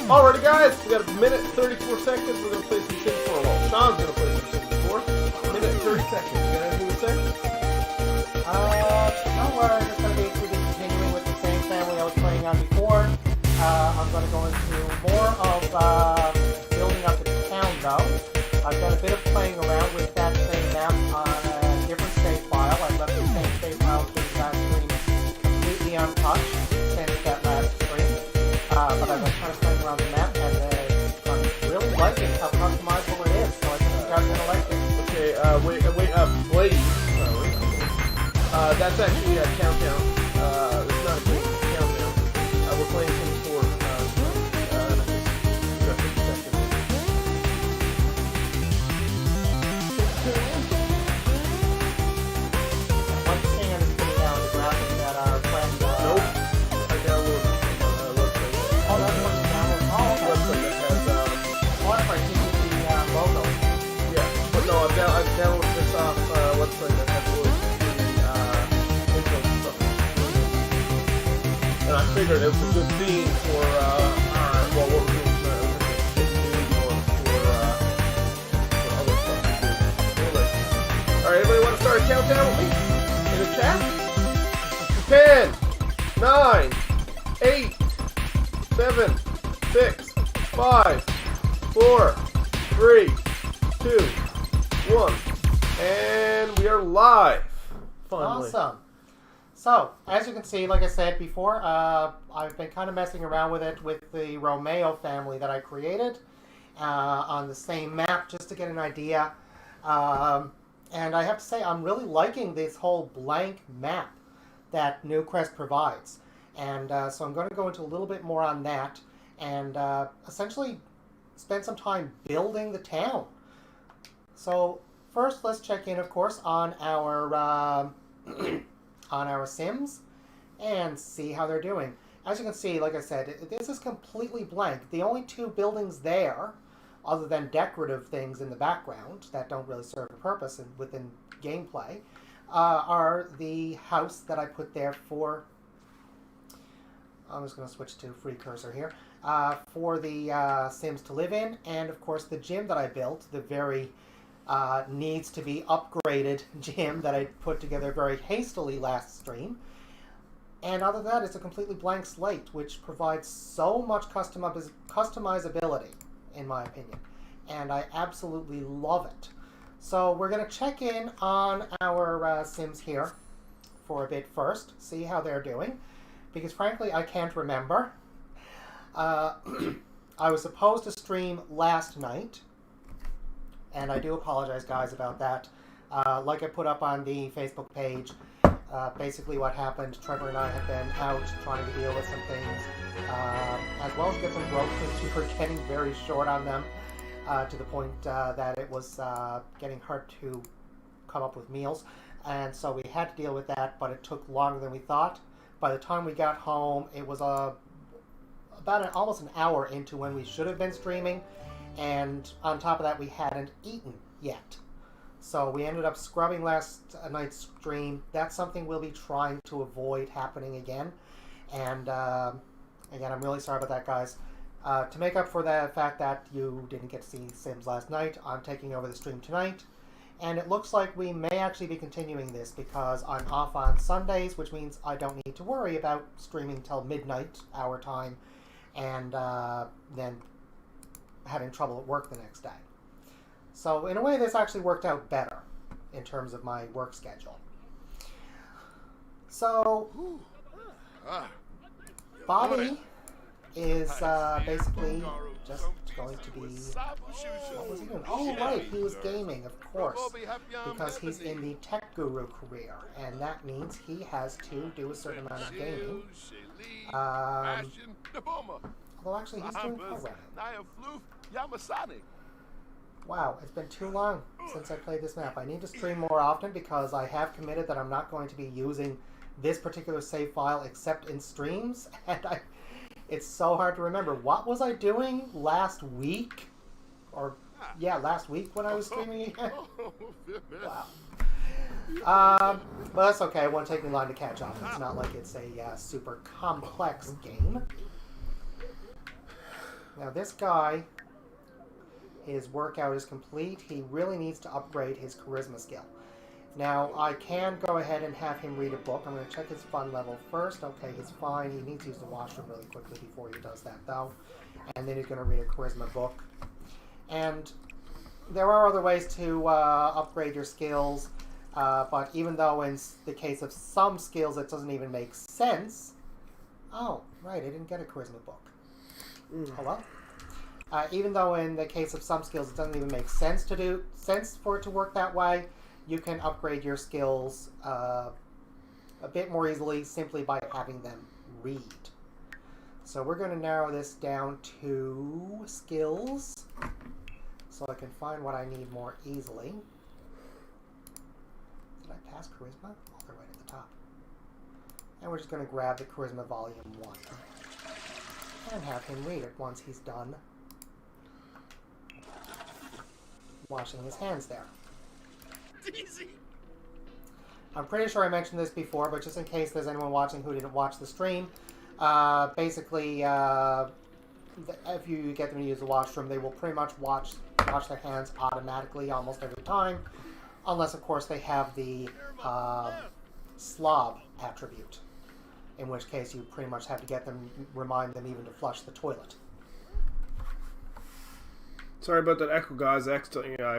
Alrighty guys, we got a minute 34 seconds. We're going to play some Sims 4. Well, Sean's going to play some Sims 4. Minute 30 seconds. You got anything to say? No, we're just going to be continuing with the same family I was playing on before. I'm going to go into more of building up the town though. I've done a bit of playing around with that same map on a different save file. I've left the same save file to the last stream completely untouched since that last stream. But I've been kind of playing around the map and I'm really liking how customizable it is. So I think you guys are going to like it. Okay, Blaze. That's actually a countdown. It's not a game, it's a countdown. We're playing Sims 4. 50 seconds. One thing I'm just putting down the graphic that our friend... Nope. I downloaded a website. Oh, that's what you downloaded. Oh, okay. Website that has, What if I give you the logo? yeah. But no, I've downloaded this off a website that has really intro and stuff. And I figured it was a good theme for, what we're doing tonight. For other stuff to do. Anyway. Alright, everybody want to start a countdown with me? In the chat? 10, 9, 8, 7, 6, 5, 4, 3, 2, 1. And we are live. Finally. Awesome. So, as you can see, like I said before, I've been kind of messing around with it with the Romeo family that I created on the same map just to get an idea. And I have to say, I'm really liking this whole blank map that Newcrest provides. And so I'm going to go into a little bit more on that and essentially spend some time building the town. So first, let's check in, of course, on our on our Sims and see how they're doing. As you can see, like I said, this is completely blank. The only two buildings there, other than decorative things in the background that don't really serve a purpose within gameplay, are the house that I put there for... I'm just going to switch to free cursor here. For the Sims to live in, and of course the gym that I built, the very needs to be upgraded gym that I put together very hastily last stream. And other than that, it's a completely blank slate, which provides so much customizability, in my opinion. And I absolutely love it. So we're going to check in on our Sims here for a bit first, see how they're doing. Because frankly, I can't remember. I was supposed to stream last night, and I do apologize, guys, about that. Like I put up on the Facebook page, basically what happened, Trevor and I have been out trying to deal with some things, as well as get some groceries. We were getting very short on them, to the point that it was getting hard to come up with meals. And so we had to deal with that, but it took longer than we thought. By the time we got home, it was almost an hour into when we should have been streaming, and on top of that, we hadn't eaten yet. So we ended up scrubbing last night's stream. That's something we'll be trying to avoid happening again. And again, I'm really sorry about that, guys. To make up for the fact that you didn't get to see Sims last night, I'm taking over the stream tonight. And it looks like we may actually be continuing this because I'm off on Sundays, which means I don't need to worry about streaming till midnight, our time, and then having trouble at work the next day. So in a way, this actually worked out better in terms of my work schedule. So Bobby is basically just going to be... What was he doing? Oh, right, he was gaming, of course, because he's in the tech guru career, and that means he has to do a certain amount of gaming. Although actually, he's doing programming. Wow, it's been too long since I played this map. I need to stream more often because I have committed that I'm not going to be using this particular save file except in streams, and it's so hard to remember. What was I doing last week? Or, yeah, last week when I was streaming again? Wow. But that's okay. It won't take me long to catch up. It's not like it's a super complex game. Now this guy, his workout is complete. He really needs to upgrade his charisma skill. Now, I can go ahead and have him read a book. I'm going to check his fun level first. Okay, he's fine. He needs to use the washroom really quickly before he does that, though. And then he's going to read a charisma book. And there are other ways to upgrade your skills, but even though in the case of some skills it doesn't even make sense... Oh, right, I didn't get a charisma book. Oh well. Even though in the case of some skills it doesn't even make sense for it to work that way, you can upgrade your skills a bit more easily simply by having them read. So we're going to narrow this down to skills so I can find what I need more easily. Did I pass charisma? Oh, they're right at the top. And we're just going to grab the charisma volume 1 and have him read it once he's done washing his hands there. Easy. I'm pretty sure I mentioned this before, but just in case there's anyone watching who didn't watch the stream, basically, if you get them to use the washroom, they will pretty much wash their hands automatically almost every time, unless, of course, they have the slob attribute, in which case you pretty much have to remind them even to flush the toilet. Sorry about that echo, guys. I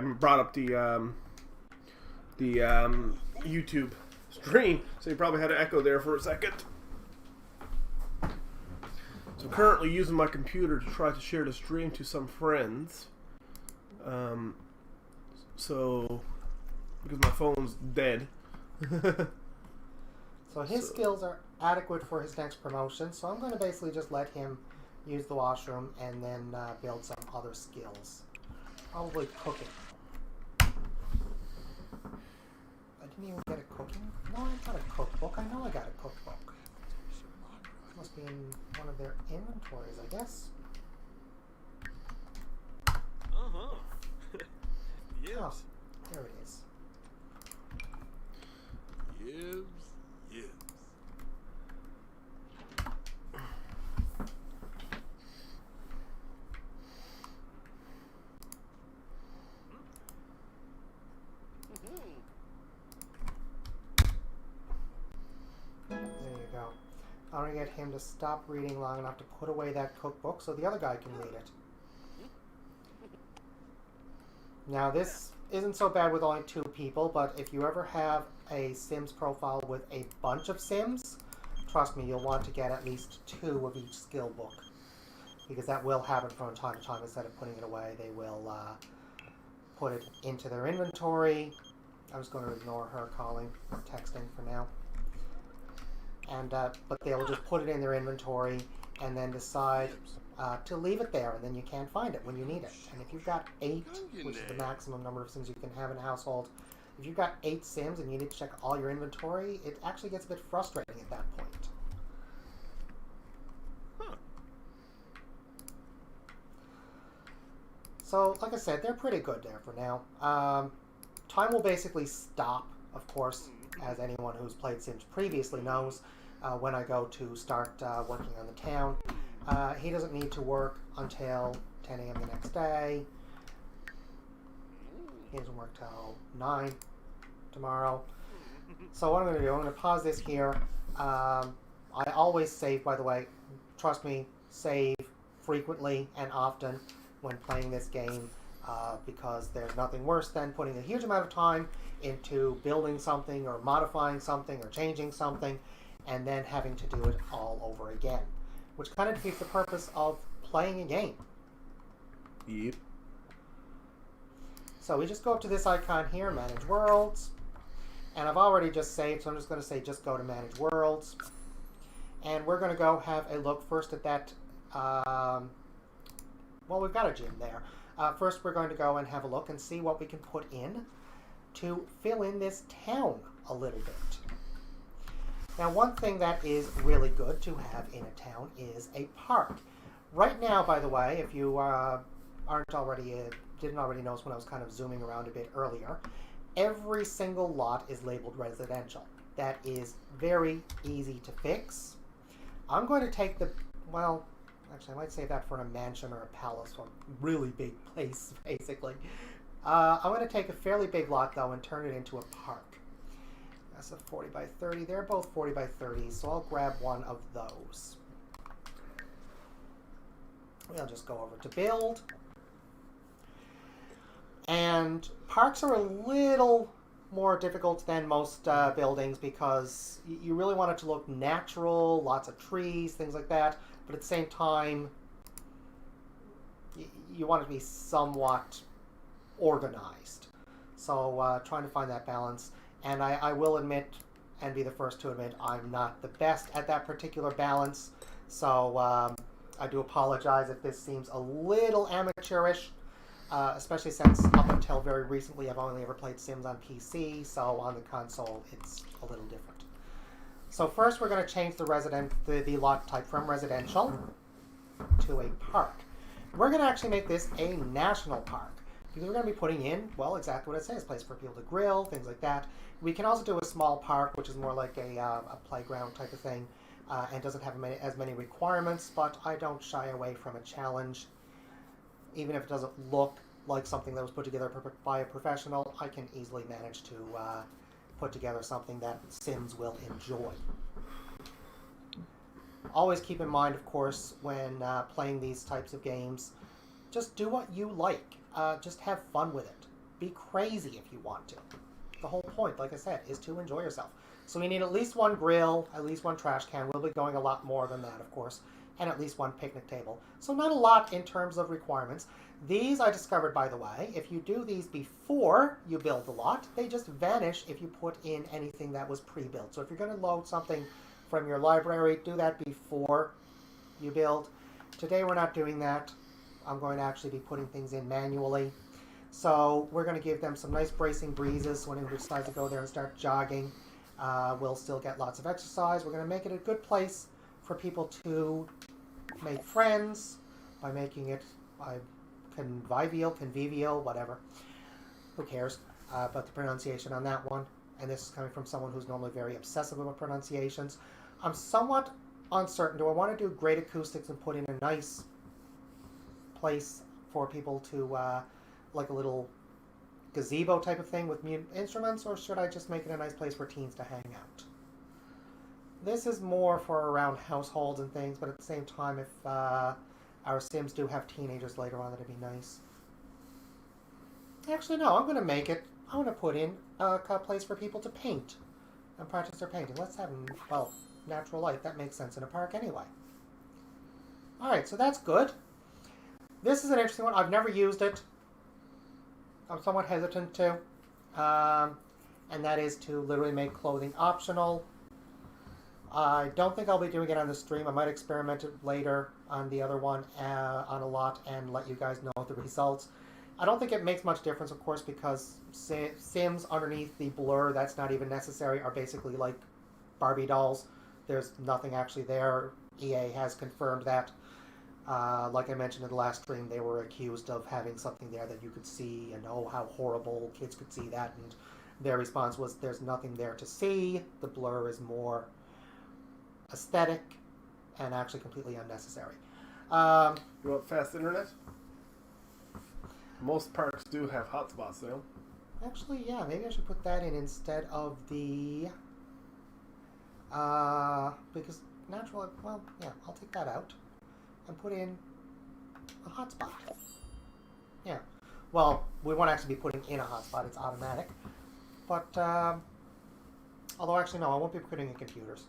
brought up the YouTube stream, so you probably had an echo there for a second. So currently using my computer to try to share the stream to some friends. So because my phone's dead. So his skills are adequate for his next promotion, so I'm going to basically just let him use the washroom and then build some other skills. Probably cooking. I didn't even get a cooking? No, I got a cookbook. I know I got a cookbook. Must be in one of their inventories, I guess. Uh-huh. Yes. Oh, there it is. Yes. Yes. There you go. I'm going to get him to stop reading long enough to put away that cookbook so the other guy can read it. Now this isn't so bad with only 2 people, but if you ever have a Sims profile with a bunch of Sims, trust me, you'll want to get at least 2 of each skill book. Because that will happen from time to time. Instead of putting it away, they will put it into their inventory. I'm just going to ignore her calling or texting for now. And but they'll just put it in their inventory and then decide to leave it there, and then you can't find it when you need it. And if you've got 8, which is the maximum number of Sims you can have in a household, if you've got 8 Sims and you need to check all your inventory, it actually gets a bit frustrating at that point. Huh. So, like I said, they're pretty good there for now. Time will basically stop, of course, as anyone who's played Sims previously knows, when I go to start working on the town. He doesn't need to work until 10 a.m. the next day. He doesn't work till 9 tomorrow. So what I'm going to do, I'm going to pause this here. I always save, by the way. Trust me, save frequently and often when playing this game, because there's nothing worse than putting a huge amount of time into building something or modifying something or changing something and then having to do it all over again, which kind of defeats the purpose of playing a game. Yep. So we just go up to this icon here, Manage Worlds, and I've already just saved, so I'm just going to say just go to Manage Worlds, and we're going to go have a look first at that, well, we've got a gym there. First we're going to go and have a look and see what we can put in to fill in this town a little bit. Now, one thing that is really good to have in a town is a park. Right now, by the way, if you didn't already notice when I was kind of zooming around a bit earlier, every single lot is labeled residential. That is very easy to fix. I'm going to take the, well, Actually, I might save that for a mansion or a palace, or a really big place, basically. I'm going to take a fairly big lot, though, and turn it into a park. That's a 40 by 30. They're both 40 by 30, so I'll grab one of those. We'll just go over to build. And parks are a little more difficult than most buildings because you really want it to look natural, lots of trees, things like that. But at the same time, you want it to be somewhat organized. So trying to find that balance. And I will admit, and be the first to admit, I'm not the best at that particular balance. So I do apologize if this seems a little amateurish, especially since up until very recently I've only ever played Sims on PC, so on the console it's a little different. So first we're going to change the lot type from residential to a park. We're going to actually make this a national park because we're going to be putting in, well, exactly what it says, place for people to grill, things like that. We can also do a small park, which is more like a playground type of thing, and doesn't have as many requirements, but I don't shy away from a challenge. Even if it doesn't look like something that was put together by a professional, I can easily manage to put together something that Sims will enjoy. Always keep in mind, of course, when playing these types of games, just do what you like. Just have fun with it. Be crazy if you want to. The whole point, like I said, is to enjoy yourself. So we need at least one grill, at least one trash can. We'll be going a lot more than that, of course. And at least one picnic table. So not a lot in terms of requirements. These I discovered, by the way, if you do these before you build the lot, they just vanish if you put in anything that was pre-built. So if you're going to load something from your library, do that before you build. Today we're not doing that. I'm going to actually be putting things in manually. So we're going to give them some nice bracing breezes when it decides to go there and start jogging. We'll still get lots of exercise. We're going to make it a good place for people to make friends by making it convivial, whatever. Who cares about the pronunciation on that one? And this is coming from someone who's normally very obsessive about pronunciations. I'm somewhat uncertain. Do I want to do great acoustics and put in a nice place for people to, like a little gazebo type of thing with mute instruments, or should I just make it a nice place for teens to hang out? This is more for around households and things, but at the same time, if our Sims do have teenagers later on, that'd be nice. Actually, no, I'm going to make it. I'm going to put in a place for people to paint and practice their painting. Let's have, well, natural light. That makes sense in a park anyway. Alright, so that's good. This is an interesting one. I've never used it. I'm somewhat hesitant to. And that is to literally make clothing optional. I don't think I'll be doing it on the stream. I might experiment it later on the other one, on a lot, and let you guys know the results. I don't think it makes much difference, of course, because Sims underneath the blur, that's not even necessary, are basically like Barbie dolls. There's nothing actually there. EA has confirmed that. Like I mentioned in the last stream, they were accused of having something there that you could see, and oh, how horrible, kids could see that, and their response was, there's nothing there to see. The blur is more aesthetic and actually completely unnecessary. You want fast internet? Most parks do have hotspots, though. Actually, yeah, maybe I should put that in instead of the... because natural... Well, yeah, I'll take that out and put in a hotspot. Yeah. Well, we won't actually be putting in a hotspot. It's automatic. But, although actually, no, I won't be putting in computers.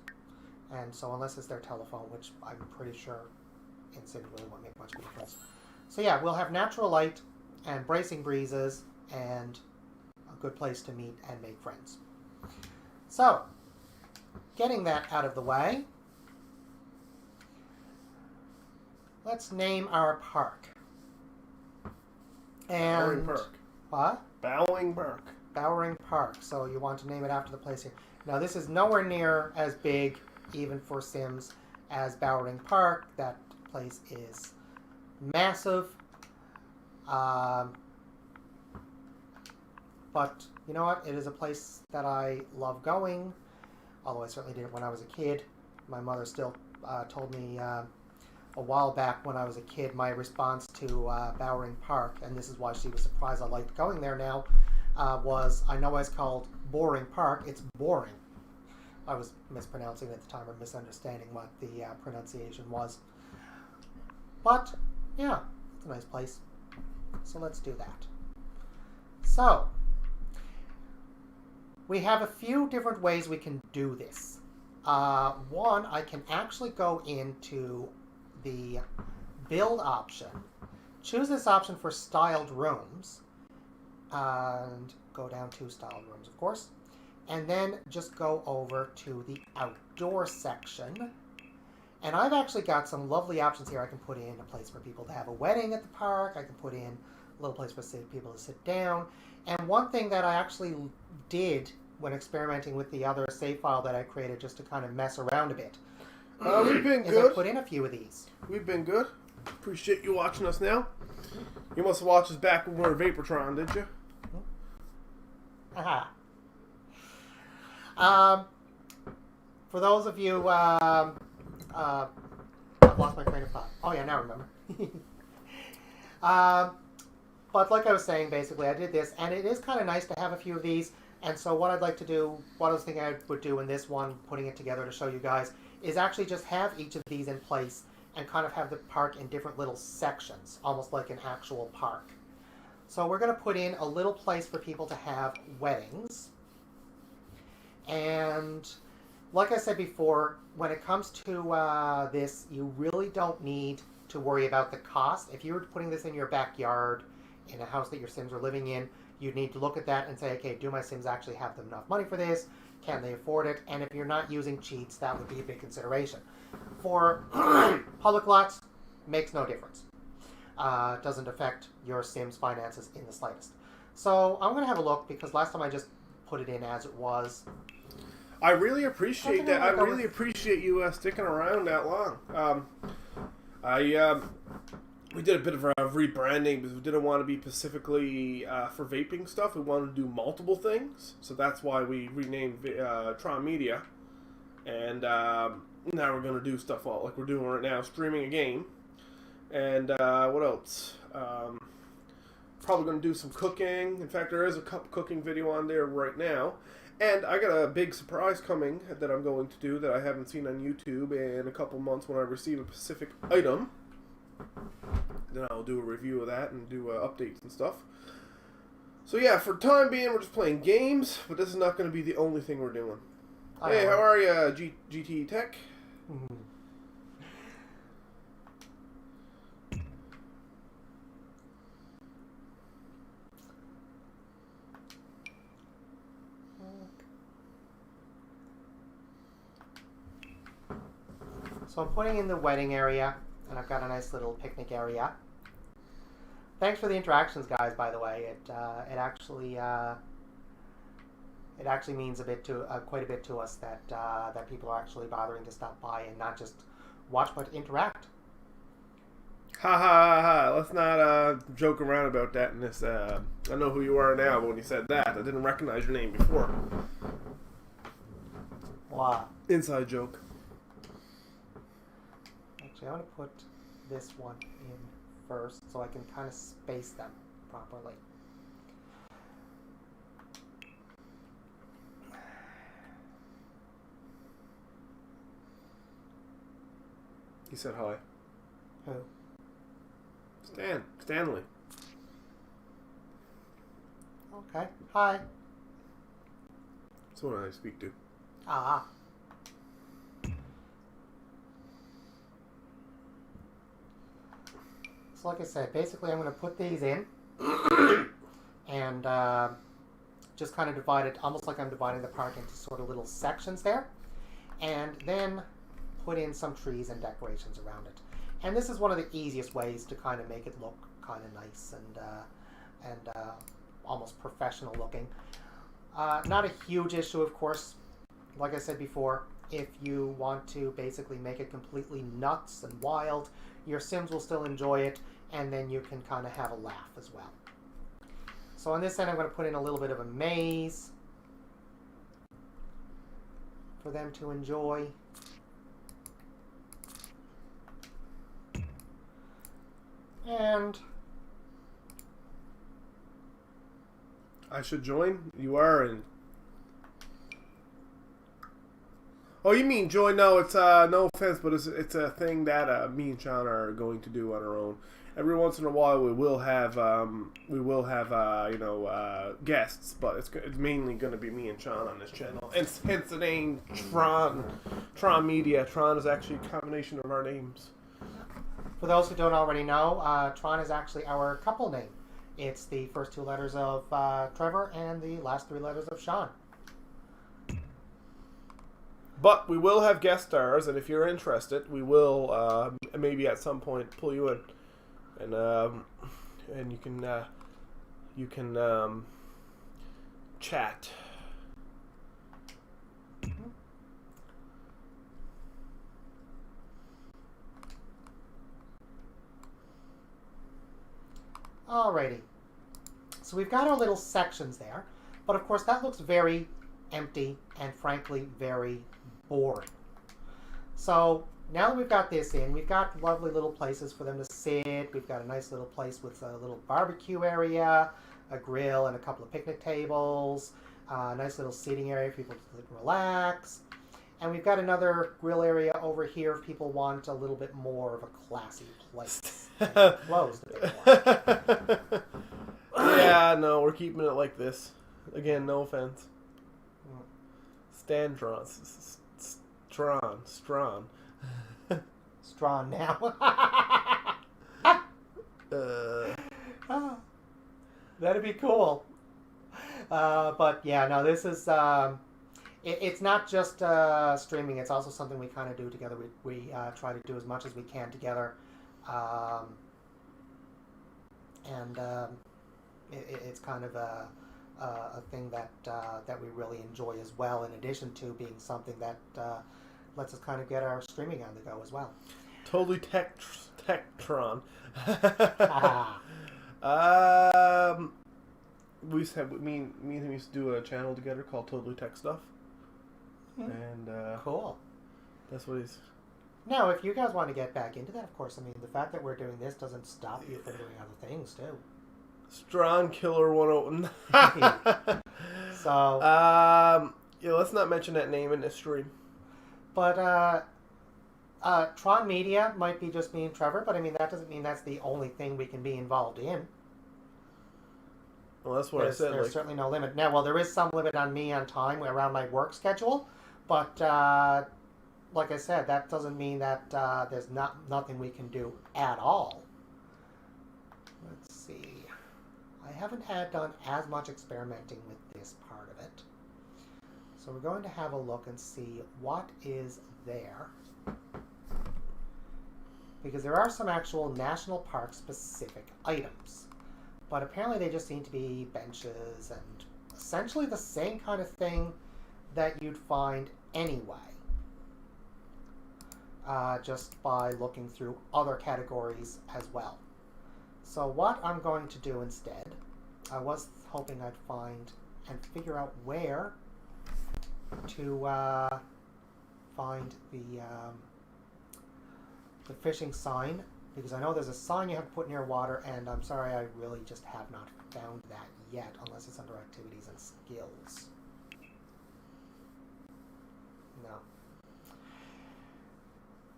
And so unless it's their telephone, which I'm pretty sure in Sims really won't make much of a difference. So yeah, we'll have natural light and bracing breezes and a good place to meet and make friends. So, getting that out of the way, let's name our park. And Bowering Park. What? Bowering Park. Bowering Park. So you want to name it after the place here. Now this is nowhere near as big, even for Sims, as Bowering Park. That place is massive. But you know what? It is a place that I love going. Although I certainly did it when I was a kid. My mother still told me a while back when I was a kid, my response to Bowering Park, and this is why she was surprised I liked going there now, was, I know it's called Boring Park, it's boring. I was mispronouncing it at the time, or misunderstanding what the pronunciation was. But, yeah, it's a nice place. So let's do that. So, we have a few different ways we can do this. One, I can actually go into the build option, choose this option for styled rooms, and go down to styled rooms, of course, and then just go over to the outdoor section. And I've actually got some lovely options here. I can put in a place for people to have a wedding at the park. I can put in a little place for people to sit down. And one thing that I actually did when experimenting with the other save file that I created, just to kind of mess around a bit, We've been is good. I put in a few of these. We've been good. Appreciate you watching us now. You must have watched us back when we were Vaportron, did you? Aha. For those of you, I've lost my train of thought. Oh yeah, now I remember. But like I was saying, basically, I did this, and it is kind of nice to have a few of these. And so what I'd like to do, what I was thinking I would do in this one, putting it together to show you guys, is actually just have each of these in place and kind of have the park in different little sections, almost like an actual park. So we're going to put in a little place for people to have weddings. And like I said before, when it comes to this, you really don't need to worry about the cost. If you were putting this in your backyard, in a house that your Sims are living in, you'd need to look at that and say, okay, do my Sims actually have enough money for this? Can they afford it? And if you're not using cheats, that would be a big consideration. For public lots, makes no difference. Doesn't affect your Sims' finances in the slightest. So I'm going to have a look, because last time I just put it in as it was. I really appreciate that. I really appreciate you sticking around that long. We did a bit of a rebranding because we didn't want to be specifically for vaping stuff. We wanted to do multiple things, so that's why we renamed Tron Media. And now we're going to do stuff like we're doing right now, streaming a game. And what else? Probably going to do some cooking. In fact, there is a cooking video on there right now. And I got a big surprise coming that I'm going to do that I haven't seen on YouTube in a couple months when I receive a specific item. Then I'll do a review of that and do updates and stuff. So yeah, for the time being, we're just playing games, but this is not going to be the only thing we're doing. Hey, how are you, GT Tech? Mm-hmm. So I'm putting in the wedding area, and I've got a nice little picnic area. Thanks for the interactions, guys. By the way, it actually means quite a bit to us that people are actually bothering to stop by and not just watch but interact. Ha ha ha ha! Let's not joke around about that in this. I know who you are now, but when you said that, I didn't recognize your name before. Wow. Inside joke. Actually, I want to put this one in first so I can kind of space them properly. He said hi. Who? Stanley. Okay. Hi. That's what I speak to. Ah. So like I said, basically I'm going to put these in and just kind of divide it, almost like I'm dividing the park into sort of little sections there, and then put in some trees and decorations around it. And this is one of the easiest ways to kind of make it look kind of nice and almost professional looking. Not a huge issue, of course. Like I said before, if you want to basically make it completely nuts and wild, your Sims will still enjoy it, and then you can kind of have a laugh as well. So on this end, I'm going to put in a little bit of a maze for them to enjoy. and I should join? You are in. Oh, you mean join? No, it's no offense, but it's a thing that me and Sean are going to do on our own. Every once in a while, we will have guests, but it's mainly going to be me and Sean on this channel. And hence the name Tron Media. Tron is actually a combination of our names. for those who don't already know, Tron is actually our couple name. It's the first 2 letters of Trevor and the last 3 letters of Sean. But we will have guest stars, and if you're interested, we will maybe at some point pull you in, and you can chat. Alrighty. So we've got our little sections there, but of course that looks very empty and frankly very boring. So now that we've got this in, we've got lovely little places for them to sit. We've got a nice little place with a little barbecue area, a grill, and a couple of picnic tables, a nice little seating area for people to sit and relax. And we've got another grill area over here if people want a little bit more of a classy place. Closed a bit more. Yeah, no, we're keeping it like this. Again, no offense. Standron. Strawn. Strawn now. That'd be cool. But yeah, no, this is... it's not just streaming, it's also something we kind of do together. We try to do as much as we can together. It's kind of a thing that we really enjoy as well, in addition to being something that lets us kind of get our streaming on the go as well. Totally Techtron. We used to have, me and him used to do a channel together called Totally Tech Stuff. And Cool. that's what he's... Now, if you guys want to get back into that, of course, I mean, the fact that we're doing this doesn't stop you from doing other things, too. Strong Killer 101. So... yeah, let's not mention that name in this stream. But, Tron Media might be just me and Trevor, but I mean, that doesn't mean that's the only thing we can be involved in. Well, that's what I said. There's certainly no limit. Now, well, there is some limit on me on time around my work schedule, but like I said, that doesn't mean that there's nothing we can do at all. Let's see. I haven't done as much experimenting with this part of it. So we're going to have a look and see what is there. Because there are some actual national park specific items. But apparently they just seem to be benches and essentially the same kind of thing that you'd find anyway. Just by looking through other categories as well. So what I'm going to do instead, I was hoping I'd find and figure out where to find the fishing sign, because I know there's a sign you have to put near water, and I'm sorry, I really just have not found that yet, unless it's under activities and skills. No.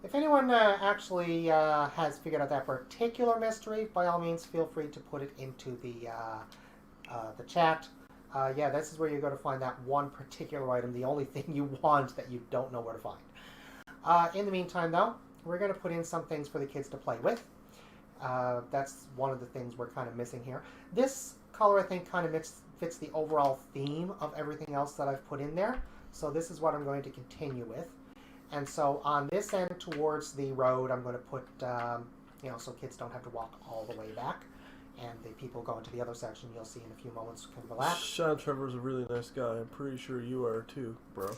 If anyone actually has figured out that particular mystery, by all means, feel free to put it into the chat. Yeah, this is where you're going to find that one particular item, the only thing you want that you don't know where to find. In the meantime, though, we're going to put in some things for the kids to play with. That's one of the things we're kind of missing here. This color, I think, kind of fits the overall theme of everything else that I've put in there. So this is what I'm going to continue with. And so on this end towards the road, I'm going to put, so kids don't have to walk all the way back. And the people going to the other section, you'll see in a few moments, can relax. Sean Trevor's a really nice guy. I'm pretty sure you are too, bro.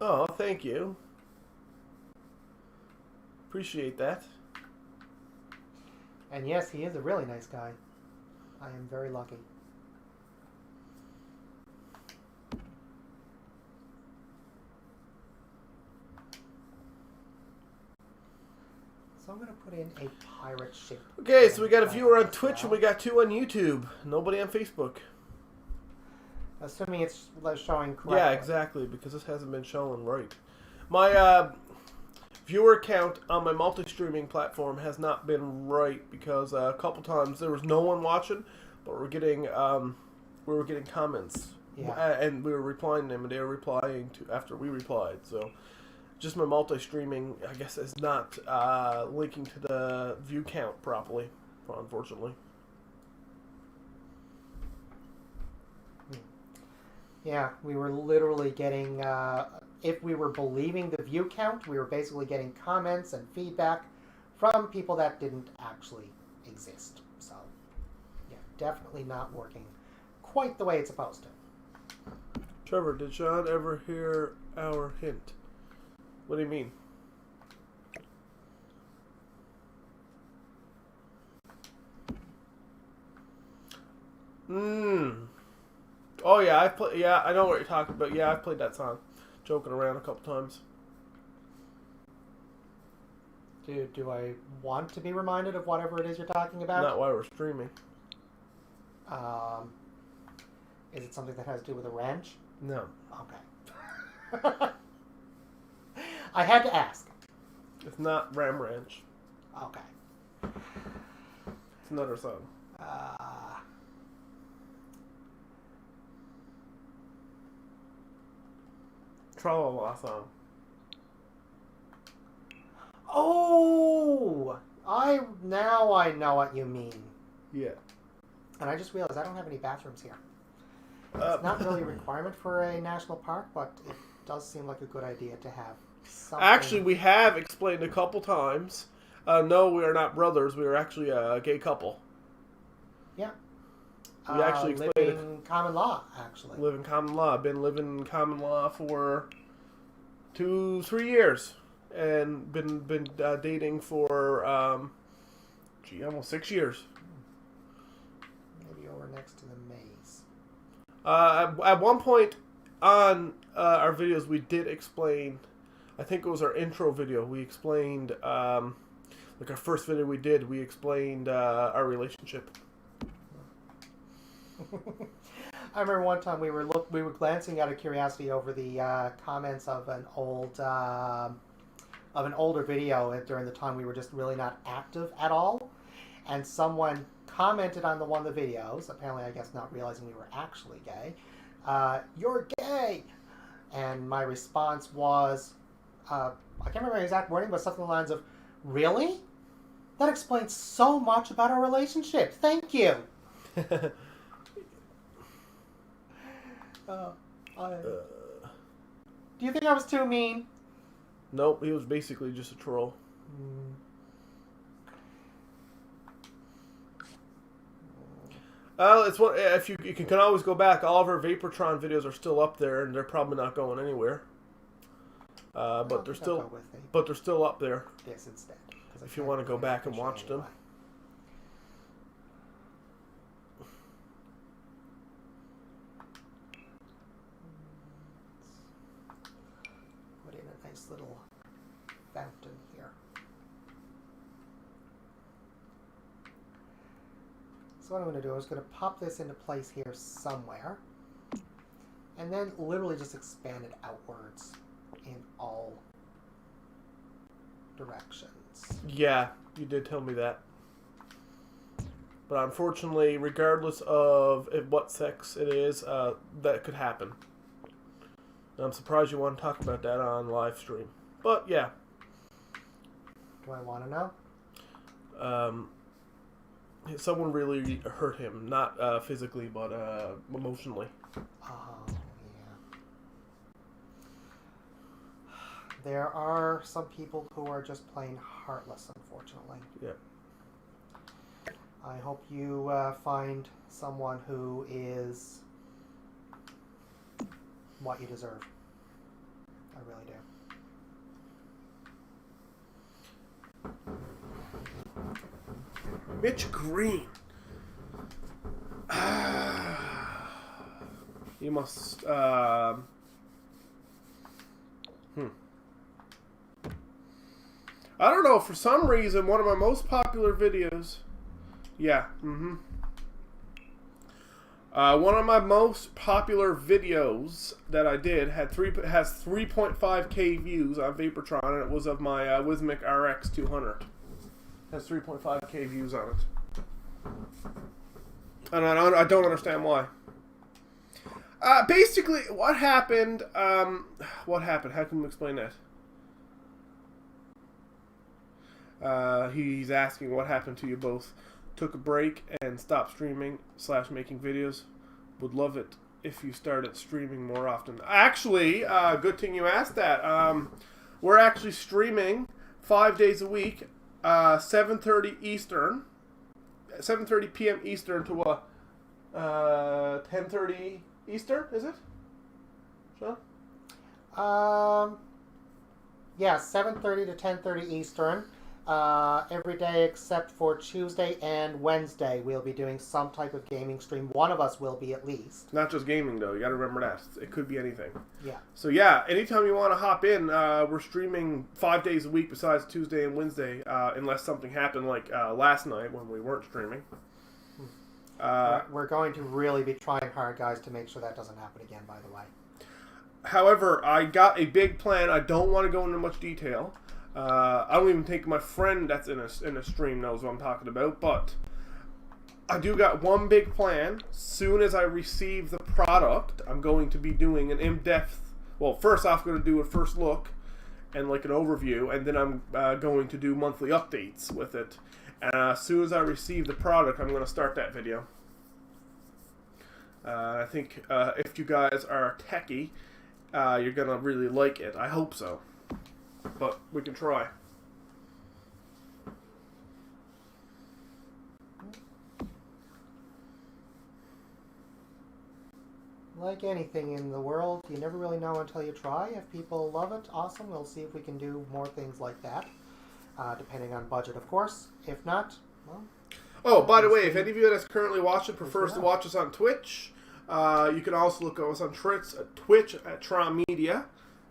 Oh, thank you. Appreciate that. And yes, he is a really nice guy. I am very lucky. So I'm going to put in a pirate ship. Okay, so we got a viewer on Twitch and we got 2 on YouTube. Nobody on Facebook. Assuming it's showing correctly. Yeah, exactly, because this hasn't been shown right. My viewer count on my multi-streaming platform has not been right because a couple times there was no one watching, but we were getting comments. Yeah. And we were replying to them, and they were replying to after we replied. So, just my multi-streaming, I guess, is not linking to the view count properly, unfortunately. Yeah, we were literally getting, if we were believing the view count, we were basically getting comments and feedback from people that didn't actually exist. So, yeah, definitely not working quite the way it's supposed to. Trevor, did Sean ever hear our hint? What do you mean? Oh yeah, I've played. Yeah, I know what you're talking about. Yeah, I've played that song, joking around a couple times. Do I want to be reminded of whatever it is you're talking about? Not while we're streaming. Is it something that has to do with a ranch? No, Okay. I had to ask. it's not Ram Ranch. Okay. It's another song. Tra-la-la song. Oh! Now I know what you mean. Yeah. And I just realized I don't have any bathrooms here. It's not really a requirement for a national park, but it does seem like a good idea to have something. Actually, we have explained a couple times. No, we are not brothers. We are actually a gay couple. Yeah. We actually explained living common law, actually. Live in common law. Been living in common law for 2-3 years, and been dating for almost 6 years. Maybe over next to the maze. At one point on our videos, we did explain. I think it was our intro video. We explained, like our first video we did. We explained our relationship. I remember one time we were glancing out of curiosity over the comments of an older video during the time we were just really not active at all, and someone commented on one of the videos. Apparently, I guess not realizing we were actually gay. You're gay, and my response was, I can't remember the exact wording, but something along the lines of, "Really? That explains so much about our relationship. Thank you." Do you think I was too mean? Nope, he was basically just a troll. It's what if you can always go back. All of our Vaportron videos are still up there, and they're probably not going anywhere. But they're still up there. Yes, instead. If you want to go back and watch them. Put in a nice little fountain here. So what I'm going to do is going to pop this into place here somewhere, and then literally just expand it outwards in all directions. Yeah, you did tell me that. But unfortunately, regardless of what sex it is, that could happen. And I'm surprised you want to talk about that on live stream. But yeah. Do I want to know? Someone really hurt him, not physically, but emotionally. Oh, yeah. There are some people who are just plain heartless, unfortunately. Yeah. I hope you find someone who is what you deserve. I really do. Mitch Green. You must. I don't know, for some reason, one of my most popular videos... Yeah, one of my most popular videos that I did has 3.5k views on Vaportron, and it was of my Wismic RX 200. It has 3.5k views on it. And I don't understand why. Basically, what happened... what happened? How can we explain that? He's asking what happened to you both. Took a break and stopped streaming / making videos. Would love it if you started streaming more often. Actually, good thing you asked that. We're actually streaming 5 days a week, 7:30 Eastern, 7:30 p.m. Eastern to 10:30 Eastern. Is it? Sean? Yeah, 7:30 to 10:30 Eastern. Every day except for Tuesday and Wednesday, we'll be doing some type of gaming stream. One of us will be, at least. Not just gaming, though. You got to remember that. It could be anything. Yeah. So, yeah, anytime you want to hop in, we're streaming 5 days a week besides Tuesday and Wednesday, unless something happened like last night when we weren't streaming. We're going to really be trying hard, guys, to make sure that doesn't happen again, by the way. However, I got a big plan. I don't want to go into much detail. I don't even think my friend that's in a stream knows what I'm talking about, but I do got one big plan. Soon as I receive the product, I'm going to be doing an in-depth... Well, first off, I'm going to do a first look and like an overview, and then I'm going to do monthly updates with it. And as soon as I receive the product, I'm going to start that video. I think if you guys are techie, you're going to really like it. I hope so. But we can try. Like anything in the world, you never really know until you try. If people love it, awesome. We'll see if we can do more things like that, depending on budget, of course. If not, well... Oh, by the way, if any of you that's currently watching prefers to watch us on Twitch, you can also look at us on Twitch at Tron Media.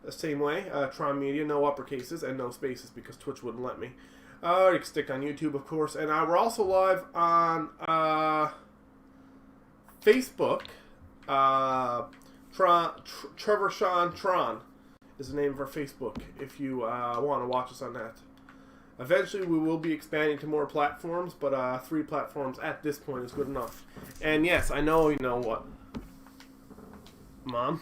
The same way, Tron Media, no uppercases and no spaces because Twitch wouldn't let me. You can stick on YouTube, of course. And we're also live on Facebook. Trevor Sean Tron is the name of our Facebook if you want to watch us on that. Eventually, we will be expanding to more platforms, but 3 platforms at this point is good enough. And yes, I know you know what. Mom?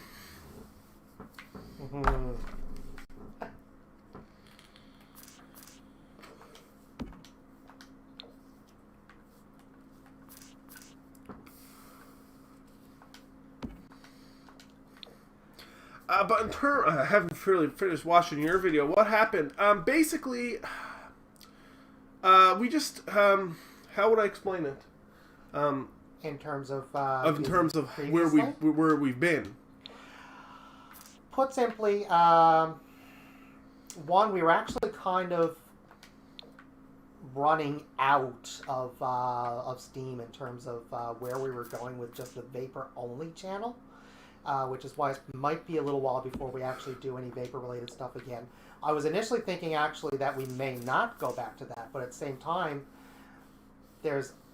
But in turn, I haven't really finished watching your video. What happened? Basically, we just how would I explain it? In terms of where we've been. Put simply, one, we were actually kind of running out of steam in terms of where we were going with just the Vapor-only channel, which is why it might be a little while before we actually do any Vapor-related stuff again. I was initially thinking, actually, that we may not go back to that, but at the same time,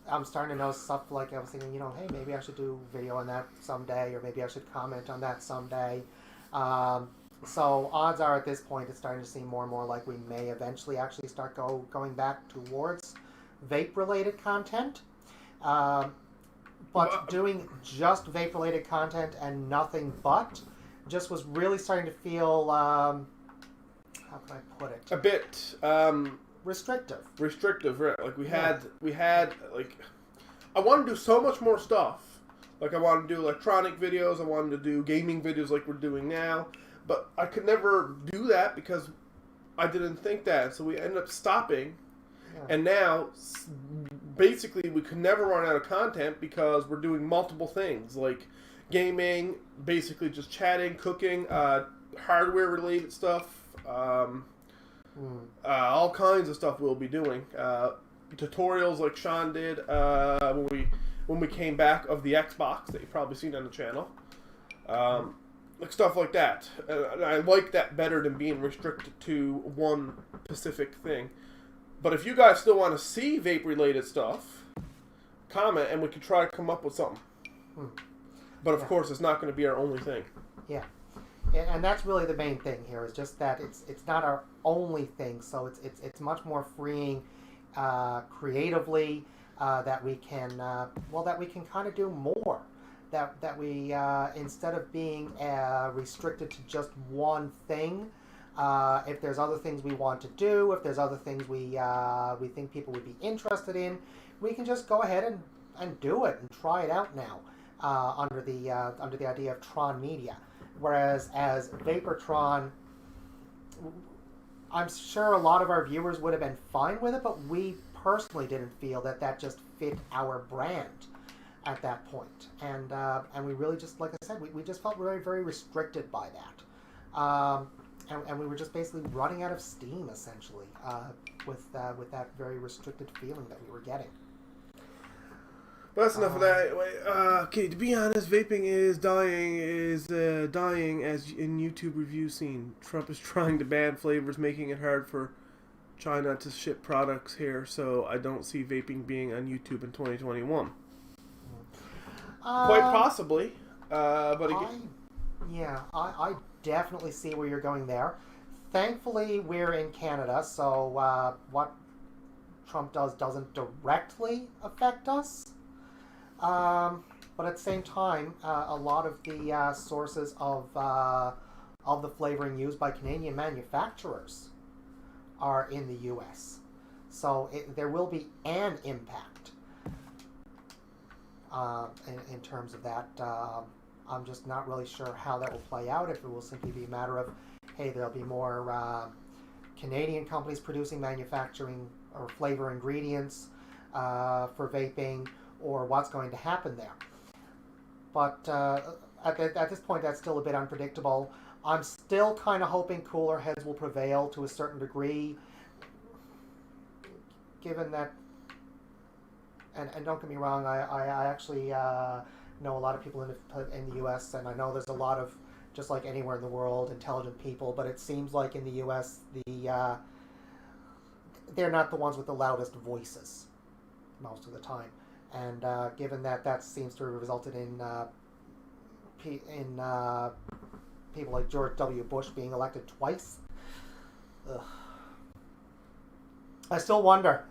I'm starting to know stuff like, I was thinking, hey, maybe I should do video on that someday, or maybe I should comment on that someday. So odds are at this point it's starting to seem more and more like we may eventually actually start going back towards vape-related content. But doing just vape-related content and nothing but just was really starting to feel, how can I put it? A bit restrictive. Restrictive, right? Like we had like, I wanted to do so much more stuff. Like I wanted to do electronic videos, I wanted to do gaming videos like we're doing now, but I could never do that because I didn't think that. So we ended up stopping, and now basically we could never run out of content because we're doing multiple things like gaming, basically just chatting, cooking, hardware related stuff, all kinds of stuff we'll be doing. Tutorials like Sean did when we came back of the Xbox that you've probably seen on the channel. like stuff like that. And I like that better than being restricted to one specific thing. But if you guys still want to see vape-related stuff, comment and we can try to come up with something. But of course, it's not going to be our only thing. Yeah, and that's really the main thing here. Is just that it's not our only thing. So it's much more freeing, creatively, that we can kind of do more. That we instead of being restricted to just one thing. If there's other things we want to do, if there's other things we think people would be interested in, we can just go ahead and do it and try it out now under the idea of Tron Media. Whereas as Vaportron, I'm sure a lot of our viewers would have been fine with it, but we personally didn't feel that just fit our brand at that point. And we really just, like I said, we just felt very, very restricted by that. And we were just basically running out of steam, essentially, with that very restricted feeling that we were getting. But that's enough of that. Okay, to be honest, vaping is dying as in YouTube review scene. Trump is trying to ban flavors, making it hard for China to ship products here. So I don't see vaping being on YouTube in 2021. Quite possibly, but again, I definitely see where you're going there. Thankfully, we're in Canada, so what Trump does doesn't directly affect us. But at the same time, a lot of the sources of the flavoring used by Canadian manufacturers are in the U.S. So there will be an impact in terms of that. I'm just not really sure how that will play out, if it will simply be a matter of, hey, there'll be more Canadian companies producing, manufacturing, or flavor ingredients for vaping, or what's going to happen there. But at this point, that's still a bit unpredictable. I'm still kind of hoping cooler heads will prevail to a certain degree, given that, and don't get me wrong, I actually know a lot of people in the U.S., and I know there's a lot of, just like anywhere in the world, intelligent people, but it seems like in the U.S., they're not the ones with the loudest voices most of the time. And given that seems to have resulted in people like George W. Bush being elected twice. Ugh. I still wonder.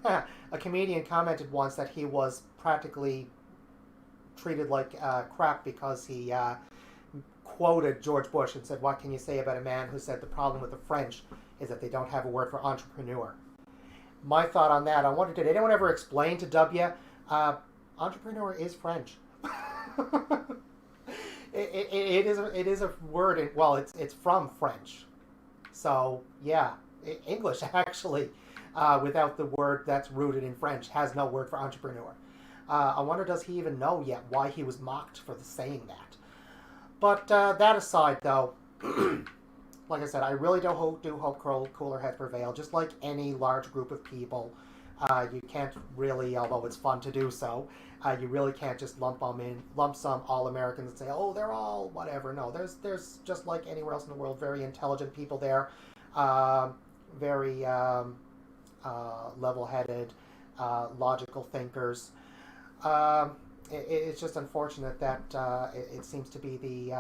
A comedian commented once that he was practically treated like crap because he quoted George Bush and said, "What can you say about a man who said the problem with the French is that they don't have a word for entrepreneur?" My thought on that, I wonder, did anyone ever explain to W? Entrepreneur is French. It is a word. Well, it's from French. So yeah, English actually, without the word that's rooted in French, has no word for entrepreneur. I wonder, does he even know yet why he was mocked for saying that? But that aside, though, like I said, I really do hope cooler heads prevail. Just like any large group of people, you can't really, although it's fun to do so, you really can't just lump some all Americans and say, oh, they're all whatever. No, there's just like anywhere else in the world, very intelligent people there, very level-headed, logical thinkers. It's just unfortunate that it seems to be the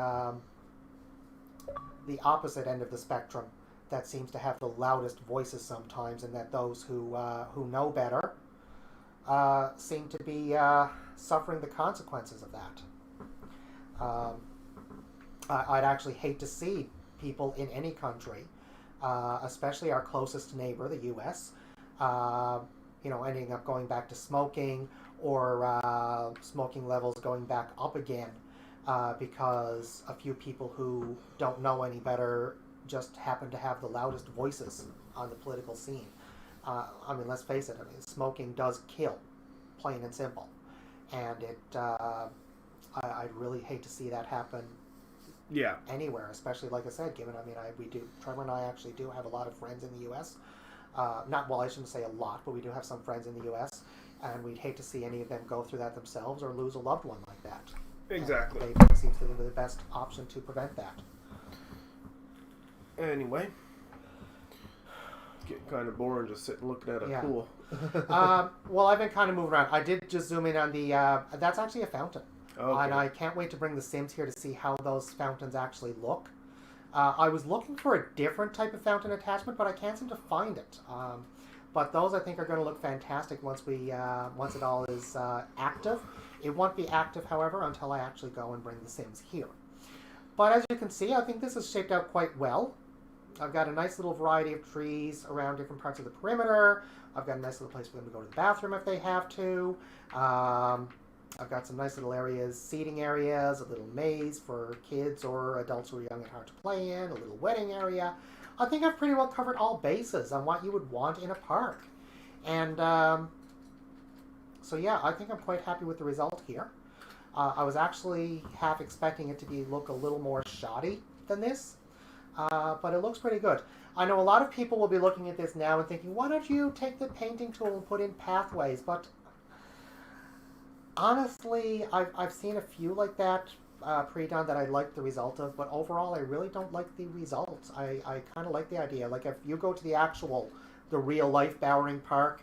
opposite end of the spectrum that seems to have the loudest voices sometimes, and that those who know better seem to be suffering the consequences of that. I'd actually hate to see people in any country, especially our closest neighbor, the U.S., ending up going back to smoking, or smoking levels going back up again because a few people who don't know any better just happen to have the loudest voices on the political scene. I mean, let's face it, smoking does kill, plain and simple. And I'd really hate to see that happen anywhere, especially, like I said, given, Trevor and I actually do have a lot of friends in the U.S. I shouldn't say a lot, but we do have some friends in the U.S., and we'd hate to see any of them go through that themselves or lose a loved one like that. Exactly. Vaping seems to be the best option to prevent that. Anyway, it's getting kind of boring just sitting looking at a Yeah. pool. Well, I've been kind of moving around. I did just zoom in on the. That's actually a fountain. Okay. And I can't wait to bring the Sims here to see how those fountains actually look. I was looking for a different type of fountain attachment, but I can't seem to find it. But those I think are going to look fantastic once it all is active. It won't be active, however, until I actually go and bring the Sims here. But as you can see, I think this is shaped out quite well. I've got a nice little variety of trees around different parts of the perimeter. I've got a nice little place for them to go to the bathroom if they have to. I've got some nice little areas, seating areas, a little maze for kids or adults who are young and hard to play in, a little wedding area. I think I've pretty well covered all bases on what you would want in a park. And so yeah, I think I'm quite happy with the result here. I was actually half expecting it to look a little more shoddy than this, but it looks pretty good. I know a lot of people will be looking at this now and thinking, why don't you take the painting tool and put in pathways? But honestly, I've seen a few like that pre-done that I like the result of, but overall I really don't like the results. I kind of like the idea. Like if you go to the real life Bowering Park,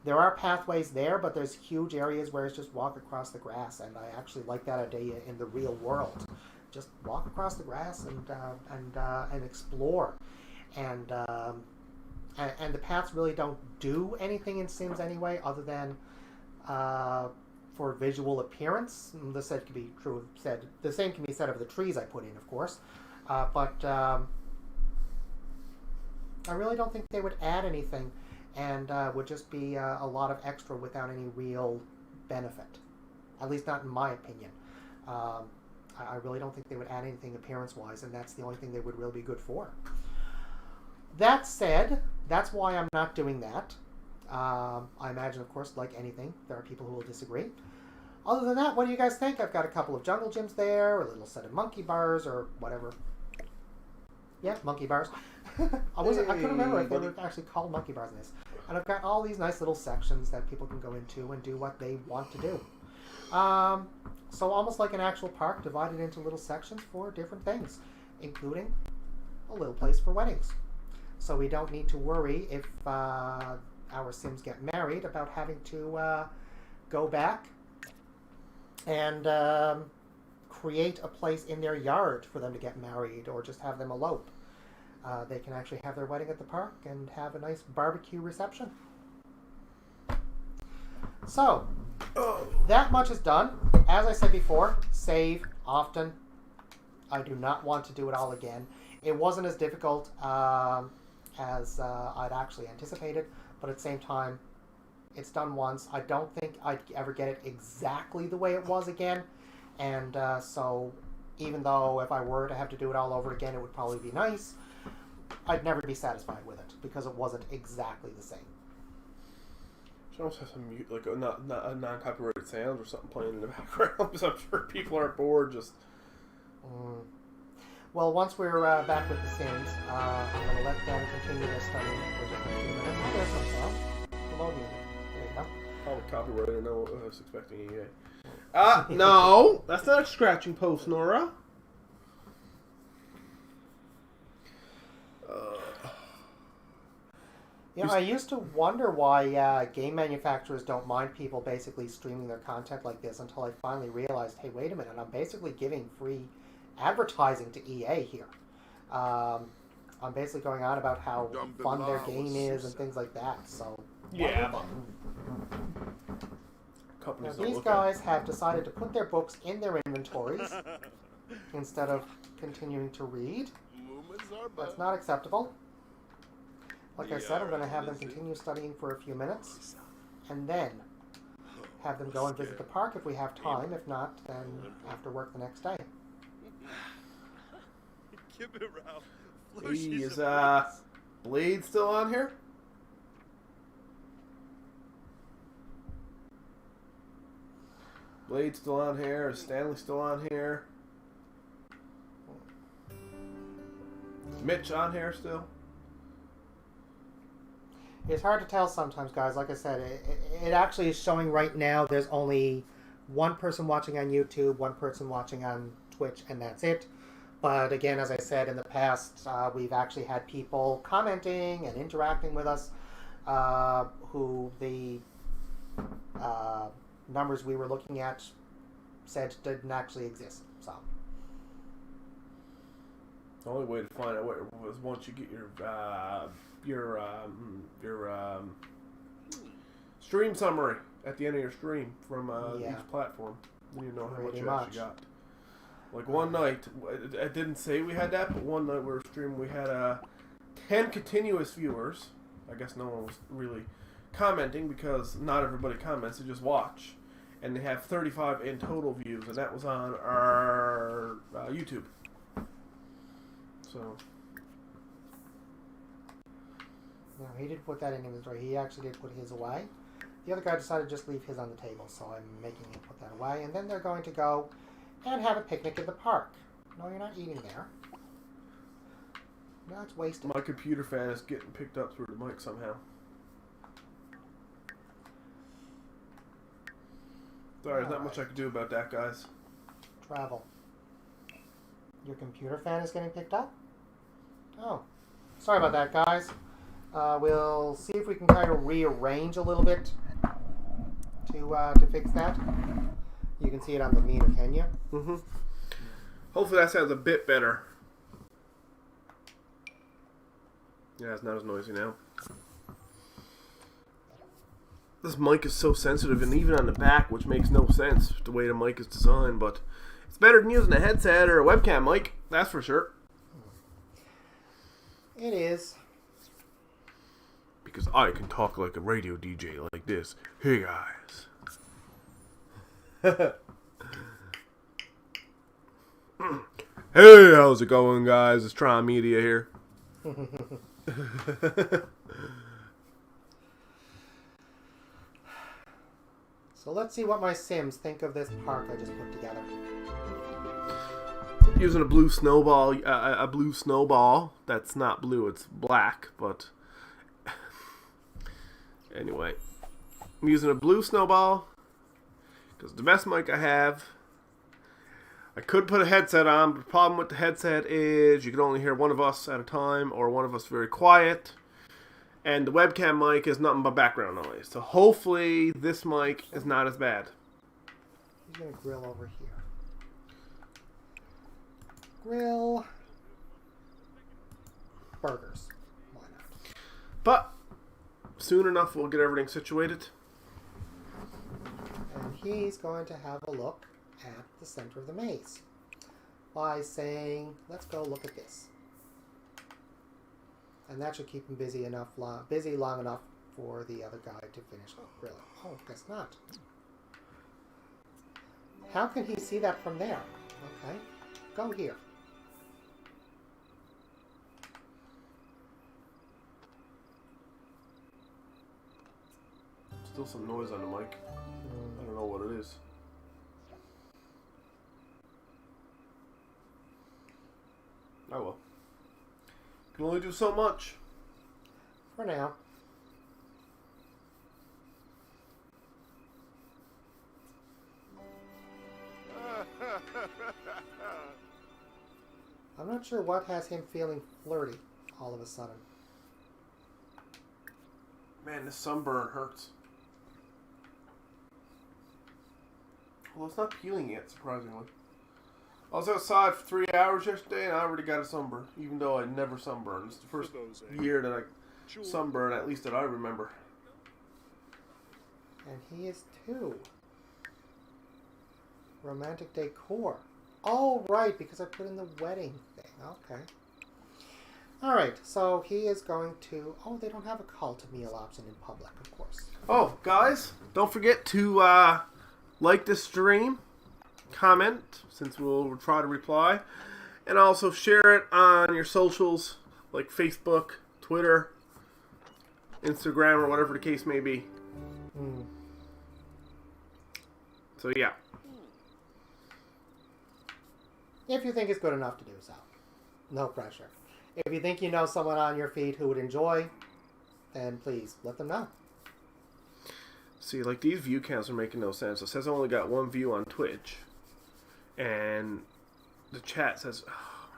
there are pathways there, but there's huge areas where it's just walk across the grass, and I actually like that idea in the real world. Just walk across the grass and explore, and the paths really don't do anything in Sims anyway, other than for visual appearance. The same can be said of the trees I put in, of course, but I really don't think they would add anything, and would just be a lot of extra without any real benefit. At least not in my opinion. I really don't think they would add anything appearance-wise, and that's the only thing they would really be good for. That said, that's why I'm not doing that. I imagine, of course, like anything, there are people who will disagree. Other than that, what do you guys think? I've got a couple of jungle gyms there, a little set of monkey bars, or whatever. Yeah, monkey bars. I couldn't remember if they were actually called monkey bars in this. And I've got all these nice little sections that people can go into and do what they want to do. So almost like an actual park, divided into little sections for different things, including a little place for weddings. So we don't need to worry if our Sims get married about having to go back and create a place in their yard for them to get married, or just have them elope. They can actually have their wedding at the park and have a nice barbecue reception. So, that much is done. As I said before, save often. I do not want to do it all again. It wasn't as difficult as I'd actually anticipated, but at the same time, it's done once. I don't think I'd ever get it exactly the way it was again, and so even though if I were to have to do it all over again, it would probably be nice, I'd never be satisfied with it because it wasn't exactly the same. Should almost have some like a non-copyrighted sounds or something playing in the background, because I'm sure people aren't bored. Just well, once we're back with the Sims, I'm going to let them continue their study for just a few minutes. Oh, there's some sound. Hello, music. There you go. probably copyrighted. No, I was expecting EA. No, that's not a scratching post, Nora. You know, I used to wonder why game manufacturers don't mind people basically streaming their content like this, until I finally realized, hey, wait a minute, I'm basically giving free advertising to EA here. I'm basically going on about how fun their game is and things like that. So Yeah. now, these guys have decided to put their books in their inventories instead of continuing to read. That's not acceptable. Like I said, I'm going to have them continue studying for a few minutes, and then have them go and visit the park if we have time. If not, then after work the next day. Hey, is Blade still on here? Blade's still on here. Is Stanley still on here? Is Mitch on here still? It's hard to tell sometimes, guys. Like I said, it actually is showing right now there's only one person watching on YouTube, one person watching on Twitch, and that's it. But again, as I said in the past, we've actually had people commenting and interacting with us who the numbers we were looking at said didn't actually exist. So The only way to find out was once you get your stream summary at the end of your stream from Yeah. each platform. Then you know how much Pretty you actually much. got. Like one night, I didn't say we had that, but one night we were streaming, we had 10 continuous viewers. I guess no one was really commenting because not everybody comments, they just watch. And they have 35 in total views, and that was on our YouTube. So, no, he didn't put that in inventory. He actually did put his away. The other guy decided to just leave his on the table, so I'm making him put that away. And then they're going to go and have a picnic in the park. No, you're not eating there. No, it's wasted. my computer fan is getting picked up through the mic somehow. Sorry, there's not much I can do about that, guys. Travel. Your computer fan is getting picked up? Oh. Sorry about that, guys. We'll see if we can kind of rearrange a little bit to fix that. You can see it on the meter, can you? Mm-hmm. Hopefully that sounds a bit better. Yeah, it's not as noisy now. This mic is so sensitive, and even on the back, which makes no sense, the way the mic is designed, but it's better than using a headset or a webcam mic, that's for sure. It is. Because I can talk like a radio DJ like this. Hey guys. Hey, how's it going, guys? It's Tron Media here. So let's see what my Sims think of this park I just put together. Using a blue snowball. That's not blue, it's black, but anyway. I'm using a blue snowball because the best mic I have. I could put a headset on, but the problem with the headset is you can only hear one of us at a time, or one of us very quiet. And the webcam mic is nothing but background noise. So hopefully this mic is not as bad. He's going to grill over here. Grill. Burgers. Why not? But soon enough we'll get everything situated. And he's going to have a look at the center of the maze by saying, let's go look at this. And that should keep him busy long enough for the other guy to finish. Oh, really? Oh, guess not. How can he see that from there? Okay, go here. Still some noise on the mic. I don't know what it is. Oh well. Can only do so much. For now. I'm not sure what has him feeling flirty all of a sudden. Man, this sunburn hurts. Well, it's not peeling yet, surprisingly. I was outside for 3 hours yesterday, and I already got a sunburn, even though I never sunburned. It's the first year that I sunburned, at least that I remember. And he is too. Romantic decor. Oh, right, because I put in the wedding thing. Okay. Alright, so he is going to... Oh, they don't have a call to meal option in public, of course. Oh, guys, don't forget to like this stream, comment, since we'll try to reply, and also share it on your socials, like Facebook, Twitter, Instagram, or whatever the case may be. So, yeah. If you think it's good enough to do so. No pressure. If you think you know someone on your feed who would enjoy, then please let them know. See, like, these view counts are making no sense. It says I only got one view on Twitch. And the chat says, oh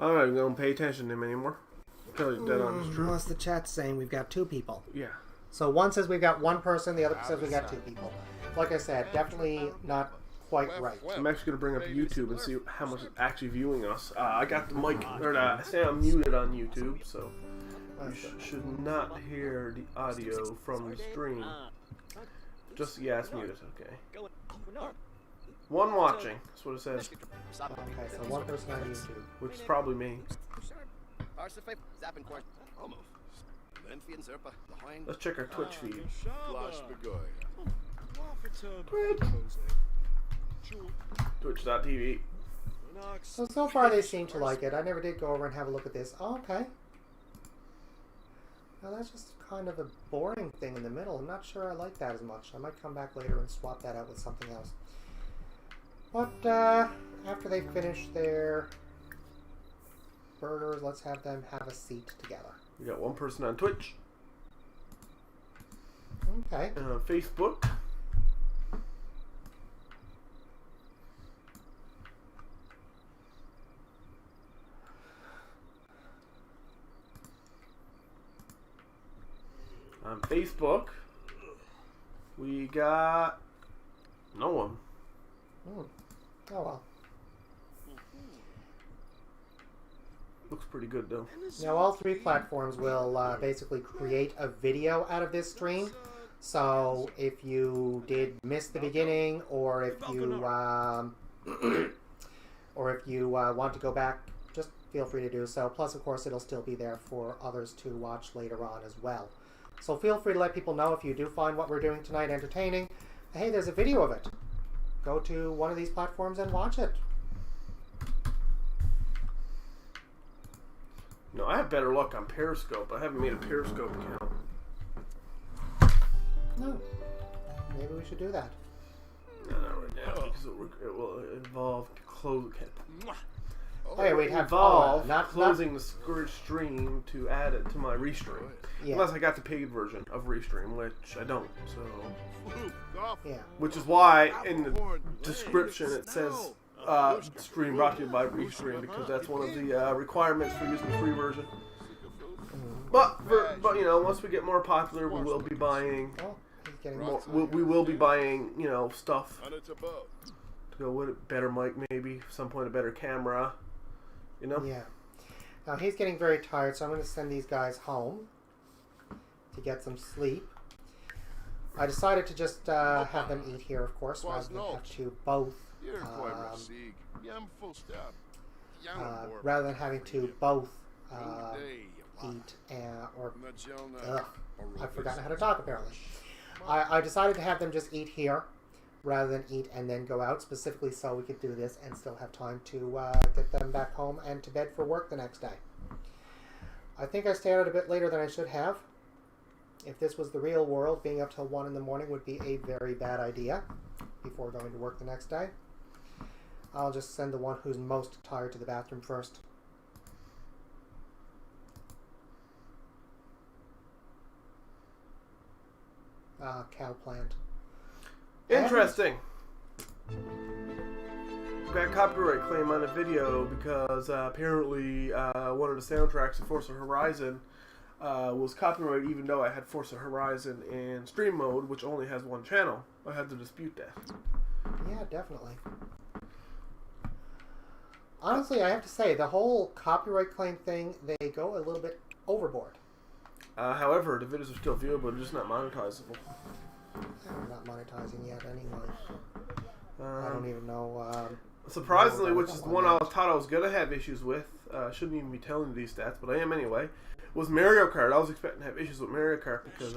I'm not even going to pay attention to him anymore. Tell you dead honest truth. Unless the chat's saying we've got 2 people. Yeah. So one says we've got 1 person, the other says we've got 2 people. Like I said, definitely not quite right. I'm actually going to bring up YouTube and see how much is actually viewing us. I got the mic, or the sound muted on YouTube, so you should not hear the audio from the stream. Just, yeah, it's muted, okay. 1 watching, that's what it says, Okay, so 1 person on YouTube. which is probably me. Let's check our Twitch feed. Twitch.tv. So far they seem to like it. I never did go over and have a look at this. Oh, okay. Now that's just kind of a boring thing in the middle. I'm not sure I like that as much. I might come back later and swap that out with something else. But after they finish their burgers, let's have them have a seat together. We got 1 person on Twitch. Okay. And on Facebook. On Facebook, we got no one. Oh well. Looks pretty good though. Now all 3 platforms will basically create a video out of this stream. So if you did miss the beginning, or if you want to go back, just feel free to do so. Plus, of course, it'll still be there for others to watch later on as well. So feel free to let people know if you do find what we're doing tonight entertaining. Hey, there's a video of it. Go to one of these platforms and watch it. No, I have better luck on Periscope. I haven't made a Periscope account. No. Maybe we should do that. No, not right now, because it will involve Oh yeah, we'd have involve not closing the stream to add it to my Restream. Yeah. Unless I got the paid version of Restream, which I don't. So, Yeah. which is why in the description it says stream brought to you by Restream, because that's one of the requirements for using the free version. But you know, once we get more popular, we will be buying Oh, he's getting more. We will be buying, you know, stuff to go with it. Better mic, maybe. Some point, a better camera. You know. Yeah. Now he's getting very tired, so I'm going to send these guys home to get some sleep. I decided to just have them eat here, of course, rather than have to both. Rather than having to both eat or I've forgotten how to talk apparently. I decided to have them just eat here rather than eat and then go out, specifically so we could do this and still have time to get them back home and to bed for work the next day. I think I stayed out a bit later than I should have. If this was the real world, being up till 1 in the morning would be a very bad idea before going to work the next day. I'll just send the one who's most tired to the bathroom first. Cow plant. Interesting. Got copyright claim on a video because apparently one of the soundtracks of Forza Horizon was copyrighted, even though I had Forza Horizon in stream mode, which only has 1 channel. I had to dispute that. Yeah, definitely. Honestly, I have to say, the whole copyright claim thing, they go a little bit overboard. However, the videos are still viewable, they're just not monetizable. We're not monetizing yet anyway. I don't even know. Surprisingly, which is the one I thought I was going to have issues with, shouldn't even be telling you these stats, but I am anyway, was Mario Kart. I was expecting to have issues with Mario Kart because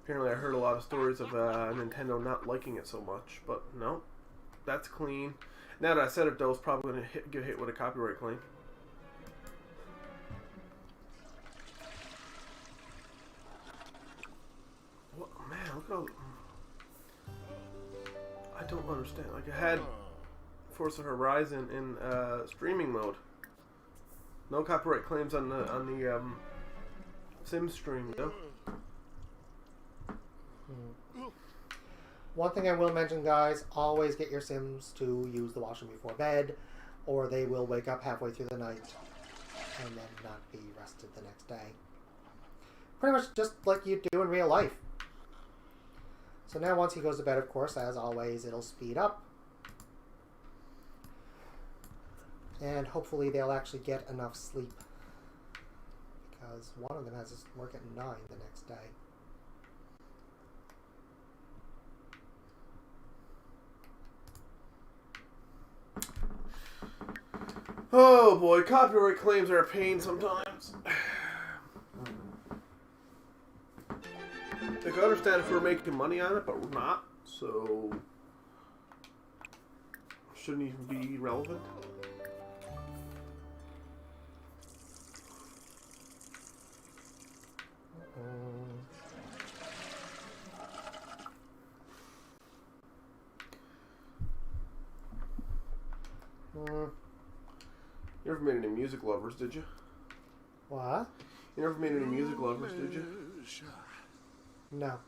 apparently I heard a lot of stories of Nintendo not liking it so much, but no, that's clean. Now that I said it, though, it's probably going to get hit with a copyright claim. What, man, look at all... I don't understand. Like, I had Forza Horizon in streaming mode. No copyright claims on the Sim stream, though. One thing I will mention, guys, always get your Sims to use the washroom before bed, or they will wake up halfway through the night and then not be rested the next day. Pretty much just like you do in real life. So now once he goes to bed, of course, as always, it'll speed up. And hopefully they'll actually get enough sleep. Because one of them has to work at 9 the next day. Oh boy, copyright claims are a pain sometimes. Like, I understand if we're making money on it, but we're not, so shouldn't even be relevant. You never made any music lovers, did you? What? You never made any music lovers, did you? No.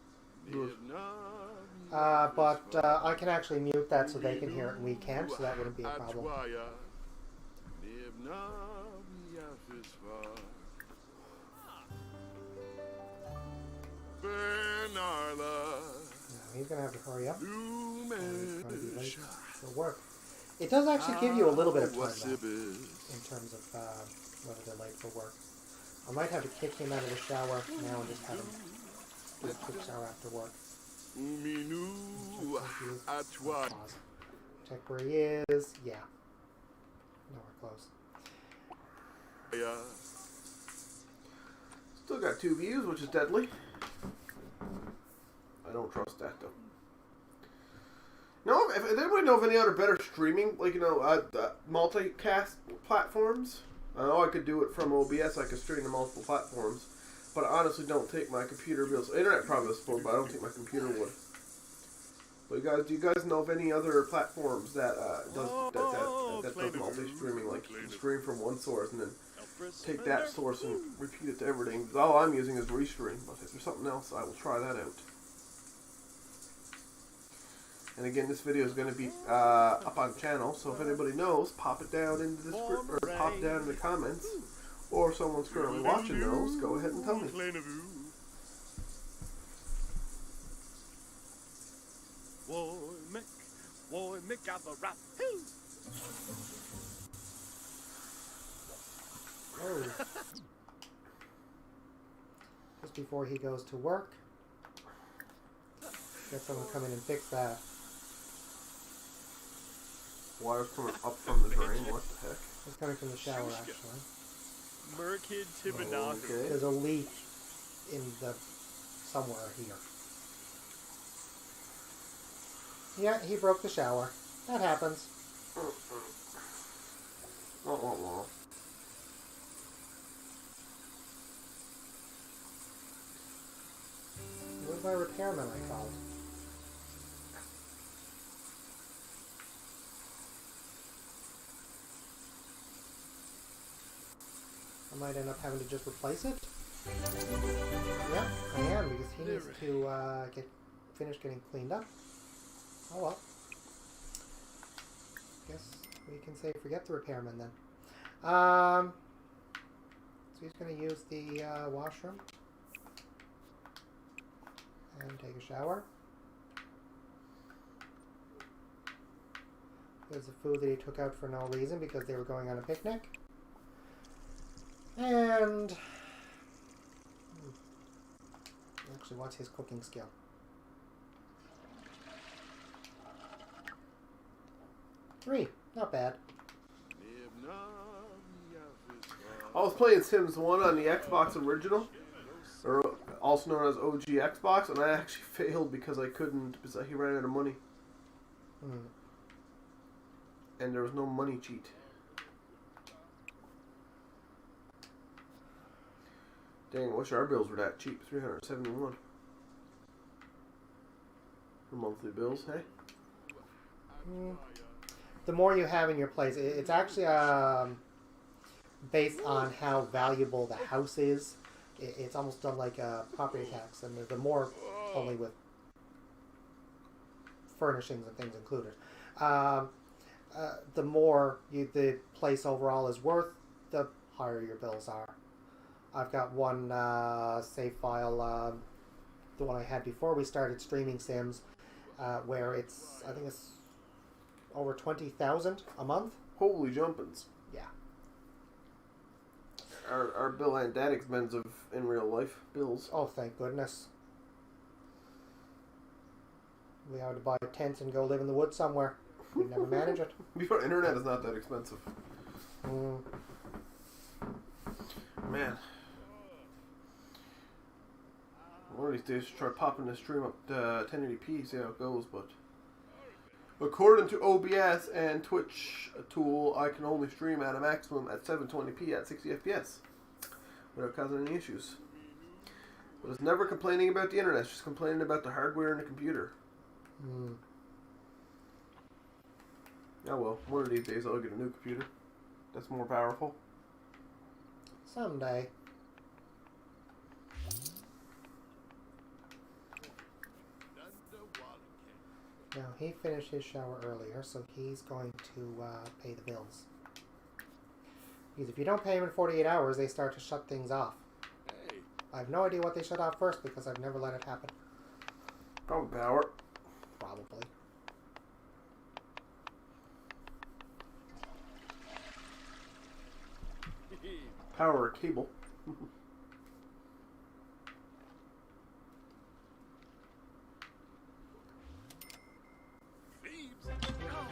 Good. But I can actually mute that so they can hear it and we can't, so that wouldn't be a problem. No, he's going to have to hurry up. And he's going to be late for work. It does actually give you a little bit of time though, in terms of whether they're late for work. I might have to kick him out of the shower now and just have him do a quick shower after work. Pause. Check where he is. Yeah. Nowhere close. Still got 2 views, which is deadly. I don't trust that though. No, if anybody know of any other better streaming, like, you know, multicast platforms? I know I could do it from OBS, I could stream to multiple platforms, but I honestly don't think my computer bills. Internet probably support, but I don't think my computer would. But do you guys know of any other platforms that does multi-streaming? Like, you can stream from one source and then take that source and repeat it to everything. All I'm using is Restream, but if there's something else, I will try that out. And again, this video is going to be up on the channel, so if anybody knows, pop it down in the description, or pop it down in the comments, or if someone's currently watching those, go ahead and tell me. Oh. Just before he goes to work. Get someone to come in and fix that. Water's coming up from the drain, what the heck? It's coming from the shower, actually. Merkid Tibanahu. Okay. There's a leak in the somewhere here. Yeah, he broke the shower. That happens. Where's my repairman I called? I might end up having to just replace it. Yeah, I am, because he needs to get finished getting cleaned up. Oh well. Guess we can say forget the repairman then. So he's going to use the washroom and take a shower. There's the food that he took out for no reason because they were going on a picnic. And actually, what's his cooking skill? Three, not bad. I was playing Sims 1 on the Xbox original, or also known as OG Xbox, and I actually failed because I couldn't, because he ran out of money. And there was no money cheat. Dang, I wish our bills were that cheap. $371 for monthly bills, hey? The more you have in your place, it's actually based on how valuable the house is. It's almost done like a property tax, and the more, only with furnishings and things included, the more the place overall is worth, the higher your bills are. I've got one save file, the one I had before we started streaming Sims, where I think it's over 20,000 a month. Holy jumpins. Yeah. Our bill ain't that expensive in real life. Bills. Oh, thank goodness. We had to buy tents and go live in the woods somewhere. We'd never manage it. Before internet is not that expensive. Mm. Man. One of these days, try popping this stream up to 1080p, see how it goes, but according to OBS and Twitch tool, I can only stream at a maximum at 720p at 60 FPS without causing any issues. I was never complaining about the internet, just complaining about the hardware and the computer. Mm. Oh well, one of these days I'll get a new computer that's more powerful. Someday. Now, he finished his shower earlier, so he's going to pay the bills. Because if you don't pay him in 48 hours, they start to shut things off. I have no idea what they shut off first because I've never let it happen. Probably power. Probably. Power or cable.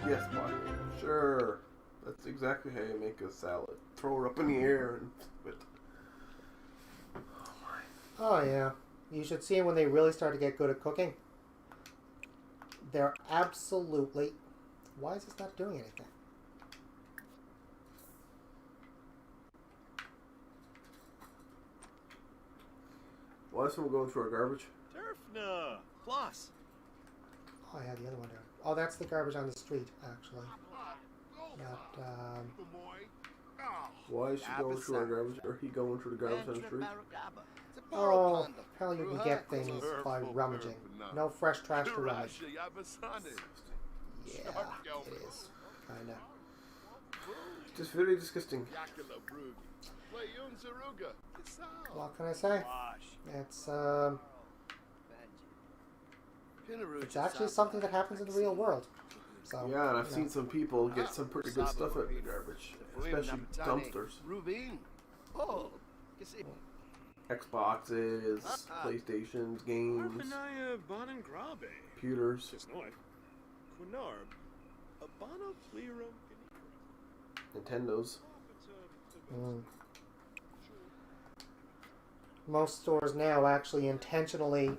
Yes, Mark. Sure. That's exactly how you make a salad. Throw it up in the air and flip it. Oh, yeah. You should see when they really start to get good at cooking. They're absolutely... Why is this not doing anything? Why is someone going through our garbage? Turfna! Plus! Oh, I had the other one down. Oh, that's the garbage on the street, actually. Not, Why is she going through our garbage? Or he going through the garbage on the street? Oh, hell, you can get things by rummaging. No fresh trash to rummage. Yeah, it is. Kinda. Just very disgusting. What can I say? It's actually something that happens in the real world. So, Yeah, and I've seen some people get some pretty good stuff out of the garbage. Especially dumpsters. Xboxes, PlayStations, games, computers. Nintendos. Mm. Most stores now actually intentionally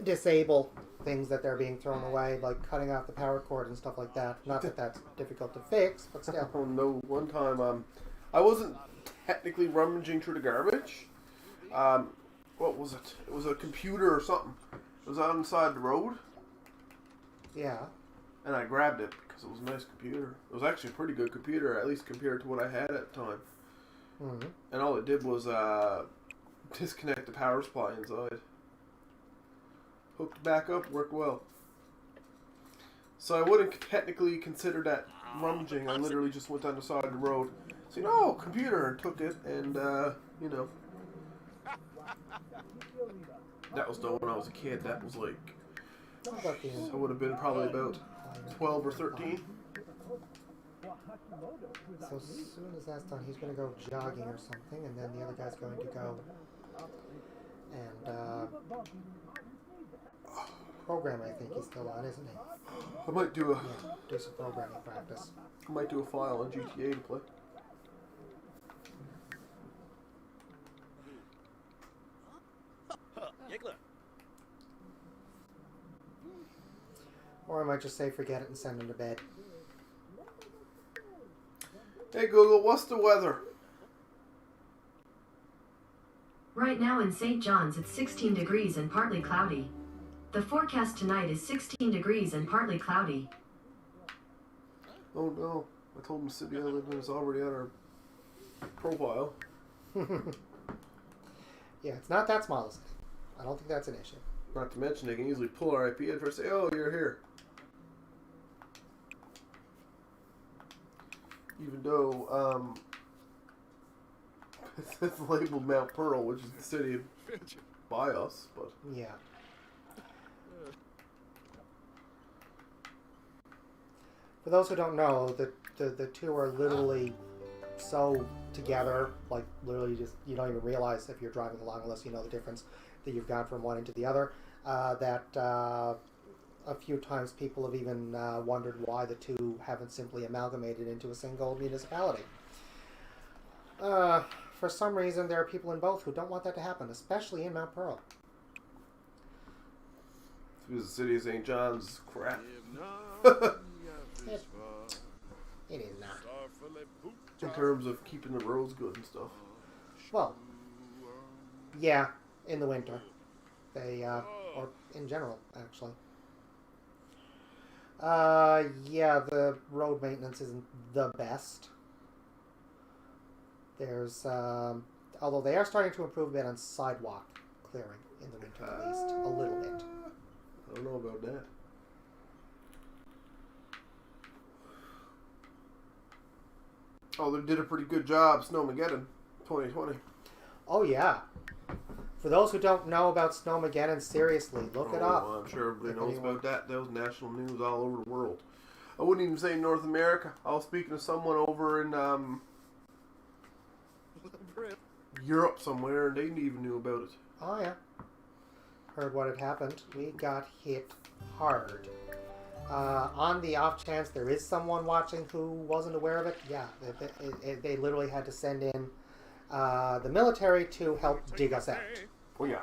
disable things that they're being thrown away, like cutting off the power cord and stuff like that. Not that that's difficult to fix, but still. Oh no, one time, I wasn't technically rummaging through the garbage. What was it? It was a computer or something. It was on the side of the road. Yeah. And I grabbed it because it was a nice computer. It was actually a pretty good computer, at least compared to what I had at the time. Mm-hmm. And all it did was disconnect the power supply inside. Hooked it back up, worked well. So I wouldn't technically consider that rummaging. I literally just went down the side of the road, said, "Oh, computer," and took it, and you know, that was done when I was a kid. That was like, I would have been probably about 12 or 13. So as soon as that's done, he's going to go jogging or something, and then the other guy's going to go and program. I think he's still on, isn't he? I might do do some programming practice. I might do a file on GTA to play. Or I might just say forget it and send him to bed. Hey Google, what's the weather? Right now in St. John's it's 16 degrees and partly cloudy. The forecast tonight is 16 degrees and partly cloudy. Oh no, I told him the city I live in is already on our profile. Yeah, it's not that small, is it? I don't think that's an issue. Not to mention they can easily pull our IP address and say, "Oh, you're here." Even though It's labeled Mount Pearl, which is the city by us, but Yeah. For those who don't know, the two are literally so together, like literally just you don't even realize if you're driving along unless you know the difference that you've got from one into the other. That a few times people have even wondered why the two haven't simply amalgamated into a single municipality. For some reason, there are people in both who don't want that to happen, especially in Mount Pearl. because the city of St. John's is crap. It is not. In terms of keeping the roads good and stuff. Well, yeah, in the winter. They, or in general, actually. Yeah, the road maintenance isn't the best. There's, although they are starting to improve a bit on sidewalk clearing in the winter, at least. A little bit. I don't know about that. Oh, they did a pretty good job, Snowmageddon 2020. Oh, yeah. For those who don't know about Snowmageddon, seriously, look it up. I'm sure everybody If knows anyone- about that. That was national news all over the world. I wouldn't even say North America. I was speaking to someone over in Europe somewhere, and they even knew about it. Oh, yeah. Heard what had happened. We got hit hard. On the off chance there is someone watching who wasn't aware of it, yeah, they literally had to send in the military to help dig us out. Oh, yeah.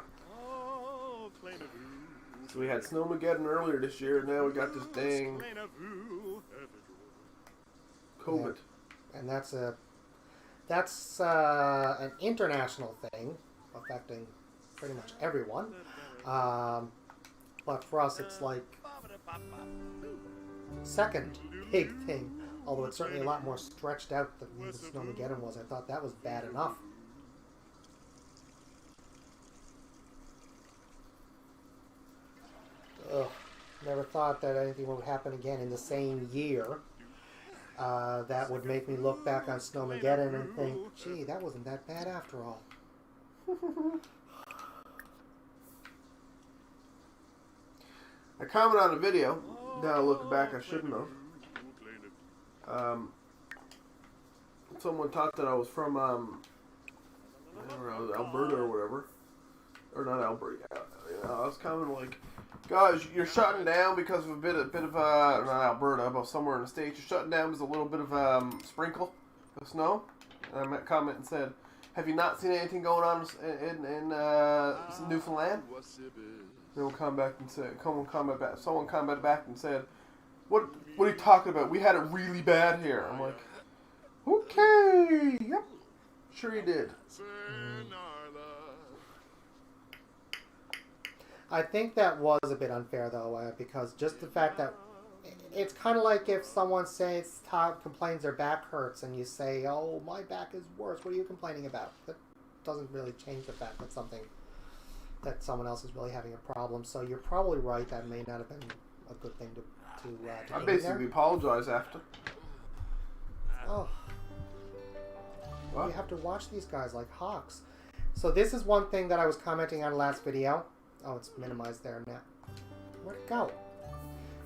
So we had Snowmageddon earlier this year, and now we got this dang COVID. Yeah. And that's an international thing affecting pretty much everyone. But for us, it's like second big thing. Although it's certainly a lot more stretched out than the Snowmageddon was. I thought that was bad enough. Ugh. Never thought that anything would happen again in the same year. That would make me look back on Snowmageddon and think, gee, that wasn't that bad after all. I commented on a video. Now looking back, I shouldn't have. Someone thought that I was from I don't know, Alberta or whatever, or not Alberta. I was commenting like, guys, you're shutting down because of a bit of not Alberta, but somewhere in the States. You're shutting down because a little bit of sprinkle of snow. And I made a comment and said, have you not seen anything going on in Newfoundland? Someone commented back and said, what are you talking about? We had it really bad here. I'm like, okay, yep, sure you did. I think that was a bit unfair, though, because just the fact that it's kind of like if someone complains their back hurts, and you say, "Oh, my back is worse. What are you complaining about?" That doesn't really change the fact that someone else is really having a problem. So you're probably right. That may not have been a good thing to I do basically apologized after. Oh, What? you have to watch these guys like hawks. So this is one thing that I was commenting on last video. Oh, it's minimized there now. Where'd it go?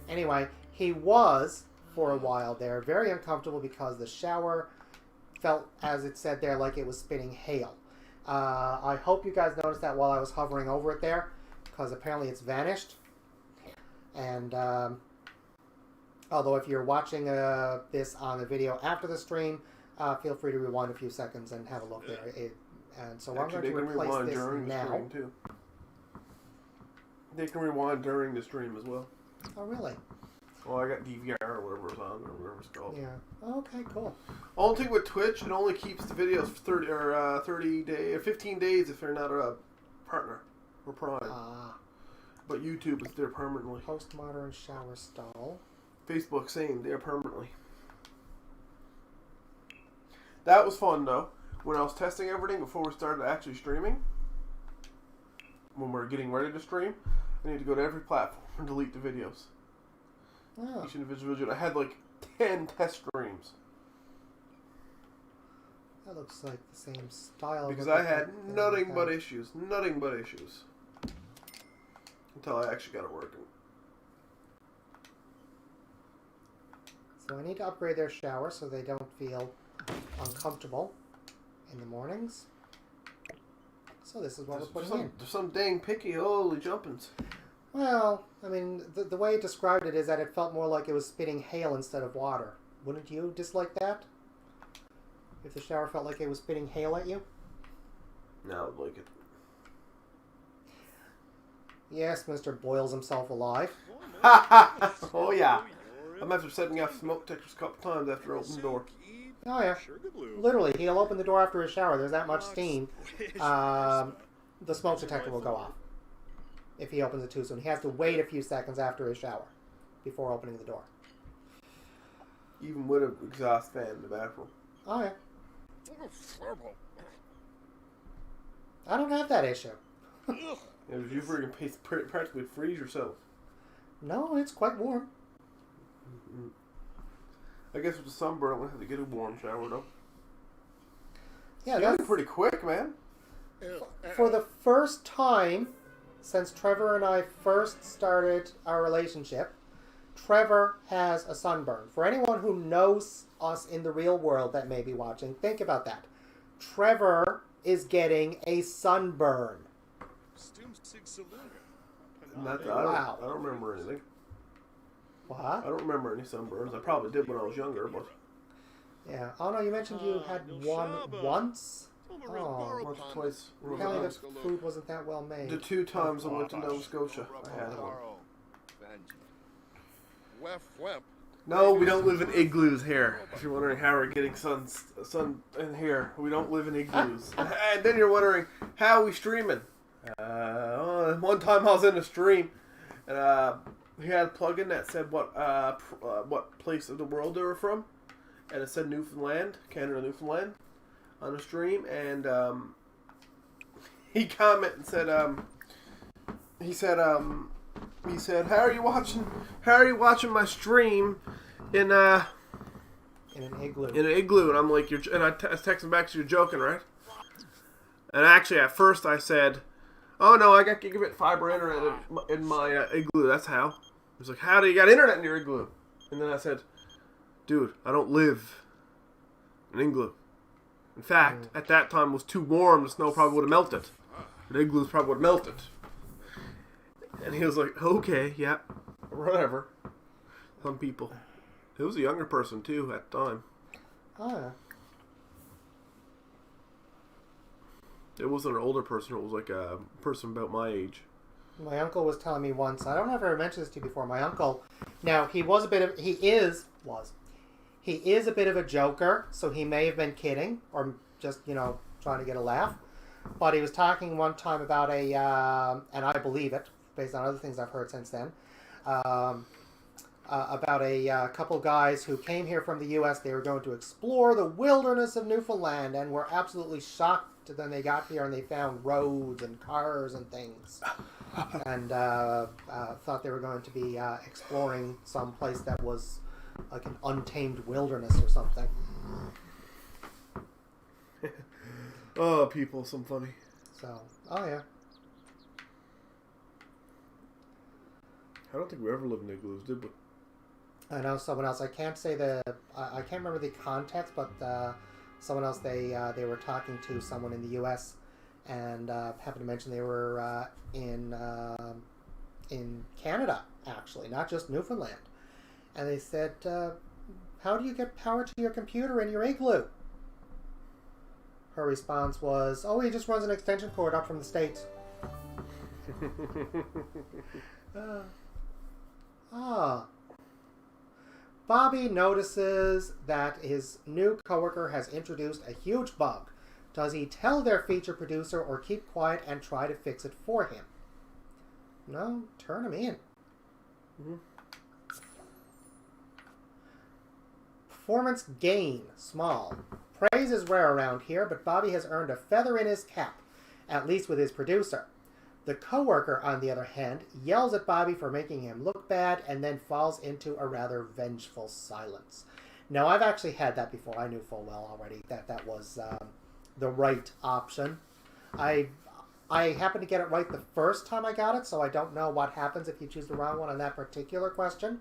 Anyway, he was, for a while there, very uncomfortable because the shower felt, as it said there, like it was spitting hail. I hope you guys noticed that while I was hovering over it there, because apparently it's vanished. And although if you're watching this on the video after the stream, feel free to rewind a few seconds and have a look there. And so I'm going to replace this now. Too. They can rewind during the stream as well. Oh, really? Well, I got DVR or whatever it's on, or whatever it's called. Yeah. Okay, cool. Only thing with Twitch, it only keeps the videos for 15 days if they're not a partner or Prime. But YouTube is there permanently. Postmodern shower stall. Facebook same, there permanently. That was fun though. When I was testing everything before we started actually streaming, when we were getting ready to stream, I need to go to every platform and delete the videos. Oh. Each individual video. I had like 10 test streams. That looks like the same style. Because look I like had that- nothing but issues. Nothing but issues. Until I actually got it working. So I need to upgrade their shower so they don't feel uncomfortable in the mornings. So this is what we're putting in. There's some dang picky, holy jumpins. Well, I mean, the way it described it is that it felt more like it was spitting hail instead of water. Wouldn't you dislike that? If the shower felt like it was spitting hail at you? No, I would like it. Yes, Mr. Boils himself alive. Oh yeah. I'm after setting off smoke detectors a couple times after opening the door. Oh, yeah. Literally, he'll open the door after his shower. There's that much steam. The smoke detector will go off if he opens it too soon. He has to wait a few seconds after his shower before opening the door. Even with an exhaust fan in the bathroom. Oh, yeah. I don't have that issue. You freaking practically freeze yourself. No, it's quite warm. Mm-hmm. I guess with the sunburn, I'm going to have to get a warm shower, though. Yeah, It's that's pretty quick, man. for the first time since Trevor and I first started our relationship. Trevor has a sunburn. For anyone who knows us in the real world that may be watching, think about that. Trevor is getting a sunburn. Wow. I don't remember anything. What? I don't remember any sunburns. I probably did when I was younger, but... Yeah. Oh, no, you mentioned you had one once? Oh, Once or twice. apparently the food wasn't that well made. The 2 times I went to Nova Scotia, I had one. No, we don't live in igloos here. If you're wondering how we're getting sun in here, we don't live in igloos. And then you're wondering how we streaming. One time I was in a stream, and he had a plugin that said what place of the world they were from, and it said Newfoundland, Canada, Newfoundland, on the stream, and he commented and said, he said, how are you watching my stream in an igloo? In an igloo, and I'm like, and I texted him back, so you're joking, right? And actually, at first I said, oh no, I got gigabit fiber internet in my igloo. That's how. He was like, how do you got internet in your igloo? And then I said, dude, I don't live in an igloo. In fact, at that time it was too warm. The snow probably would have melted. The igloos probably would have melted. And he was like, okay, yeah, whatever. Some people. It was a younger person, too, at the time. Oh, yeah. It wasn't an older person. It was like a person about my age. My uncle was telling me once, I don't know if I ever mentioned this to you before, my uncle, now, he is a bit of a joker, so he may have been kidding, or just, trying to get a laugh. But he was talking one time about and I believe it, based on other things I've heard since then, about a couple guys who came here from the U.S. They were going to explore the wilderness of Newfoundland and were absolutely shocked when they got here and they found roads and cars and things. And thought they were going to be exploring some place that was like an untamed wilderness or something. Oh, people, some funny. So, oh yeah. I don't think we ever lived in igloos, did we? I know someone else. I can't say I can't remember the context, but someone else they were talking to someone in the U.S. and happened to mention they were in Canada, actually, not just Newfoundland. And they said, "How do you get power to your computer in your igloo?" Her response was, "Oh, he just runs an extension cord up from the States." Bobby notices that his new coworker has introduced a huge bug. Does he tell their feature producer or keep quiet and try to fix it for him? No, turn him in. Mm-hmm. Performance gain, small. Praise is rare around here, but Bobby has earned a feather in his cap, at least with his producer. The coworker, on the other hand, yells at Bobby for making him look bad and then falls into a rather vengeful silence. No, I've actually had that before. I knew full well already that that was the right option. I happened to get it right the first time I got it, so I don't know what happens if you choose the wrong one on that particular question.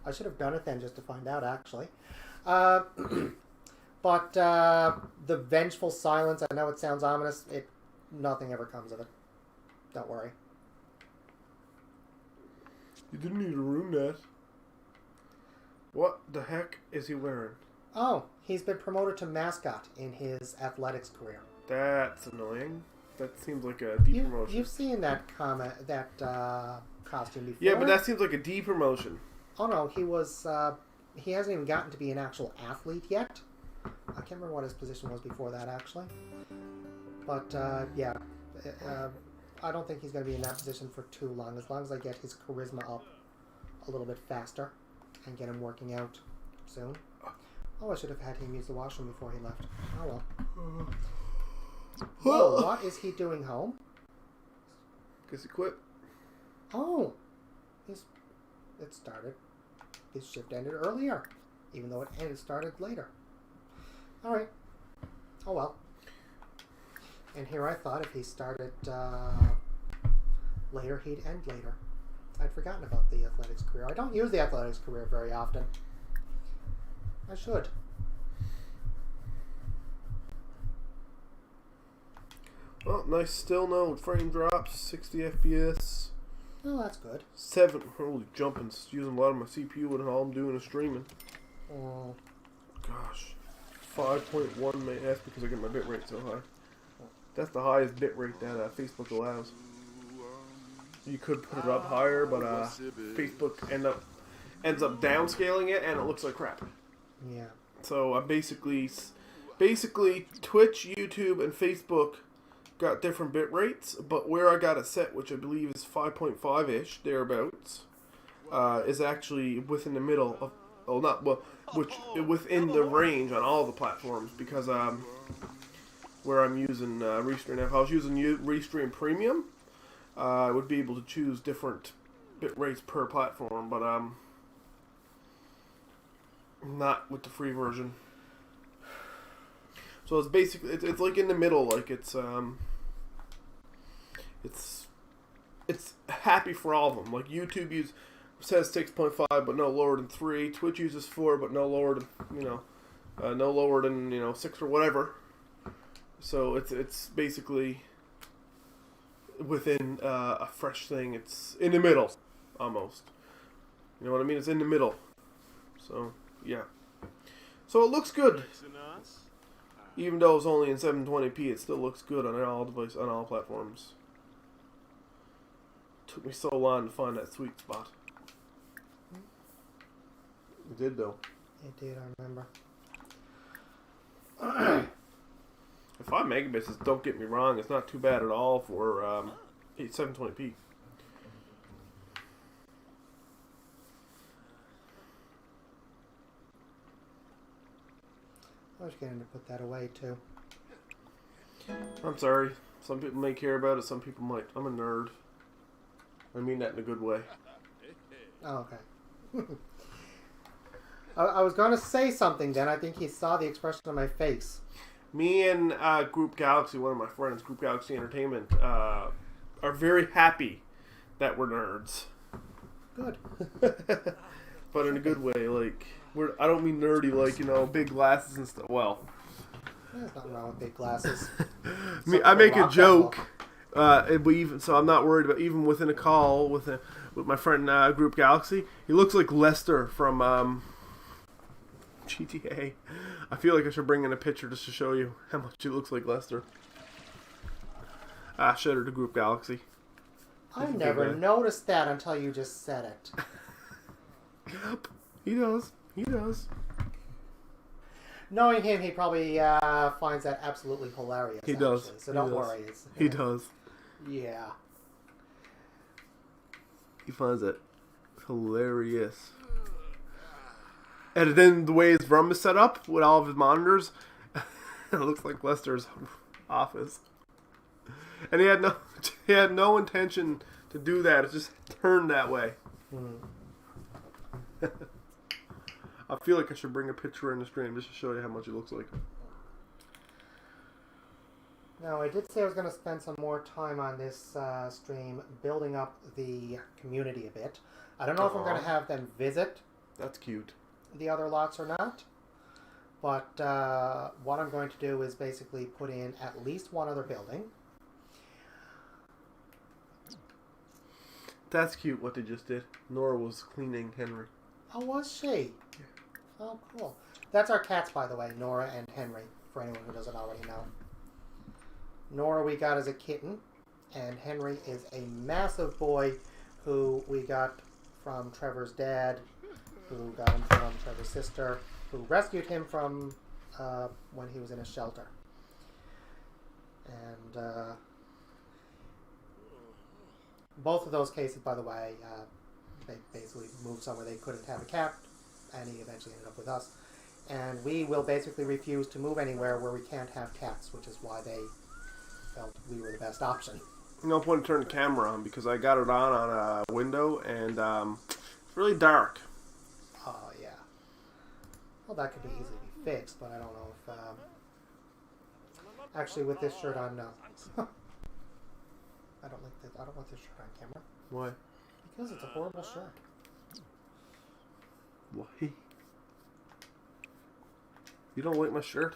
I should have done it then just to find out, actually. But the vengeful silence, I know it sounds ominous. Nothing ever comes of it. Don't worry. You didn't need to ruin that. What the heck is he wearing? Oh, he's been promoted to mascot in his athletics career. That's annoying. That seems like a depromotion. You've seen that costume before. Yeah, but that seems like a depromotion. Oh no, he hasn't even gotten to be an actual athlete yet. I can't remember what his position was before that, actually. But, yeah. I don't think he's going to be in that position for too long. As long as I get his charisma up a little bit faster and get him working out soon. Oh, I should have had him use the washroom before he left. Oh, well. Whoa, what is he doing home? Guess he quit. Oh. It started. His shift ended earlier. Even though it started later. Alright. Oh well. And here I thought if he started later, he'd end later. I'd forgotten about the athletics career. I don't use the athletics career very often. I should. Well, nice still note. Frame drops, 60 FPS. Oh, that's good. 7. Holy jumping. Using a lot of my CPU and all I'm doing is streaming. Oh. Gosh. 5.1 meg. That's because I get my bitrate so high. That's the highest bitrate that Facebook allows. You could put it up higher, but Facebook ends up downscaling it, and it looks like crap. Yeah. So basically, Twitch, YouTube, and Facebook got different bit rates, but where I got it set, which I believe is 5.5-ish, thereabouts, is actually within the middle of, within the range on all the platforms, because where I'm using Restream. If I was using Restream Premium, I would be able to choose different bit rates per platform, but not with the free version. So it's basically it's like in the middle, like it's happy for all of them. Like YouTube says 6.5, but no lower than 3. Twitch uses 4, but no lower than 6 or whatever. So it's basically within a fresh thing. It's in the middle, almost. You know what I mean? It's in the middle. So yeah. So it looks good. Even though it's only in 720p, it still looks good on all platforms. Took me so long to find that sweet spot. It did, though. It did, I remember. 5 megabits is, don't get me wrong, it's not too bad at all for 720p. I was getting to put that away, too. I'm sorry. Some people may care about it, some people might. I'm a nerd. I mean that in a good way. Oh, okay. I was going to say something then. I think he saw the expression on my face. Me and Group Galaxy, one of my friends, Group Galaxy Entertainment, are very happy that we're nerds. Good. But in a good way, like, I don't mean nerdy, like, big glasses and stuff. Well, there's nothing wrong with big glasses. I make a joke, so I'm not worried about, even within a call with my friend Group Galaxy, he looks like Lester from GTA. I feel like I should bring in a picture just to show you how much he looks like Lester. Shout out to Group Galaxy. I never noticed that until you just said it. Yep, he does. He does. Knowing him, he probably finds that absolutely hilarious. He does. So don't worry. He does. Yeah. He finds it hilarious. And then the way his room is set up with all of his monitors, it looks like Lester's office. And he had no intention to do that. It just turned that way. I feel like I should bring a picture in the stream just to show you how much it looks like. Now, I did say I was going to spend some more time on this stream building up the community a bit. I don't know if I'm going to have them visit That's cute. the other lots or not. But what I'm going to do is basically put in at least one other building. That's cute what they just did. Nora was cleaning Henry. Oh, was she? Oh, cool. That's our cats, by the way, Nora and Henry, for anyone who doesn't already know. Nora we got as a kitten, and Henry is a massive boy who we got from Trevor's dad, who got him from Trevor's sister, who rescued him from when he was in a shelter. And both of those cases, by the way, they basically moved somewhere they couldn't have a cat, and he eventually ended up with us. And we will basically refuse to move anywhere where we can't have cats, which is why they felt we were the best option. No point in turning the camera on because I got it on a window and it's really dark. Oh, yeah. Well, that could be easily be fixed, but I don't know if... Actually, with this shirt on, no. I don't like this. I don't want this shirt on camera. Why? Because it's a horrible shirt. Why? You don't like my shirt?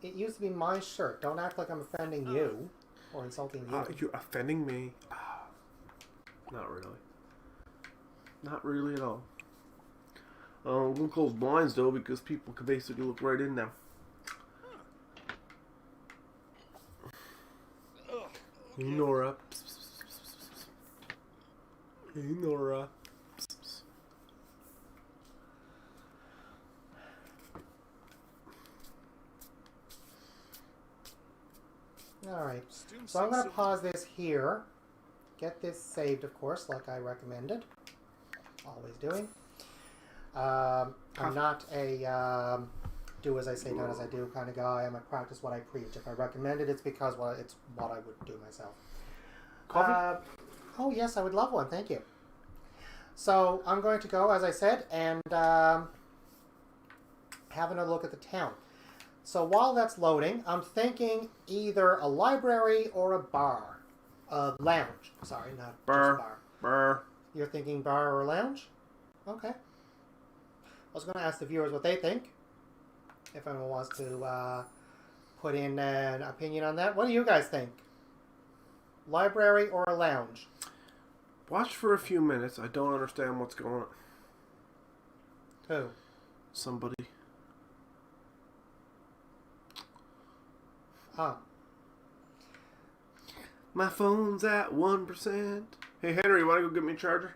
It used to be my shirt. Don't act like I'm offending you or insulting you. You're offending me. Not really. Not really at all. I'm going to close blinds though because people can basically look right in now. Hey Nora. Hey Nora. Alright, so I'm going to pause this here. Get this saved, of course, like I recommended. Always doing. I'm not a do as I say, done as I do kind of guy. I'm a practice what I preach. If I recommend it, it's because it's what I would do myself. Coffee? Oh, yes, I would love one. Thank you. So I'm going to go, as I said, and having a look at the town. So while that's loading, I'm thinking either a library or a bar. A lounge. Sorry, not just bar. Bar. You're thinking bar or lounge? Okay. I was going to ask the viewers what they think. If anyone wants to put in an opinion on that. What do you guys think? Library or a lounge? Watch for a few minutes. I don't understand what's going on. Who? Somebody. Oh. My phone's at 1%. Hey Henry, you want to go get me a charger?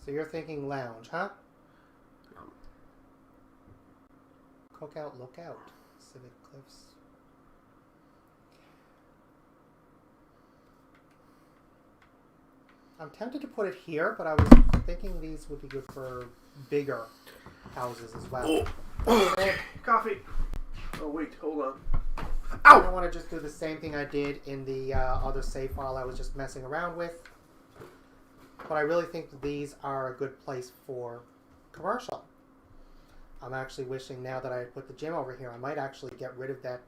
So you're thinking lounge, huh? Cookout, lookout. Civic Cliffs. I'm tempted to put it here, but I was thinking these would be good for bigger houses as well. Oh, okay. Coffee. Oh, wait, hold on. I don't want to just do the same thing I did in the other save file I was just messing around with. But I really think that these are a good place for commercial. I'm actually wishing now that I had put the gym over here, I might actually get rid of that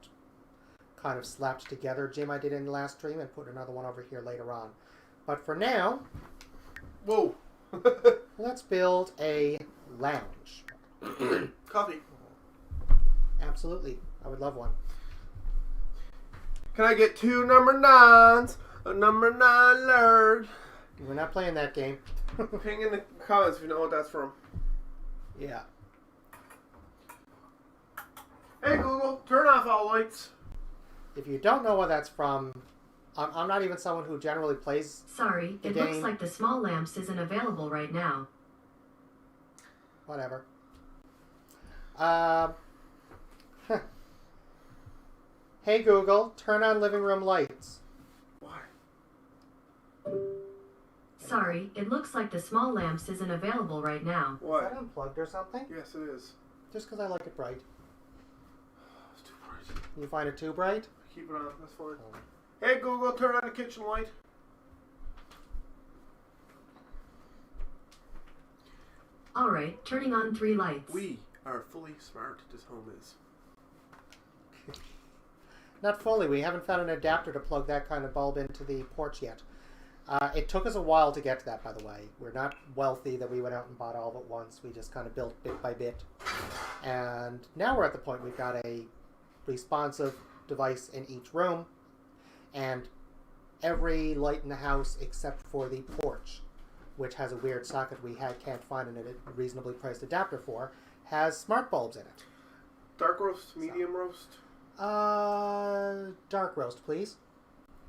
kind of slapped together gym I did in the last stream and put another one over here later on. But for now, whoa, let's build a lounge. Coffee. Absolutely. I would love one. Can I get 2 number 9s? A number 9 large. We're not playing that game. Ping in the comments if you know what that's from. Yeah. Hey Google, turn off all lights. If you don't know what that's from, I'm not even someone who generally plays. Sorry, it looks like the small lamps isn't available right now. Whatever. Hey Google, turn on living room lights. Why? Sorry, it looks like the small lamps isn't available right now. Why? Is that unplugged or something? Yes, it is. Just because I like it bright. It's too bright. You find it too bright? Keep it on, that's fine. Hey Google, turn on the kitchen light. Alright, turning on 3 lights. We are fully smart, this home is. Not fully. We haven't found an adapter to plug that kind of bulb into the porch yet. It took us a while to get to that, by the way. We're not wealthy that we went out and bought all at once. We just kind of built bit by bit. And now we're at the point we've got a responsive device in each room. And every light in the house except for the porch, which has a weird socket we can't find a reasonably priced adapter for, has smart bulbs in it. Dark roast, medium roast, Dark roast, please.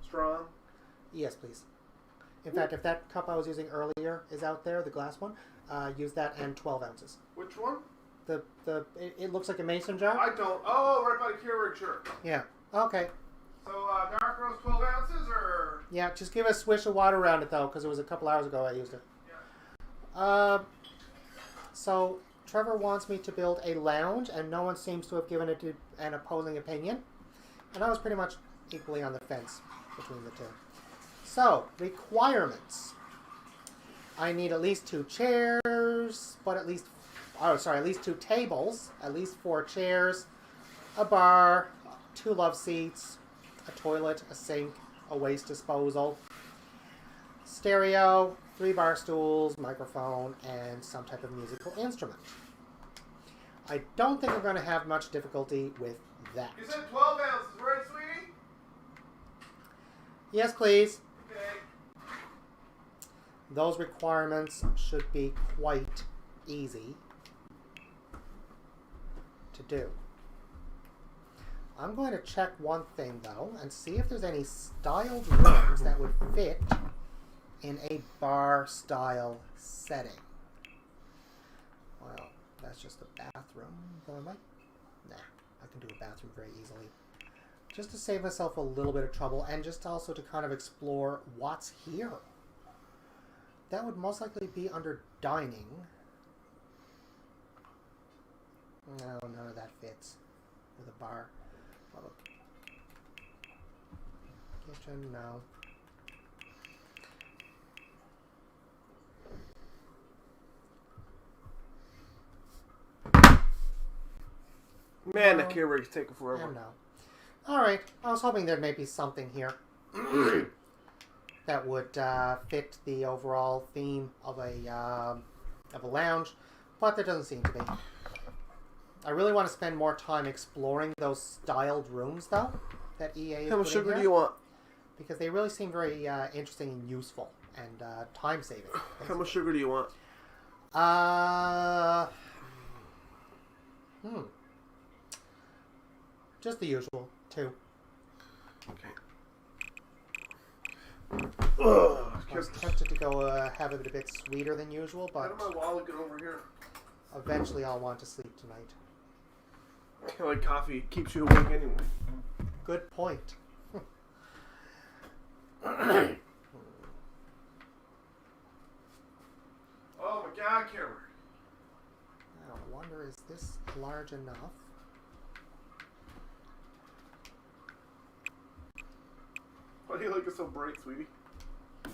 strong. Yes, please. In fact, if that cup I was using earlier is out there, the glass one, use that and 12 ounces. Which one? It looks like a mason jar. I don't. Oh, right by the Keurig, sure. Yeah. Okay. So, dark roast 12 ounces, or? Yeah, just give a swish of water around it, though, because it was a couple hours ago I used it. Yeah. So, Trevor wants me to build a lounge, and no one seems to have given it an opposing opinion. And I was pretty much equally on the fence between the two. So, requirements. I need at least 2 chairs, but at least 2 tables, at least 4 chairs, a bar, 2 love seats, a toilet, a sink, a waste disposal, stereo, 3 bar stools, microphone, and some type of musical instrument. I don't think we're going to have much difficulty with that. You said 12 ounces, right, sweetie? Yes, please. Okay. Those requirements should be quite easy to do. I'm going to check one thing, though, and see if there's any styled rooms that would fit in a bar-style setting. Well, that's just a bathroom, though I might... Nah, I can do a bathroom very easily. Just to save myself a little bit of trouble, and just also to kind of explore what's here. That would most likely be under dining. No, none of that fits with a bar. Well, kitchen, no. Man, No. the Keurig's taking forever. No. Alright, I was hoping there may be something here that would fit the overall theme of a lounge, but there doesn't seem to be. I really want to spend more time exploring those styled rooms, though, that EA is How much putting sugar here, do you want? because they really seem very interesting and useful and time-saving. How much sugar do you want? Just the usual, 2. Okay. I was tempted to go have it a bit sweeter than usual, How but did my wallet get over here? eventually I'll want to sleep tonight. I like coffee. It keeps you awake anyway. Good point. Oh my God, Keurig. I wonder, is this large enough? Why do you like it so bright, sweetie?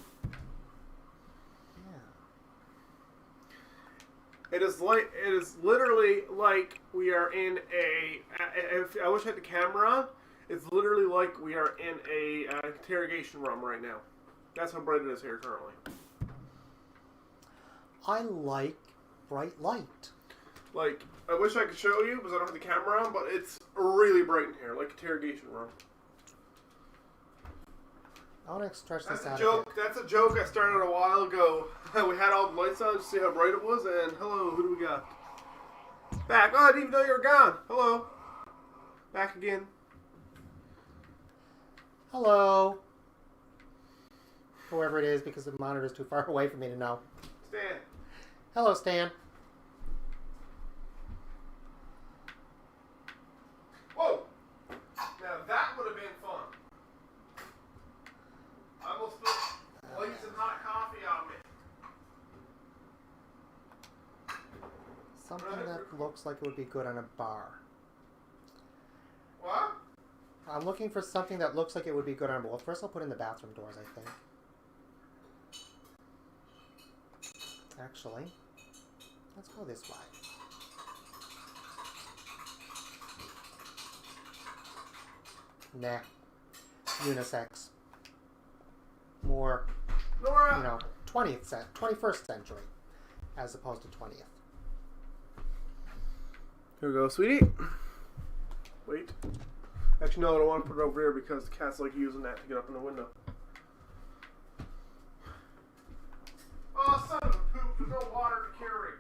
Yeah. It is literally like we are in a. If I wish I had the camera on. It's literally like we are in a interrogation room right now. That's how bright it is here currently. I like bright light. Like, I wish I could show you because I don't have the camera on, but it's really bright in here, like interrogation room. I want to stretch this That's out a joke. That's a joke I started a while ago. We had all the lights on to see how bright it was, and hello, who do we got? Back. Oh, I didn't even know you were gone. Hello. Back again. Hello. Whoever it is, because the monitor is too far away for me to know. Stan. Hello, Stan. Whoa! Now that would have been fun. I almost spilled blazing hot coffee on me. Something that looks like it would be good on a bar. What? I'm looking for something that looks like it would be good on a bar. Well, first I'll put in the bathroom doors, I think. Actually, Let's go this way. Nah. Unisex. More, Nora! you know, 21st century as opposed to 20th. Here we go, sweetie. Wait. Actually, no, I don't want to put it over here because the cat's like using that to get up in the window. Oh, son of a poop, there's no water to carry.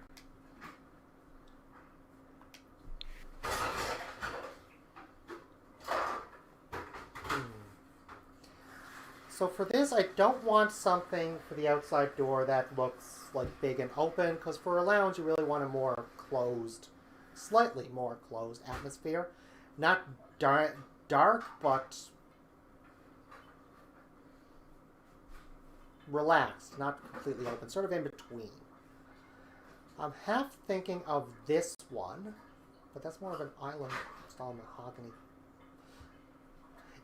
So for this, I don't want something for the outside door that looks like big and open, because for a lounge, you really want a more closed, slightly more closed atmosphere. Not dark, but relaxed, not completely open, sort of in between. I'm half thinking of this one, but that's more of an island style mahogany.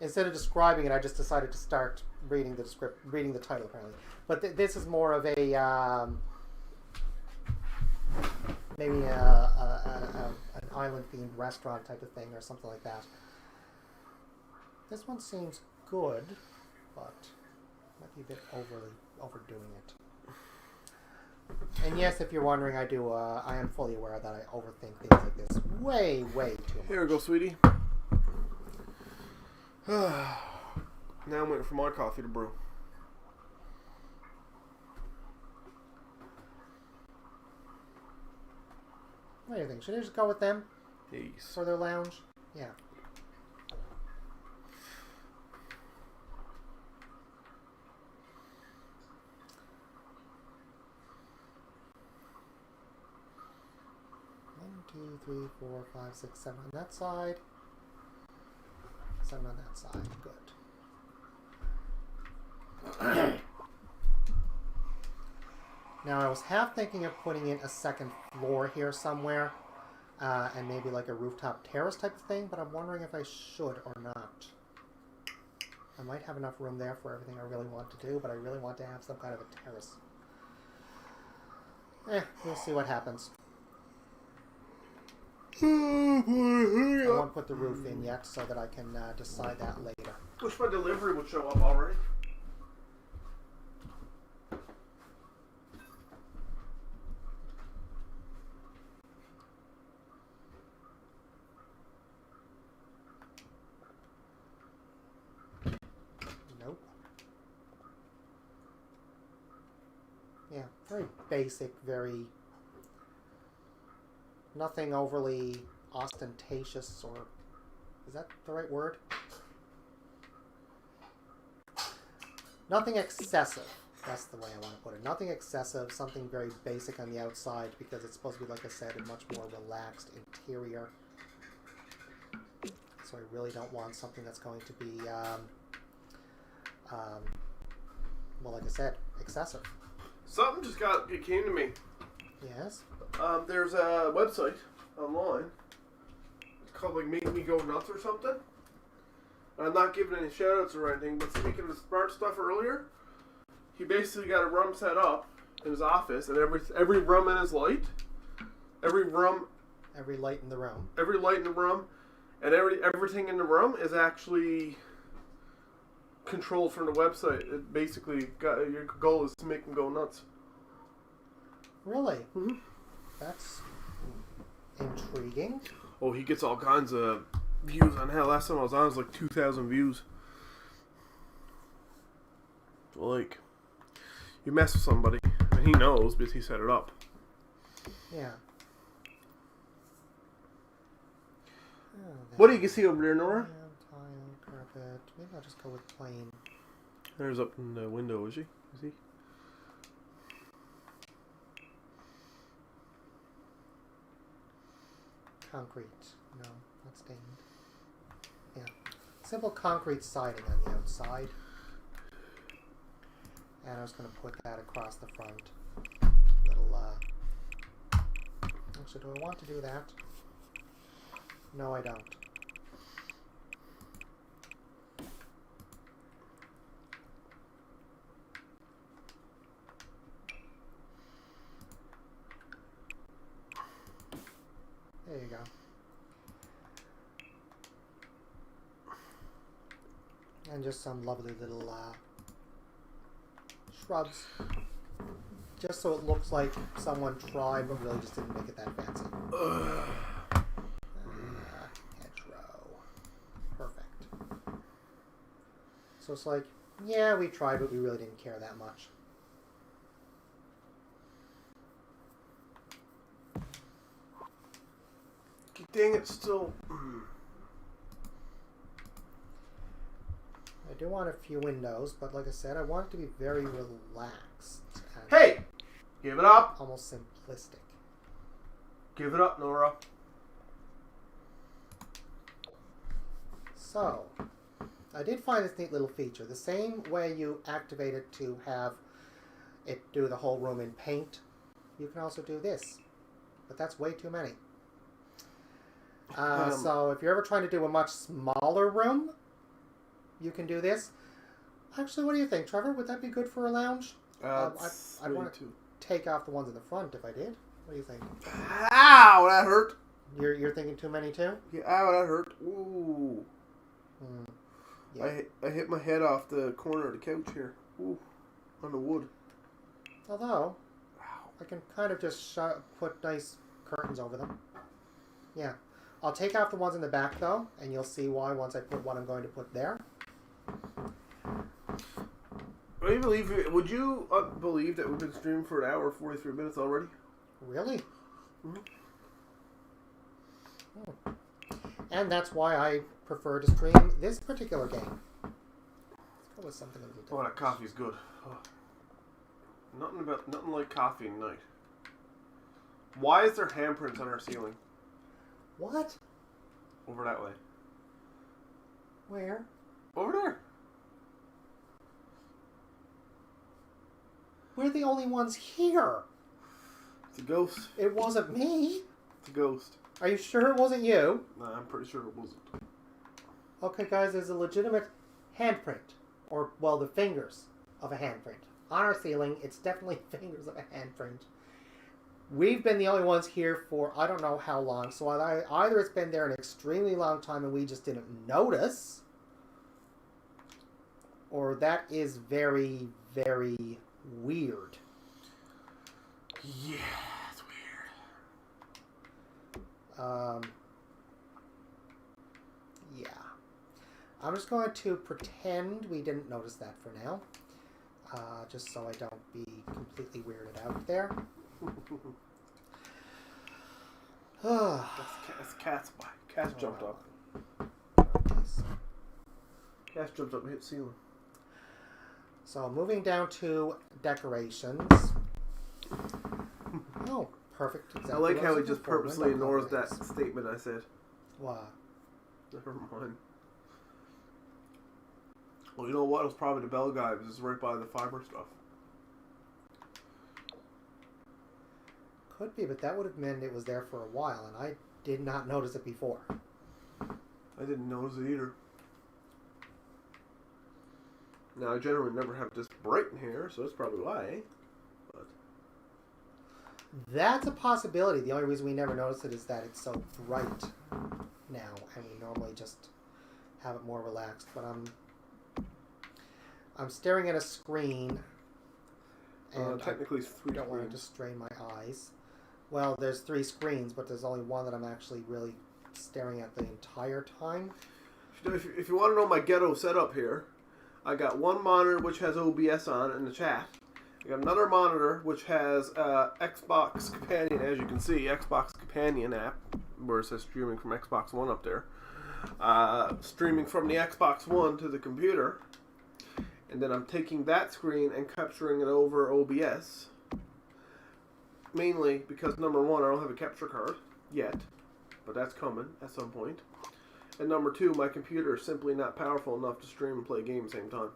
Instead of describing it, I just decided to start reading the title apparently. But this is more of a maybe an island-themed restaurant type of thing or something like that. This one seems good, but might be a bit overdoing it. And yes, if you're wondering, I am fully aware that I overthink things like this way too much. Here we go, sweetie. Now I'm waiting for my coffee to brew. What do you think? Should I just go with them Yes. for their lounge? Yeah. One, 2, 3, 4, 5, 6, 7 on that side. 7 on that side. Good. Now I was half thinking of putting in a second floor here somewhere, and maybe like a rooftop terrace type of thing, but I'm wondering if I should or not. I might have enough room there for everything I really want to do, but I really want to have some kind of a terrace. We'll see what happens. I won't put the roof in yet so that I can decide that later. Wish my delivery would show up already. Nope. Yeah, very basic, very... nothing overly ostentatious, or... is that the right word? Nothing excessive. That's the way I want to put it. Nothing excessive, something very basic on the outside, because it's supposed to be, like I said, a much more relaxed interior. So I really don't want something that's going to be, well, like I said, excessive. Something just it came to me. Yes? There's a website online. It's called like Make Me Go Nuts or something. And I'm not giving any shout outs or anything, but speaking of the smart stuff earlier, he basically got a room set up in his office, and every room in his light, every light in the room, and everything in the room is actually controlled from the website. It basically your goal is to make him go nuts. Really? Mm-hmm. That's intriguing. Oh, he gets all kinds of views on hell. Last time I was on, it was like 2,000 views. So, like, you mess with somebody, and he knows because he set it up. Yeah. What do you see over there, Nora? Tile, carpet. Maybe I'll just go with plain. There's up in the window, is he? Concrete. No, not stained. Yeah. Simple concrete siding on the outside. And I was going to put that across the front. Little, actually, do I want to do that? No, I don't. And just some lovely little shrubs. Just so it looks like someone tried but really just didn't make it that fancy. Hedgerow. Perfect. So it's like, yeah, we tried but we really didn't care that much. Dang it, still. I do want a few windows, but like I said, I want it to be very relaxed. And Hey! Give it up! almost simplistic. Give it up, Nora. So, I did find this neat little feature. The same way you activate it to have it do the whole room in paint, you can also do this. But that's way too many. So if you're ever trying to do a much smaller room, you can do this. Actually, what do you think, Trevor? Would that be good for a lounge? I'd want to take off the ones in the front if I did. What do you think? Ow, that hurt. You're thinking too many too? Yeah, ow, that hurt. Ooh. Yeah. I hit my head off the corner of the couch here. Ooh. On the wood. Although, I can kind of just put nice curtains over them. Yeah. I'll take off the ones in the back, though, and you'll see why once I put what I'm going to put there. Would you believe that we've been streaming for an hour and 43 minutes already? Really? Mm-hmm. Oh. And that's why I prefer to stream this particular game. Let's go with something a little different. Oh, that coffee's good. Oh. Nothing like coffee at night. Why is there handprints on our ceiling? What? Over that way. Where? Over there. We're the only ones here. It's a ghost. It wasn't me. It's a ghost. Are you sure it wasn't you? Nah, I'm pretty sure it wasn't. Okay, guys, there's a legitimate handprint. Or, well, the fingers of a handprint. On our ceiling, it's definitely fingers of a handprint. We've been the only ones here for I don't know how long, so either it's been there an extremely long time and we just didn't notice, or that is very, very weird. Yeah, it's weird. Yeah. I'm just going to pretend we didn't notice that for now, just so I don't be completely weirded out there. That's Cat's bike. Cat's jumped up. Nice. Cat's jumped up and hit ceiling. So moving down to decorations. Oh, perfect. Exactly I like what how was he just looking for. purposely Window ignores that coverings. statement I said. What? Never mind. Well, you know what? It was probably the bell guy. It was right by the fiber stuff. Could be, but that would have meant it was there for a while, and I did not notice it before. I didn't notice it either. Now, I generally never have this bright in here, so that's probably why. But That's a possibility. The only reason we never notice it is that it's so bright now, and we normally just have it more relaxed. But I'm staring at a screen, and technically, it's I 3 don't want to screens. just strain my eyes. Well, there's 3 screens, but there's only one that I'm actually really staring at the entire time. If you want to know my ghetto setup here, I got one monitor which has OBS on in the chat. I got another monitor which has Xbox Companion, as you can see, Xbox Companion app, where it says streaming from Xbox One up there. Streaming from the Xbox One to the computer. And then I'm taking that screen and capturing it over OBS. Mainly because, number one, I don't have a capture card yet. But that's coming at some point. And number two, my computer is simply not powerful enough to stream and play a game at the same time.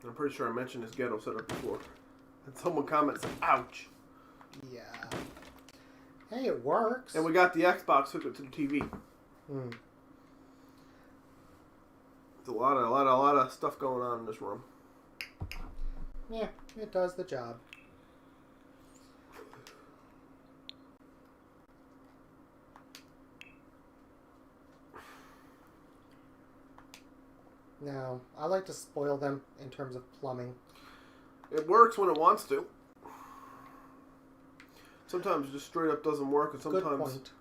I'm pretty sure I mentioned this ghetto setup before. And someone commented, ouch. Yeah. Hey, it works. And we got the Xbox hooked up to the TV. There's a lot of stuff going on in this room. Yeah, it does the job. No, I like to spoil them in terms of plumbing. It works when it wants to. Sometimes it just straight up doesn't work, and Good point.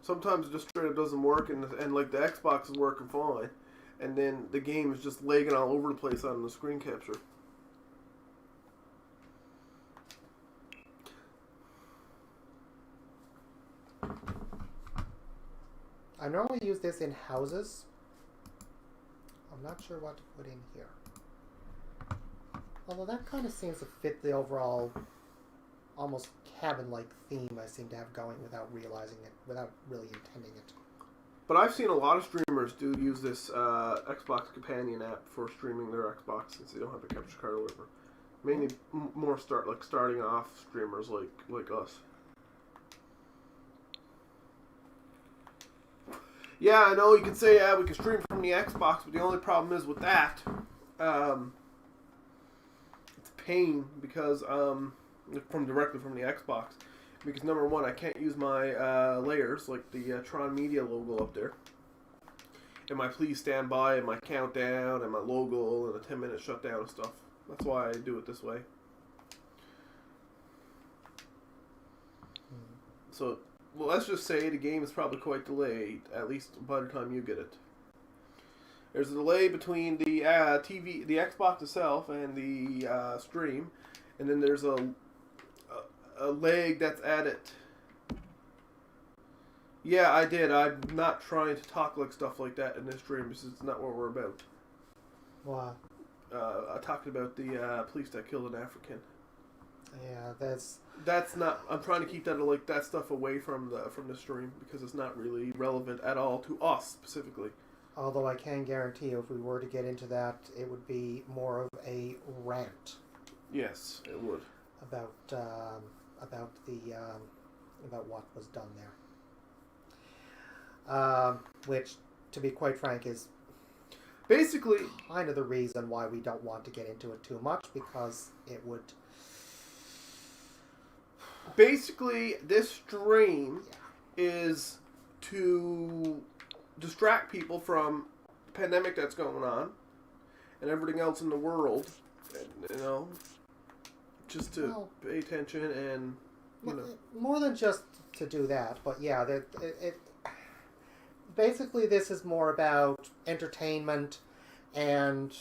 sometimes it just straight up doesn't work, and like the Xbox is working fine, and then the game is just lagging all over the place on the screen capture. I normally use this in houses. I'm not sure what to put in here. Although that kind of seems to fit the overall almost cabin-like theme I seem to have going without realizing it, without really intending it. But I've seen a lot of streamers use this Xbox Companion app for streaming their Xbox since they don't have a capture card or whatever. Mainly more starting off streamers like us. Yeah, I know you can say we can stream from the Xbox, but the only problem is with that, it's a pain because directly from the Xbox. Because number one, I can't use my layers like the Tron Media logo up there, and my please stand by, and my countdown, and my logo, and a 10-minute shutdown and stuff. That's why I do it this way. So, well, let's just say the game is probably quite delayed, at least by the time you get it. There's a delay between the the Xbox itself, and the stream, and then there's a lag that's added. Yeah, I did. I'm not trying to talk like stuff like that in this stream. This is not what we're about. Wow. I talked about the police that killed an African. Yeah, That's not. I'm trying to keep that stuff away from the stream because it's not really relevant at all to us specifically. although I can guarantee you if we were to get into that, it would be more of a rant. Yes, it would. About what was done there. Which, to be quite frank, is basically kind of the reason why we don't want to get into it too much, because it would... Basically, this stream is to distract people from the pandemic that's going on and everything else in the world, and, just to pay attention and, More than just to do that, but yeah, basically this is more about entertainment and,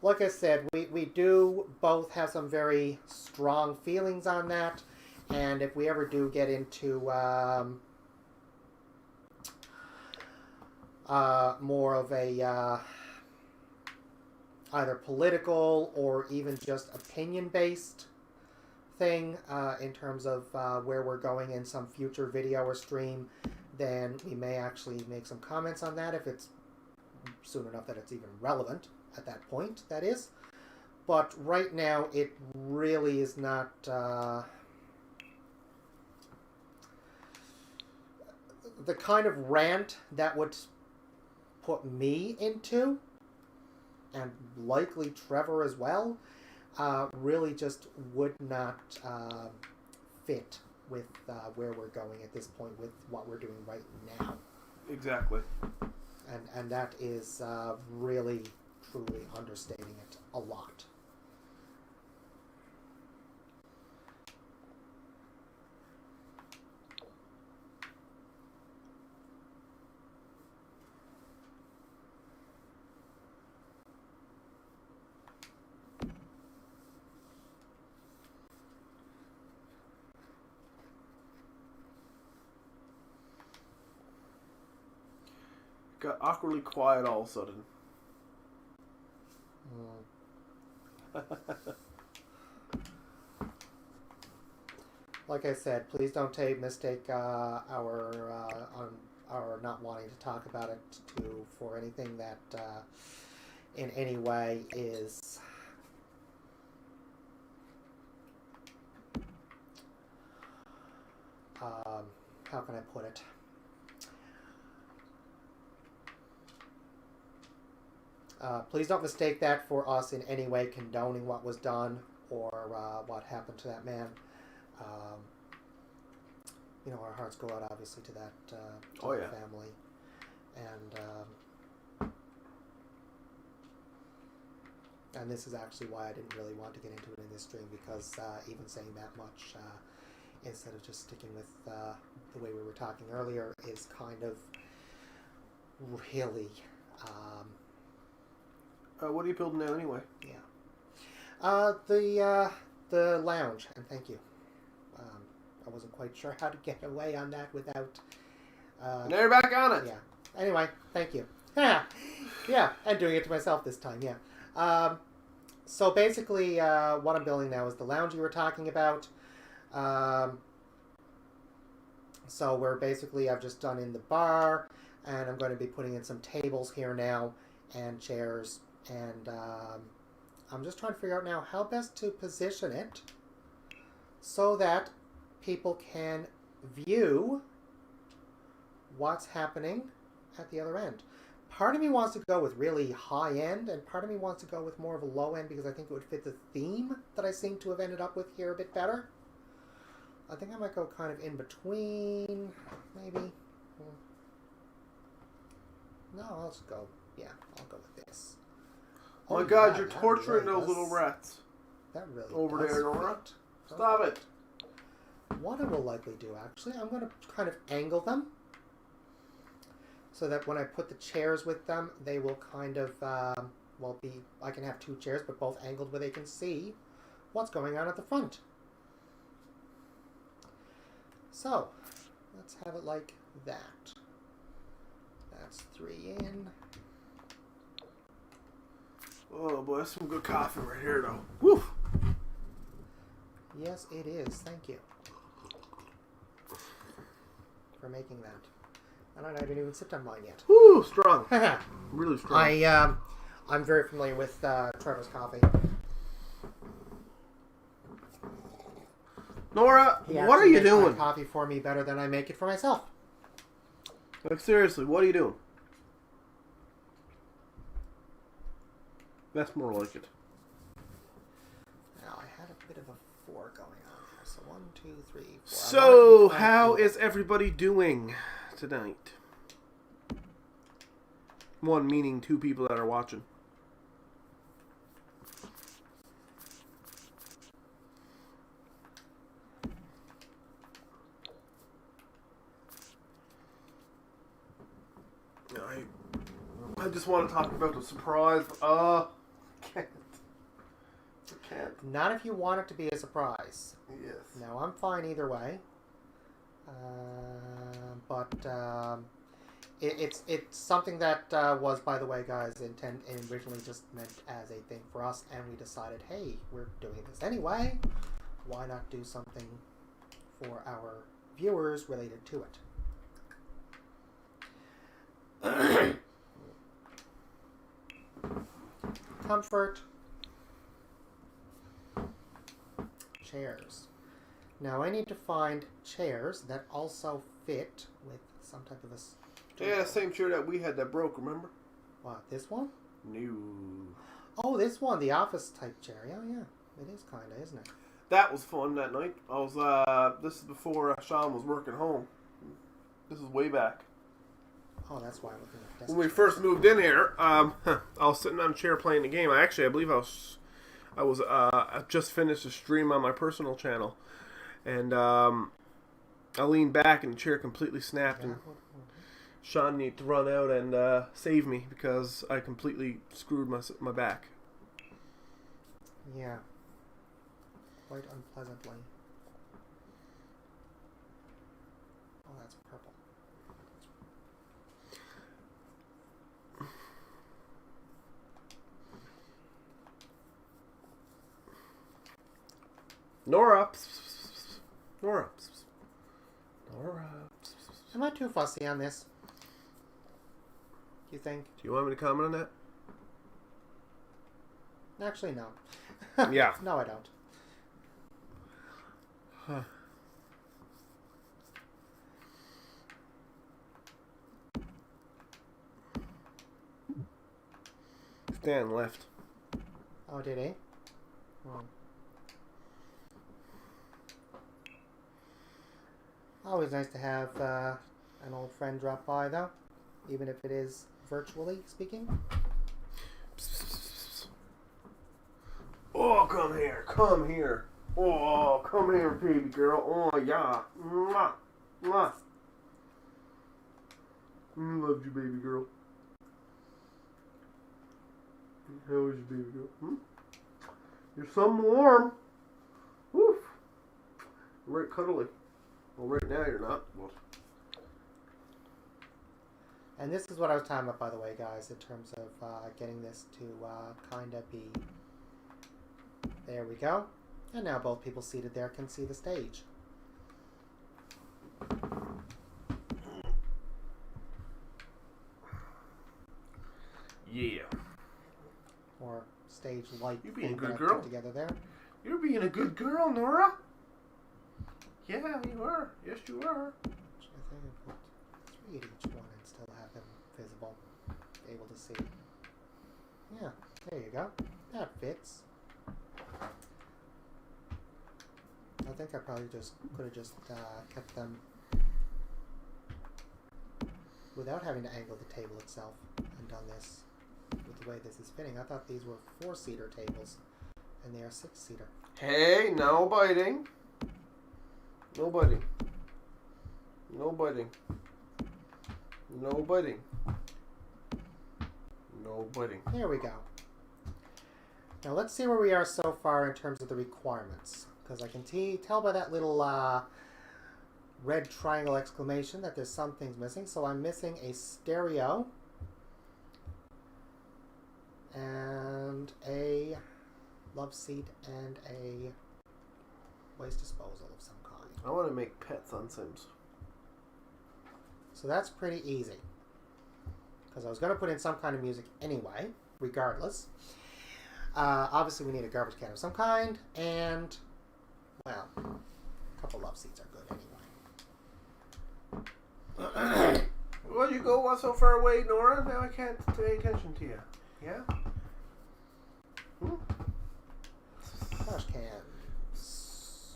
like I said, we do both have some very strong feelings on that, and if we ever do get into more of a either political or even just opinion-based thing in terms of where we're going in some future video or stream, then we may actually make some comments on that if it's soon enough that it's even relevant at that point, that is. But right now, it really is not... the kind of rant that would put me into, and likely Trevor as well, really just would not fit with where we're going at this point with what we're doing right now. Exactly. And that is really, truly understating it a lot. Got awkwardly quiet all of a sudden. Like I said, please don't mistake our not wanting to talk about it for anything that in any way is how can I put it? Please don't mistake that for us in any way condoning what was done or what happened to that man. Our hearts go out obviously to that family, And this is actually why I didn't really want to get into it in this stream, because even saying that much, instead of just sticking with the way we were talking earlier, is kind of really, what are you building now anyway? yeah. The lounge, and thank you. I wasn't quite sure how to get away on that without... Now you're back on it. Yeah. Anyway, thank you. Yeah, and doing it to myself this time, yeah. So basically, what I'm building now is the lounge you were talking about. So we're basically, I've just done in the bar, and I'm going to be putting in some tables here now, and chairs, and I'm just trying to figure out now how best to position it so that people can view what's happening at the other end. Part of me wants to go with really high end, and part of me wants to go with more of a low end, because I think it would fit the theme that I seem to have ended up with here a bit better. I think I might go kind of in between, maybe. No, I'll just go, yeah, I'll go with this. Oh my Oh, God, yeah, you're that torturing really those does- little rats. That really Over does there, Nora. fit. Stop it. What I will likely do, actually, I'm going to kind of angle them so that when I put the chairs with them, they will kind of, I can have two chairs, but both angled where they can see what's going on at the front. So, let's have it like that. That's 3 in. Oh boy, that's some good coffee right here, though. Woo! Yes, it is. Thank you for making that. And I haven't even sipped on mine yet. Woo! Strong. Really strong. I'm very familiar with Trevor's coffee. Nora, He what actually are you makes my doing? coffee for me better than I make it for myself. Like, seriously, what are you doing? That's more like it. Now, I had a bit of a 4 going on here. So 1, 2, 3, 4. So, how is everybody doing tonight? One meaning 2 people that are watching. I just want to talk about the surprise. Can't. I can't. Not if you want it to be a surprise. Yes. No, I'm fine either way. It's something that was, by the way, guys, originally just meant as a thing for us, and we decided, hey, we're doing this anyway. Why not do something for our viewers related to it? Comfort. Chairs. Now I need to find chairs that also fit with some type of a stool. Yeah, same chair that we had that broke, remember? What, this one? No. Oh, this one, the office type chair. Yeah, yeah. It is kind of, isn't it? That was fun that night. I was, this is before Sean was working home. This is way back. Oh, that's why I'm looking at desk When we chairs. first moved in here, I was sitting on a chair playing the game. I believe I just finished a stream on my personal channel. And, I leaned back and the chair completely snapped, and Sean needed to run out and save me because I completely screwed my back. Yeah. Quite unpleasantly. Oh, that's purple. Nora. I'm not too fussy on this. You think? Do you want me to comment on that? Actually, no. Yeah. No, I don't. Huh. Stan left. Oh, did he? Oh. Always nice to have an old friend drop by, though. even if it is virtually speaking. Oh, come here, come here. Oh, come here, baby girl. Oh, yeah. Mwah. Mwah. Love you, baby girl. How is your baby girl? Hmm? You're some warm. Woof. You're right cuddly. Well, right now you're not. Well, And this is what I was talking about, by the way, guys, in terms of getting this to kind of be... There we go. And now both people seated there can see the stage. yeah. Or stage-like You being a thing good that I girl. put together there. You're being a good girl, Nora. Yeah, you are. Yes, you are. Which I think I put 3 at each one and still have them visible, able to see. Yeah, there you go. That fits. I think I probably just could have just kept them without having to angle the table itself and done this with the way this is fitting. I thought these were 4-seater tables and they are 6-seater. Hey, no biting. No biting. No biting. No biting. No biting. There we go. Now let's see where we are so far in terms of the requirements. Because I can tell by that little red triangle exclamation that there's some things missing. So I'm missing a stereo and a love seat and a waste disposal of some kind. I want to make pets on Sims. So that's pretty easy. Because I was going to put in some kind of music anyway, regardless. Obviously we need a garbage can of some kind, and, well, a couple love seats are good anyway. Well, you go so far away, Nora. Now I can't pay attention to you. Yeah? Hmm? Trash cans.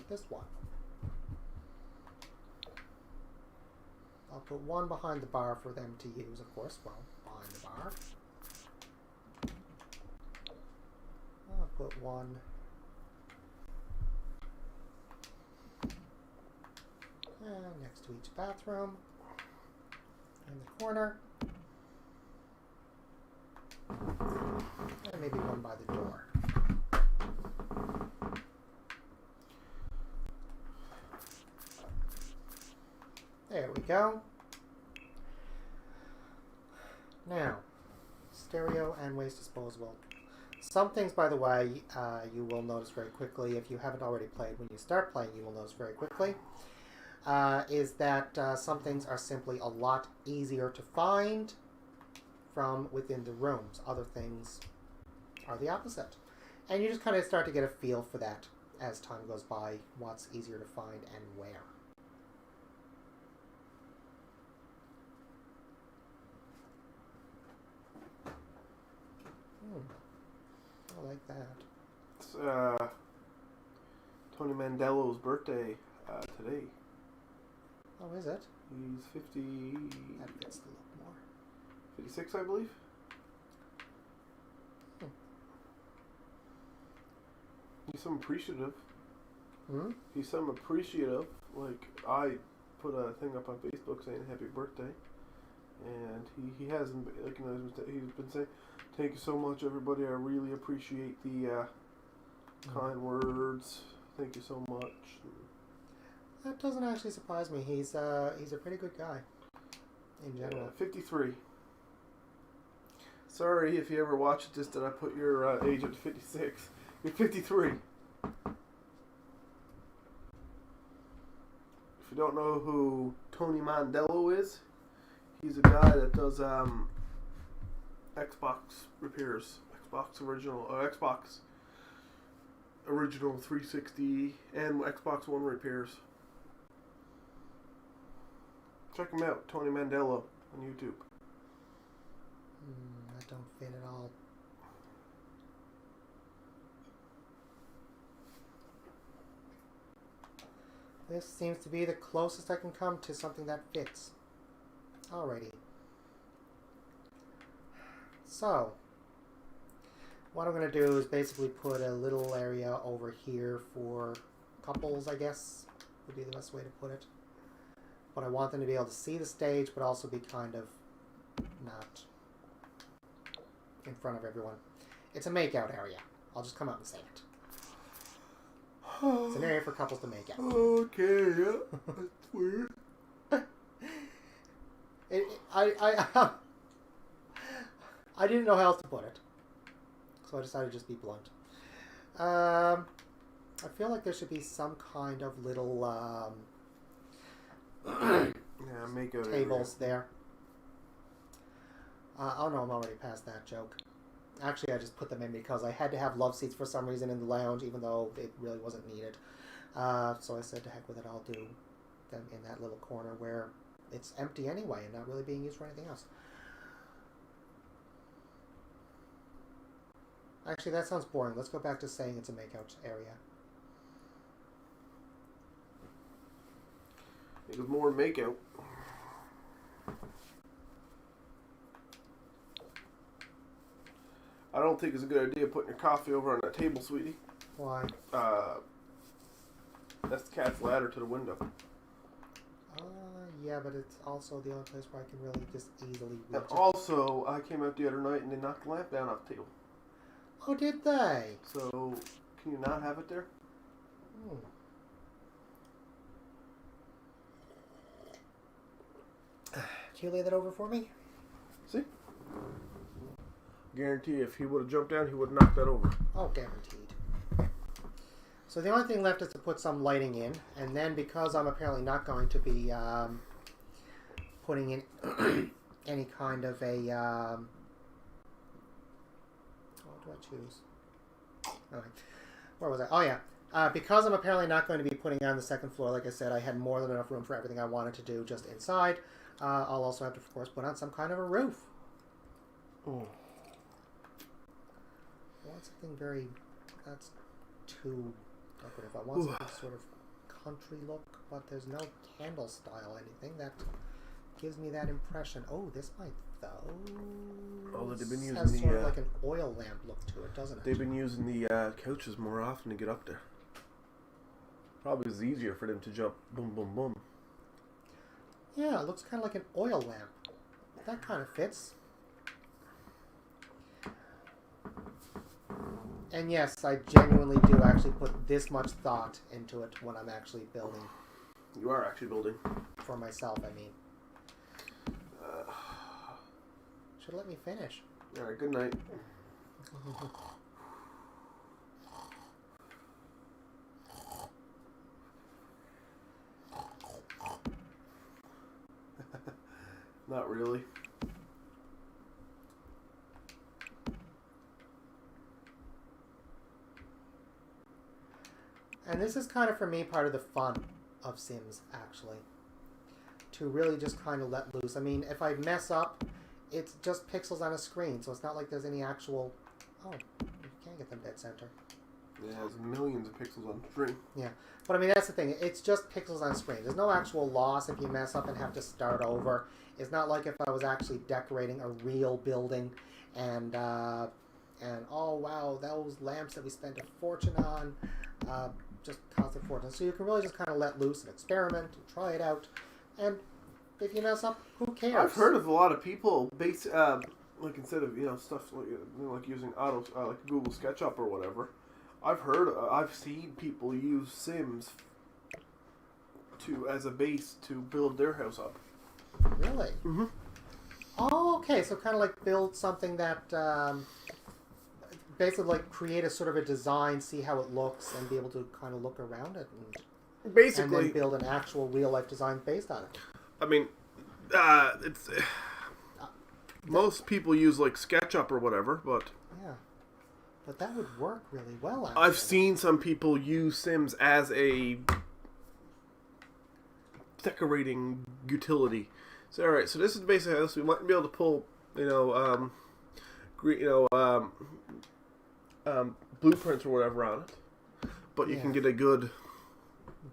This one. I'll put one behind the bar for them to use, of course. Well, behind the bar. I'll put one next to each bathroom in the corner. And maybe one by the door. There we go. Now, stereo and waste disposal. Some things, by the way, you will notice very quickly, if you haven't already played, when you start playing, you will notice very quickly, is that some things are simply a lot easier to find from within the rooms. Other things are the opposite. And you just kind of start to get a feel for that as time goes by, what's easier to find and where. I like that. It's Tony Mandello's birthday today. Oh, is it? He's 50... That fits the look more. 56, I believe. He's some appreciative. Hmm? He's some appreciative. Like, I put a thing up on Facebook saying happy birthday. And he hasn't, like, you know, he's been saying, thank you so much, everybody. I really appreciate the kind words. Thank you so much. That doesn't actually surprise me. He's a pretty good guy in general. 53. Sorry if you ever watched this that I put your age at 56. You're 53. If you don't know who Tony Mandello is, he's a guy that does Xbox repairs, Xbox original 360 and Xbox One repairs. Check him out, Tony Mandello on YouTube. That don't fit at all. This seems to be the closest I can come to something that fits. Alrighty. So, what I'm going to do is basically put a little area over here for couples, I guess, would be the best way to put it. But I want them to be able to see the stage, but also be kind of not in front of everyone. It's a makeout area. I'll just come out and say it. It's an area for couples to make out. Okay, yeah. That's weird. I didn't know how else to put it. So I decided to just be blunt. I feel like there should be some kind of little Yeah, make it tables there. Oh no, I'm already past that joke. Actually, I just put them in because I had to have love seats for some reason in the lounge, even though it really wasn't needed. So I said, to heck with it, I'll do them in that little corner where it's empty anyway and not really being used for anything else. Actually, that sounds boring. Let's go back to saying it's a makeout area. It was more makeout. I don't think it's a good idea putting your coffee over on that table, sweetie. Why? That's the cat's ladder to the window. Yeah, but it's also the only place where I can really just easily reach And it. also, I came out the other night and they knocked the lamp down off the table. Oh, did they? So, can you not have it there? Hmm. Can you lay that over for me? See? Guarantee if he would have jumped down, he would have knocked that over. Oh, guaranteed. So the only thing left is to put some lighting in, and then because I'm apparently not going to be putting in any kind of a what do I choose? Okay. Where was I? Oh yeah. Because I'm apparently not going to be putting on the second floor, like I said, I had more than enough room for everything I wanted to do just inside. I'll also have to, of course, put on some kind of a roof. Oh. I want something very, that's too decorative. I want something sort of country look, but there's no candle style anything that gives me that impression. Oh, this might though. Oh, they've been using has the sort of like an oil lamp look to it, doesn't it? They've been using the couches more often to get up there. Probably is easier for them to jump boom, boom, boom. Yeah, it looks kind of like an oil lamp. That kind of fits. And yes, I genuinely do actually put this much thought into it when I'm actually building. You are actually building. For myself, I mean. Should let me finish. Alright, good night. Not really. And this is kind of, for me, part of the fun of Sims, actually. To really just kind of let loose. I mean, if I mess up, it's just pixels on a screen, so it's not like there's any actual... Oh, you can't get them dead center. It has millions of pixels on the screen. Yeah, but I mean, that's the thing. It's just pixels on screen. There's no actual loss if you mess up and have to start over. It's not like if I was actually decorating a real building and oh, wow, those lamps that we spent a fortune on just cost a fortune. So you can really just kind of let loose and experiment and try it out. And if you mess up, who cares? I've heard of a lot of people like instead of stuff like like using like Google SketchUp or whatever. I've seen people use Sims as a base to build their house up. Really? Mm-hmm. Oh, okay. So kind of like build something that basically like create a sort of a design, see how it looks, and be able to kind of look around it and Basically, and then build an actual real life design based on it. I mean, it's most people use like SketchUp or whatever, but Yeah. But that would work really well, actually. I've seen some people use Sims as a decorating utility. So, all right, so this is basically how we might be able to pull, blueprints or whatever on it, but you can get a good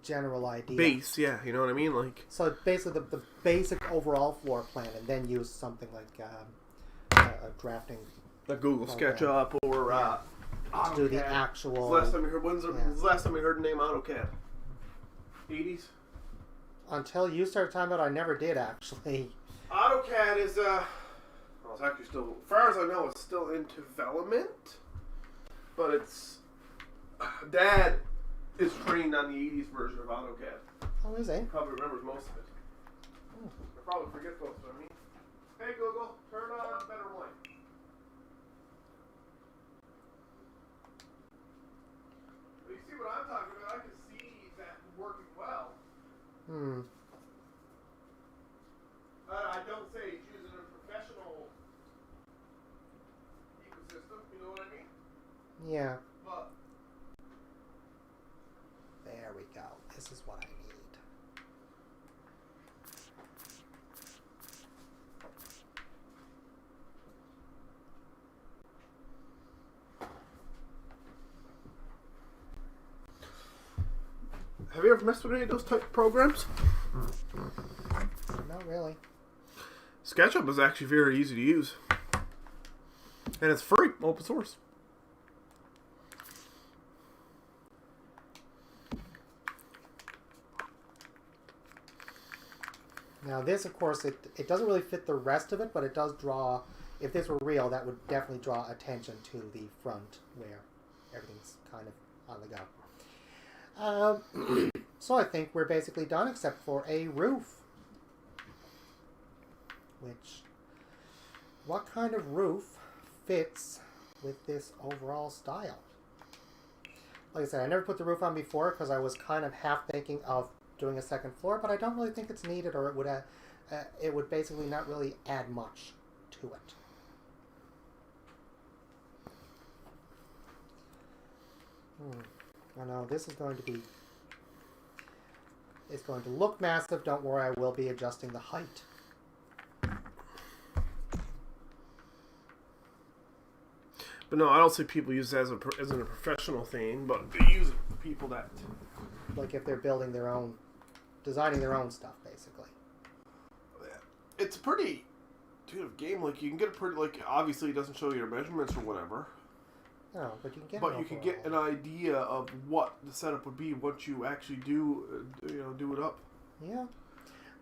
general idea. base, yeah, you know what I mean? Like, So basically the basic overall floor plan, and then use something like a drafting a Google program. SketchUp or to do the AutoCAD. actual. Last time you heard, when's yeah. the last time you heard the name AutoCAD? 80s? Until you started talking about it, I never did actually. AutoCAD is, well, it's actually still, as far as I know, it's still in development. But it's, Dad is trained on the 80s version of AutoCAD. Oh, is it? Probably remembers most of it. I probably forget most of it. I mean, hey Google, turn on better light. You see what I'm talking about? I can see that working well. I don't say he's using a professional ecosystem, you know what I mean? Yeah. But There we go. This is what I need. have you ever messed with any of those type of programs? Not really. SketchUp is actually very easy to use. And it's free, open source. Now this, of course, it doesn't really fit the rest of it, but it does draw, if this were real, that would definitely draw attention to the front where everything's kind of on the go. So I think we're basically done except for a roof. What kind of roof fits with this overall style? Like I said, I never put the roof on before because I was kind of half thinking of doing a second floor, but I don't really think it's needed, or it would basically not really add much to it. I know this is going to be. It's going to look massive. Don't worry, I will be adjusting the height. But no, I don't see people use it as a professional thing, but they use it for people that. Like if they're building their own, designing their own stuff, basically. It's a pretty intuitive game. Like you can get a pretty, like obviously it doesn't show your measurements or whatever. No, but you can get. But you can get an idea of what the setup would be once you actually do, do it up. Yeah,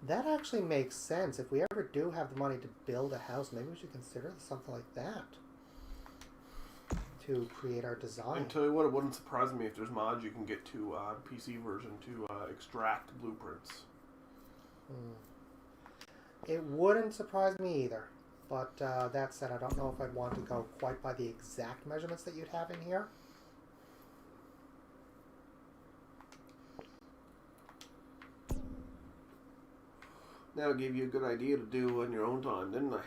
that actually makes sense. If we ever do have the money to build a house, maybe we should consider something like that to create our design. And tell you what, it wouldn't surprise me if there's mods you can get to PC version to extract blueprints. It wouldn't surprise me either. But that said, I don't know if I'd want to go quite by the exact measurements that you'd have in here. That gave you a good idea to do on your own time, didn't I?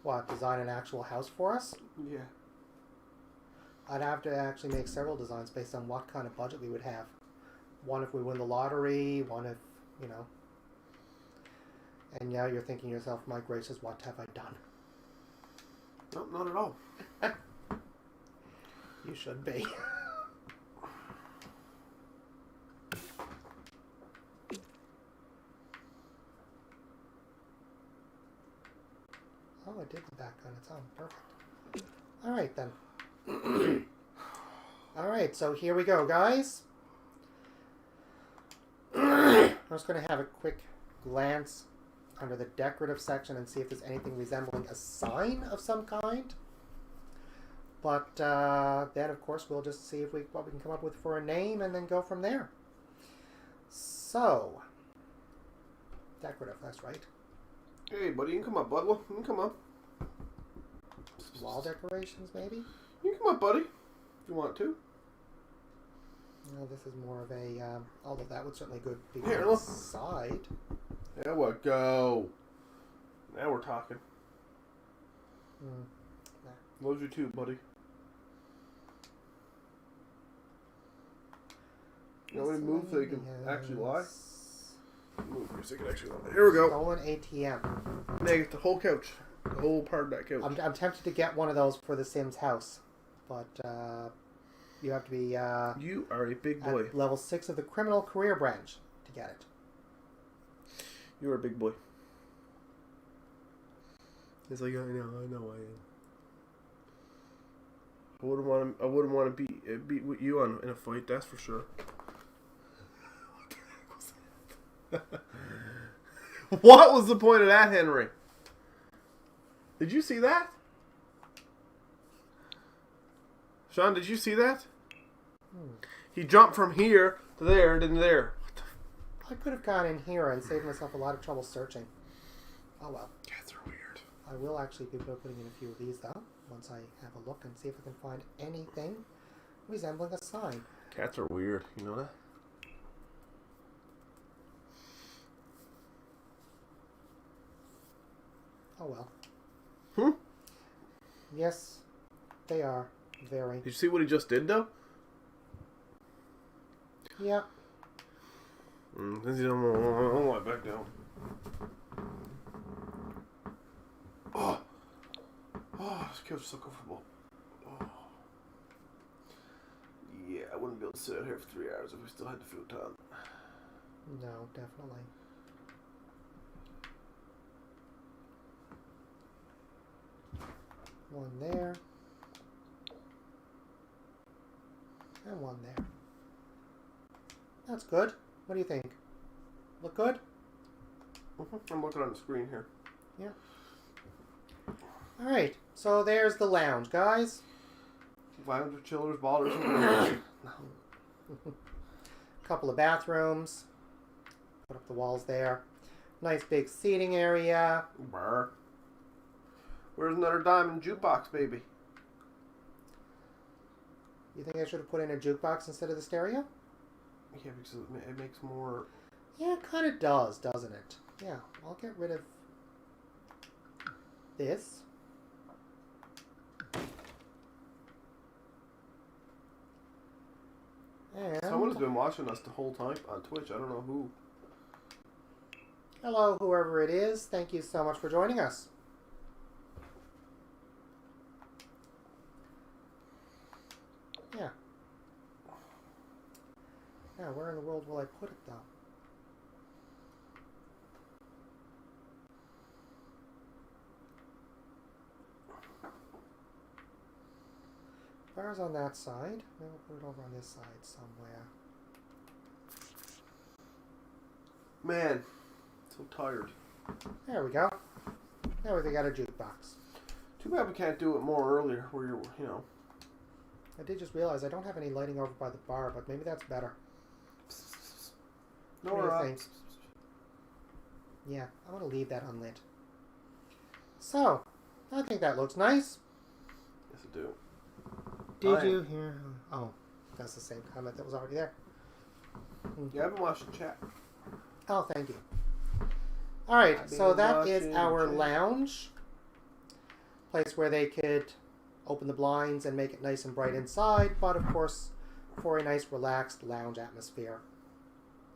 What, design an actual house for us? Yeah. I'd have to actually make several designs based on what kind of budget we would have. One if we win the lottery, one if, And now you're thinking to yourself, my gracious, what have I done? No, not at all. You should be. Oh, it did the back on its own. Perfect. Alright then. Alright, so here we go, guys. I'm just going to have a quick glance under the decorative section and see if there's anything resembling a sign of some kind. But then, of course, we'll just see what we can come up with for a name and then go from there. So, decorative, that's right. Hey, buddy, you can come up, bud. You can come up. Wall decorations, maybe? You can come up, buddy, if you want to. No, this is more of a, although that would certainly be Here, good look. side. There we go. Now we're talking. Love you too, buddy. You want me to move so you can actually lie? Move so you can actually lie. Here we go. Stolen ATM. Now you get the whole couch. The whole part of that couch. I'm tempted to get one of those for the Sims house, but You have to be You are a big boy. at level 6 of the criminal career branch to get it. You're a big boy. It's like I know I am. I wouldn't want to beat with you in a fight. That's for sure. What was the point of that, Henry? Did you see that? Sean, did you see that? He jumped from here to there and then there. I could have gone in here and saved myself a lot of trouble searching. Oh well. Cats are weird. I will actually be putting in a few of these though, once I have a look and see if I can find anything resembling a sign. Cats are weird. You know that? Oh well. Hmm? Yes, they are. Very. Did you see what he just did, though? Yeah. This is I'm back down. Oh, this couch is so comfortable. Oh. Yeah, I wouldn't be able to sit out here for 3 hours if we still had the futon. No, definitely. One there. And one there. That's good. What do you think? Look good? I'm looking on the screen here. Yeah. Alright, so there's the lounge, guys. Lounge, chillers, ballers, and Couple of bathrooms. Put up the walls there. Nice big seating area. Brr. Where's another diamond jukebox, baby? You think I should have put in a jukebox instead of the stereo? Yeah, because it makes more... Yeah, it kind of does, doesn't it? Yeah, I'll get rid of this. And Someone's been watching us the whole time on Twitch. I don't know who. hello, whoever it is. Thank you so much for joining us. Yeah. Now, where in the world will I put it, though? Fire's on that side. Maybe we'll put it over on this side somewhere. Man, so tired. There we go. Now we got a jukebox. Too bad we can't do it more earlier where you're, you know. I did just realize I don't have any lighting over by the bar, but maybe that's better. No, What do you think? Yeah, I'm going to leave that unlit. So, I think that looks nice. Yes, I do. Did you hear? Oh, that's the same comment that was already there. Yeah, I've been watching chat. Oh, thank you. Alright, I've so been that is watching our chat. lounge. Place where they could open the blinds and make it nice and bright inside, but of course, for a nice relaxed lounge atmosphere,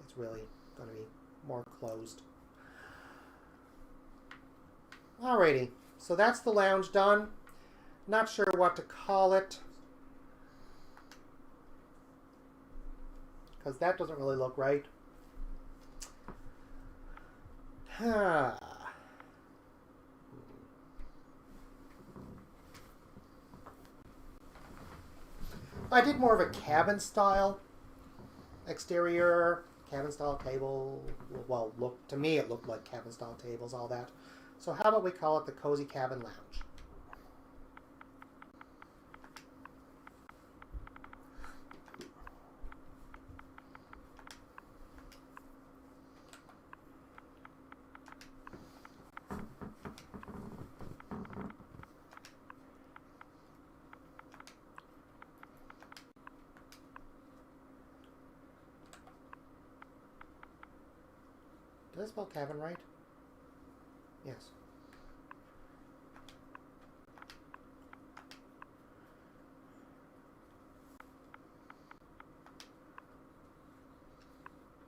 it's really going to be more closed. Alrighty, so that's the lounge done. Not sure what to call it, because that doesn't really look right. I did more of a cabin style exterior, cabin style table. Well, to me it looked like cabin style tables, all that. So how about we call it the Cozy Cabin Lounge? Did I spell cabin right? Yes.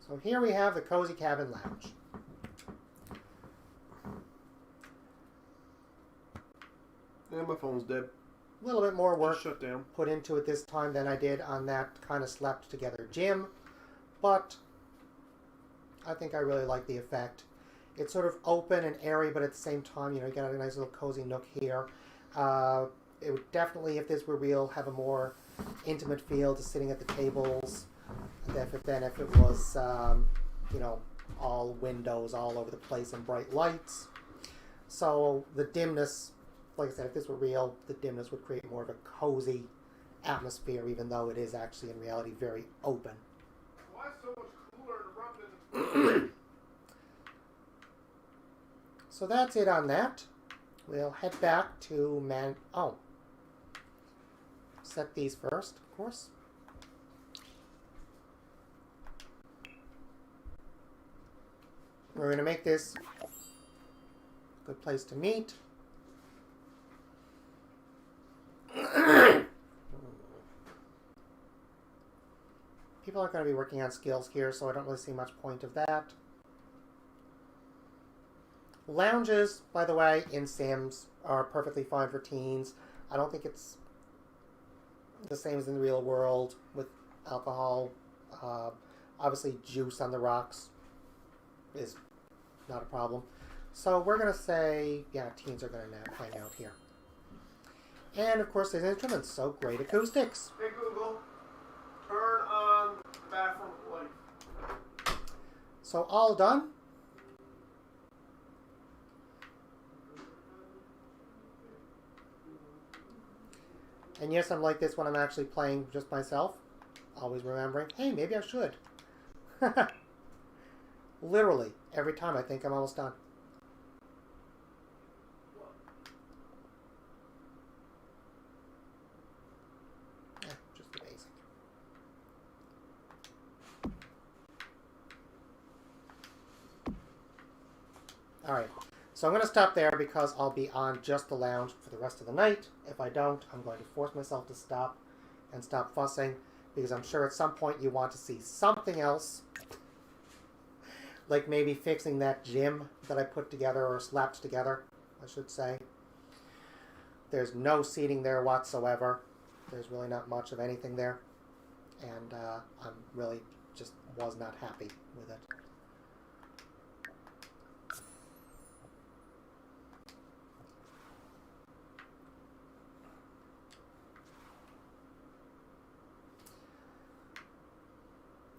So here we have the Cozy Cabin Lounge. Yeah, my phone's dead. little bit more work Shut down. put into it this time than I did on that kind of slapped together gym, but I think I really like the effect. It's sort of open and airy, but at the same time, you know, you got a nice little cozy nook here. It would definitely, if this were real, have a more intimate feel to sitting at the tables than if it was, you know, all windows all over the place and bright lights. So the dimness, like I said, if this were real, the dimness would create more of a cozy atmosphere, even though it is actually in reality very open. Why so much cooler and rough? So that's it on that. We'll head back to set these first, of course. We're going to make this a good place to meet. People aren't going to be working on skills here, so I don't really see much point of that. Lounges, by the way, in Sims are perfectly fine for teens. I don't think it's the same as in the real world with alcohol. Obviously, juice on the rocks is not a problem. So we're going to say, yeah, teens are going to hang out here. And, of course, there's instruments, so great acoustics. Hey Google, turn on the bathroom light. So all done. And yes, I'm like this when I'm actually playing just myself. Always remembering, hey, maybe I should. Literally, every time I think I'm almost done. Just the basic. Alright, so I'm going to stop there because I'll be on just the lounge for the rest of the night. If I don't, I'm going to force myself to stop and stop fussing, because I'm sure at some point you want to see something else. Like maybe fixing that gym that I put together, or slapped together, I should say. There's no seating there whatsoever. There's really not much of anything there. And I'm really just was not happy with it.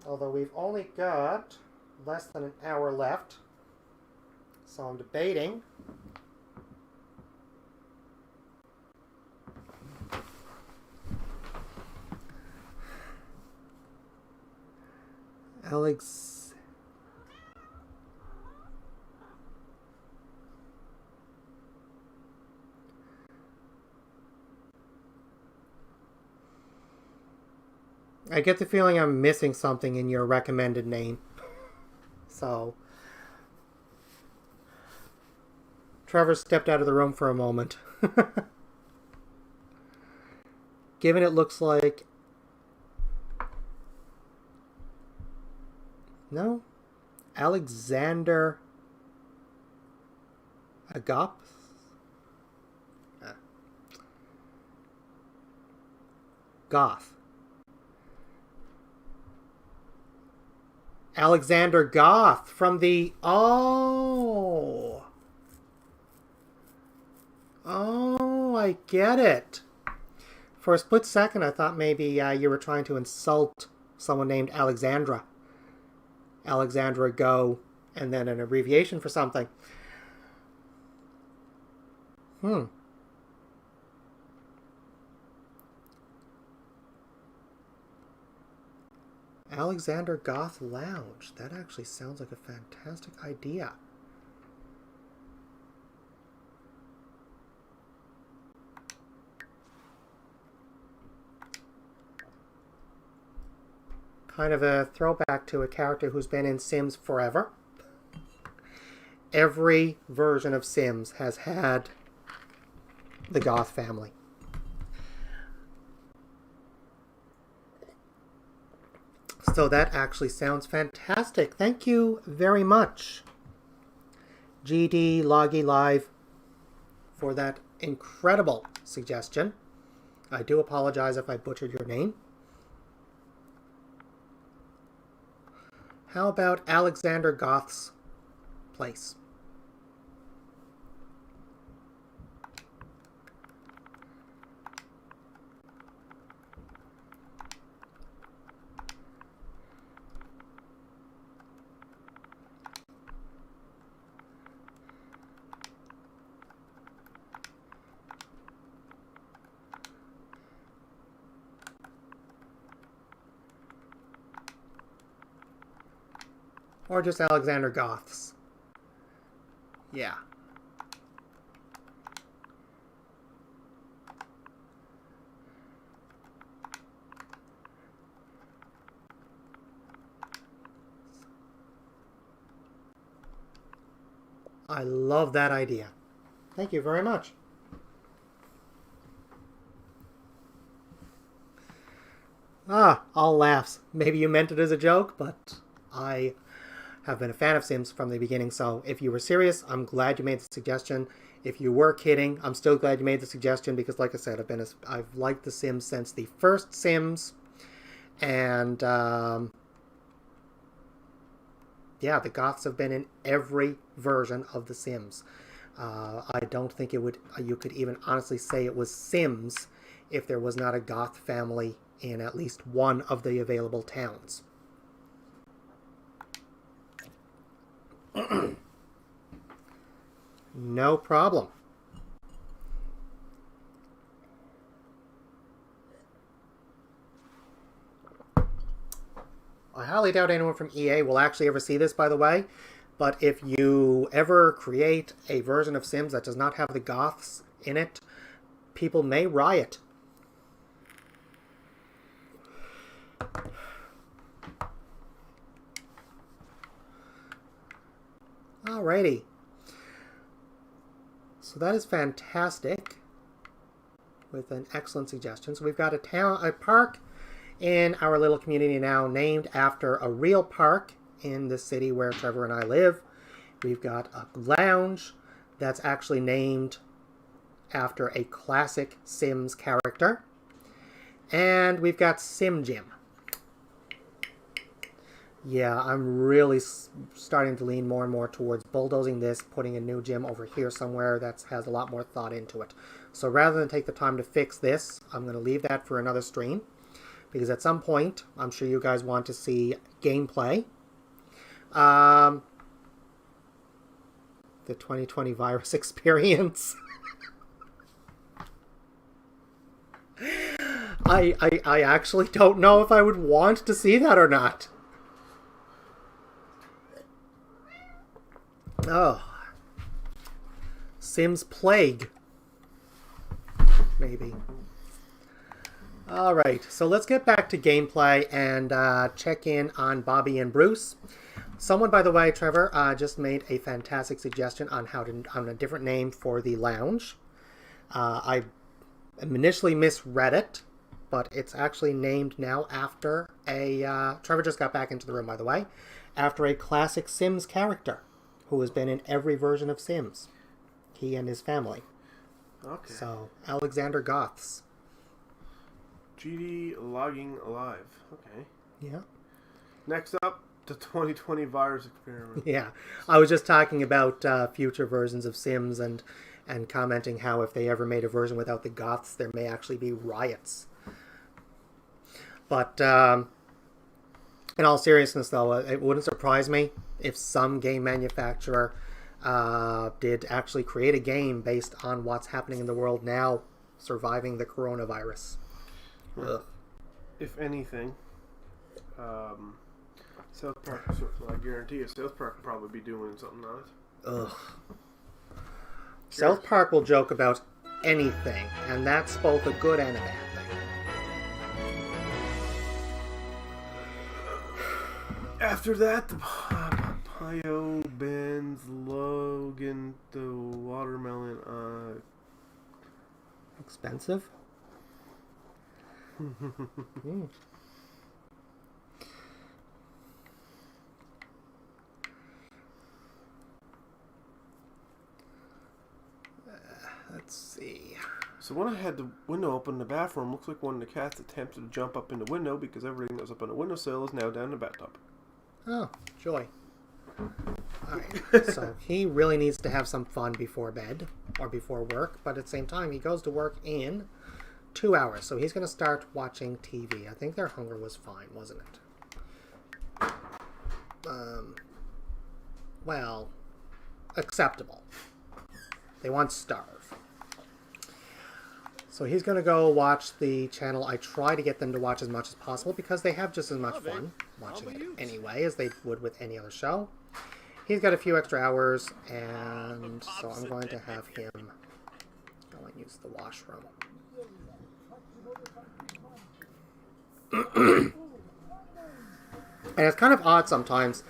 Although we've only got less than an hour left, so I'm debating Alex. I get the feeling I'm missing something in your recommended name. So, Trevor stepped out of the room for a moment. Given it looks like... No? Alexander Agop? Goth. Alexander Goth from the... Oh, I get it. For a split second, I thought maybe you were trying to insult someone named Alexandra. Alexandra Go, and then an abbreviation for something. Alexander Goth Lounge. That actually sounds like a fantastic idea. Kind of a throwback to a character who's been in Sims forever. Every version of Sims has had the Goth family. So that actually sounds fantastic. Thank you very much, GD Loggy Live, for that incredible suggestion. I do apologize if I butchered your name. How about Alexander Goth's place? Or just Alexander Goth's? Yeah. I love that idea. Thank you very much. All laughs. Maybe you meant it as a joke, but I have been a fan of Sims from the beginning, so if you were serious, I'm glad you made the suggestion. If you were kidding, I'm still glad you made the suggestion because, like I said, I've liked The Sims since the first Sims, and yeah, the Goths have been in every version of The Sims. I don't think you could even honestly say it was Sims if there was not a Goth family in at least one of the available towns. No problem. I highly doubt anyone from EA will actually ever see this, by the way. But if you ever create a version of Sims that does not have the Goths in it, people may riot. Alrighty. So that is fantastic. With an excellent suggestion. So we've got a park in our little community now named after a real park in the city where Trevor and I live. We've got a lounge that's actually named after a classic Sims character. And we've got Sim Gym. Yeah, I'm really starting to lean more and more towards bulldozing this, putting a new gym over here somewhere that has a lot more thought into it. So rather than take the time to fix this, I'm going to leave that for another stream. Because at some point, I'm sure you guys want to see gameplay. The 2020 virus experience. I actually don't know if I would want to see that or not. Oh. Sims Plague. Maybe. Alright, so let's get back to gameplay and check in on Bobby and Bruce. Someone, by the way, Trevor, just made a fantastic suggestion on on a different name for the lounge. I initially misread it, but it's actually named now after a... Trevor just got back into the room, by the way. After a classic Sims character who has been in every version of Sims. He and his family. Okay. So, Alexander Goths. GD logging alive. Okay. Yeah. Next up, the 2020 virus experiment. Yeah. I was just talking about future versions of Sims and commenting how if they ever made a version without the Goths, there may actually be riots. But in all seriousness, though, it wouldn't surprise me if some game manufacturer did actually create a game based on what's happening in the world now, surviving the coronavirus. Ugh. If anything, South Park, I guarantee you, South Park will probably be doing something on it. Ugh. South Park will joke about anything, and that's both a good and a bad thing. After that, the Papaya bends Logan the watermelon. Expensive? Mm. Let's see. So when I had the window open in the bathroom, looks like one of the cats attempted to jump up in the window because everything that was up on the windowsill is now down in the bathtub. Oh, joy. Alright, so he really needs to have some fun before bed or before work, but at the same time, he goes to work in 2 hours, so he's going to start watching TV. I think their hunger was fine, wasn't it? Well, acceptable. They want starve. So he's going to go watch the channel I try to get them to watch as much as possible because they have just as much fun watching it anyway as they would with any other show. He's got a few extra hours, and so I'm going to have him go and use the washroom. And it's kind of odd sometimes.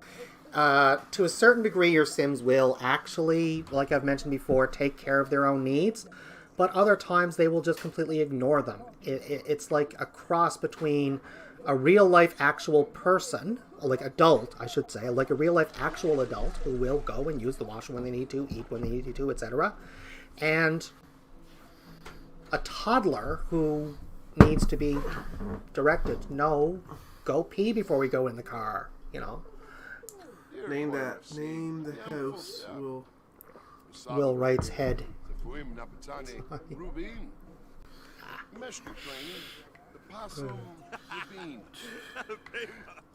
To a certain degree, your Sims will actually, like I've mentioned before, take care of their own needs, but other times they will just completely ignore them. It's like a cross between a real-life actual person, like adult, I should say, like a real-life actual adult who will go and use the washroom when they need to, eat when they need to, etc., and a toddler who needs to be directed, no, go pee before we go in the car, you know. Name the house. Will writes head.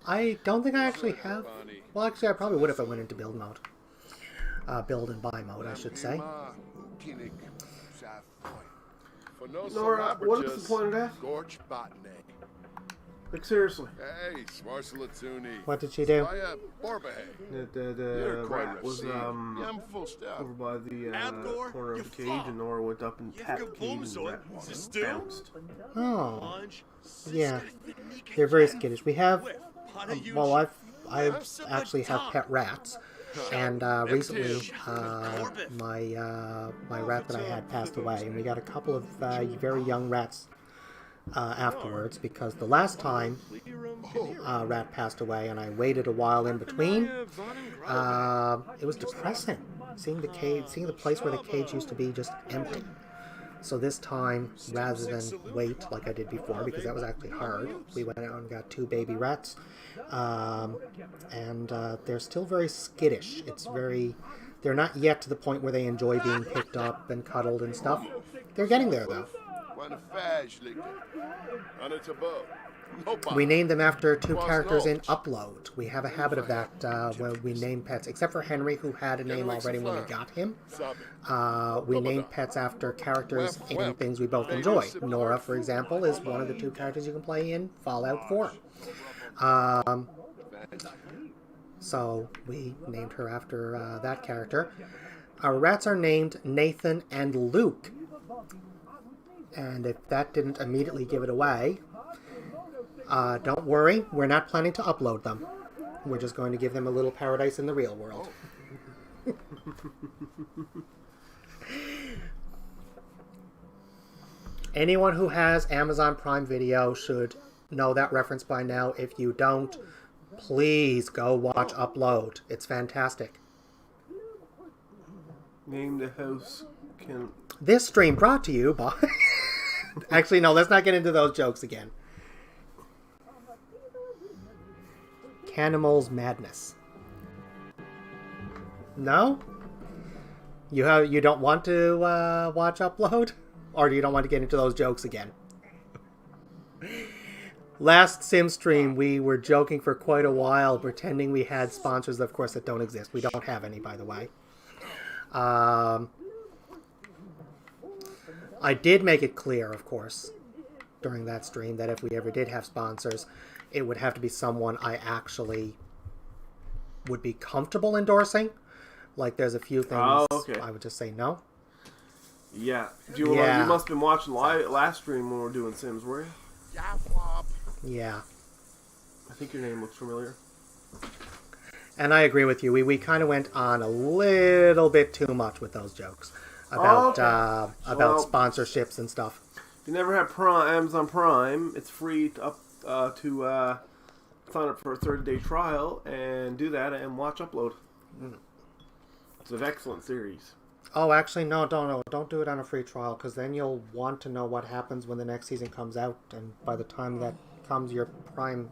I don't think I actually have. Well, actually, I probably would if I went into build mode. Build and buy mode, I should say. Nora, what is the point of that? Like, seriously. Hey, What did she do? The rat was over by the corner of the cage, and Nora went up and tapped the cage, and the rat bounced. Oh, yeah. They're very skittish. We have, well, I actually have pet rats, and recently my rat that I had passed away, and we got a couple of very young rats afterwards, because the last time rat passed away and I waited a while in between, it was depressing seeing the place where the cage used to be just empty. So this time, rather than wait like I did before, because that was actually hard, we went out and got 2 baby rats, and they're still very skittish. They're not yet to the point where they enjoy being picked up and cuddled and stuff. They're getting there though. We named them after 2 characters in Upload. We have a habit of that where we name pets, except for Henry, who had a name already when we got him. We named pets after characters in things we both enjoy. Nora, for example, is one of the 2 characters you can play in Fallout 4. So we named her after that character. Our rats are named Nathan and Luke. And if that didn't immediately give it away, don't worry, we're not planning to upload them. We're just going to give them a little paradise in the real world. Anyone who has Amazon Prime Video should know that reference by now. If you don't, please go watch Upload. It's fantastic. Name the house. This stream brought to you by... Actually, no, let's not get into those jokes again. Cannimal's Madness. No? You don't want to watch Upload? Or do you don't want to get into those jokes again? Last Sim stream, we were joking for quite a while, pretending we had sponsors, of course, that don't exist. We don't have any, by the way. I did make it clear, of course, during that stream, that if we ever did have sponsors, it would have to be someone I actually would be comfortable endorsing. Like, there's a few things I would just say no. Yeah. You must have been watching last stream when we were doing Sims, were you? Yeah. I think your name looks familiar. And I agree with you. We kind of went on a little bit too much with those jokes. About sponsorships and stuff. If you never have Amazon Prime, it's free to sign up for a 30-day trial and do that and watch Upload. It's an excellent series. Oh, actually, no, don't do it on a free trial, because then you'll want to know what happens when the next season comes out, and by the time that comes, your Prime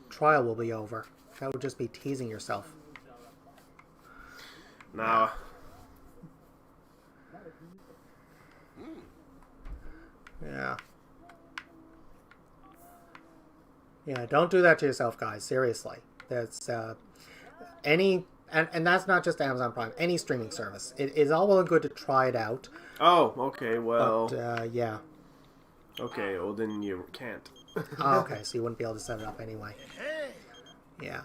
trial will be over. That would just be teasing yourself. Nah. Yeah. Yeah, don't do that to yourself, guys. Seriously. That's and that's not just Amazon Prime, any streaming service. It is all well and good to try it out. Oh, okay, well... But, yeah. Okay, well then you can't. Oh, okay, so you wouldn't be able to set it up anyway. Yeah.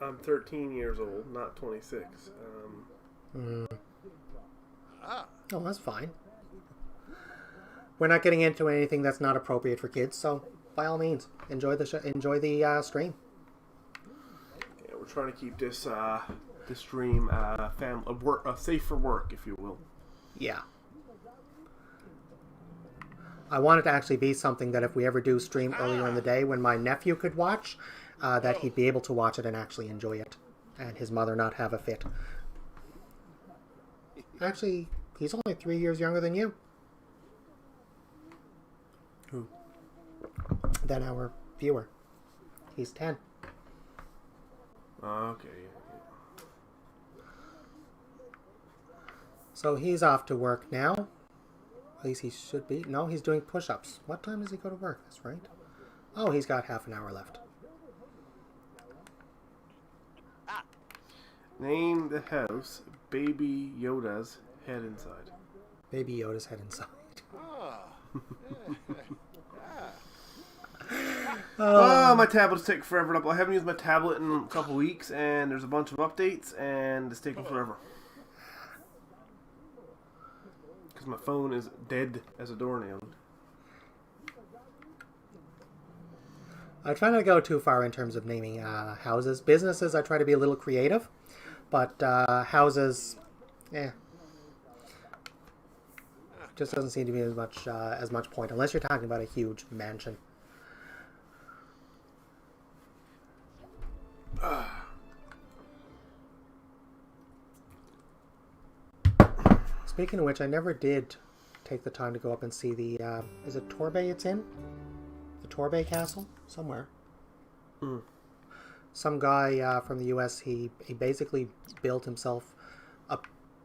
I'm 13 years old, not 26. Oh, that's fine. We're not getting into anything that's not appropriate for kids, so by all means, enjoy the stream. Yeah, we're trying to keep this stream safe for work, if you will. Yeah. I want it to actually be something that if we ever do stream earlier in the day when my nephew could watch, that he'd be able to watch it and actually enjoy it, and his mother not have a fit. Actually, he's only 3 years younger than you. Who? Than our viewer. He's 10. Okay. So he's off to work now. At least he should be. No, he's doing push-ups. What time does he go to work? That's right. Oh, he's got half an hour left. Name the house Baby Yoda's head inside. Baby Yoda's head inside. Oh, my tablet's taking forever to upload. I haven't used my tablet in a couple weeks, and there's a bunch of updates, and it's taking forever. Because my phone is dead as a doornail. I try not to go too far in terms of naming houses. Businesses, I try to be a little creative. But houses, just doesn't seem to be as much point. Unless you're talking about a huge mansion. Speaking of which, I never did take the time to go up and see the, is it Torbay it's in? The Torbay Castle? Somewhere. Some guy from the US, he basically built himself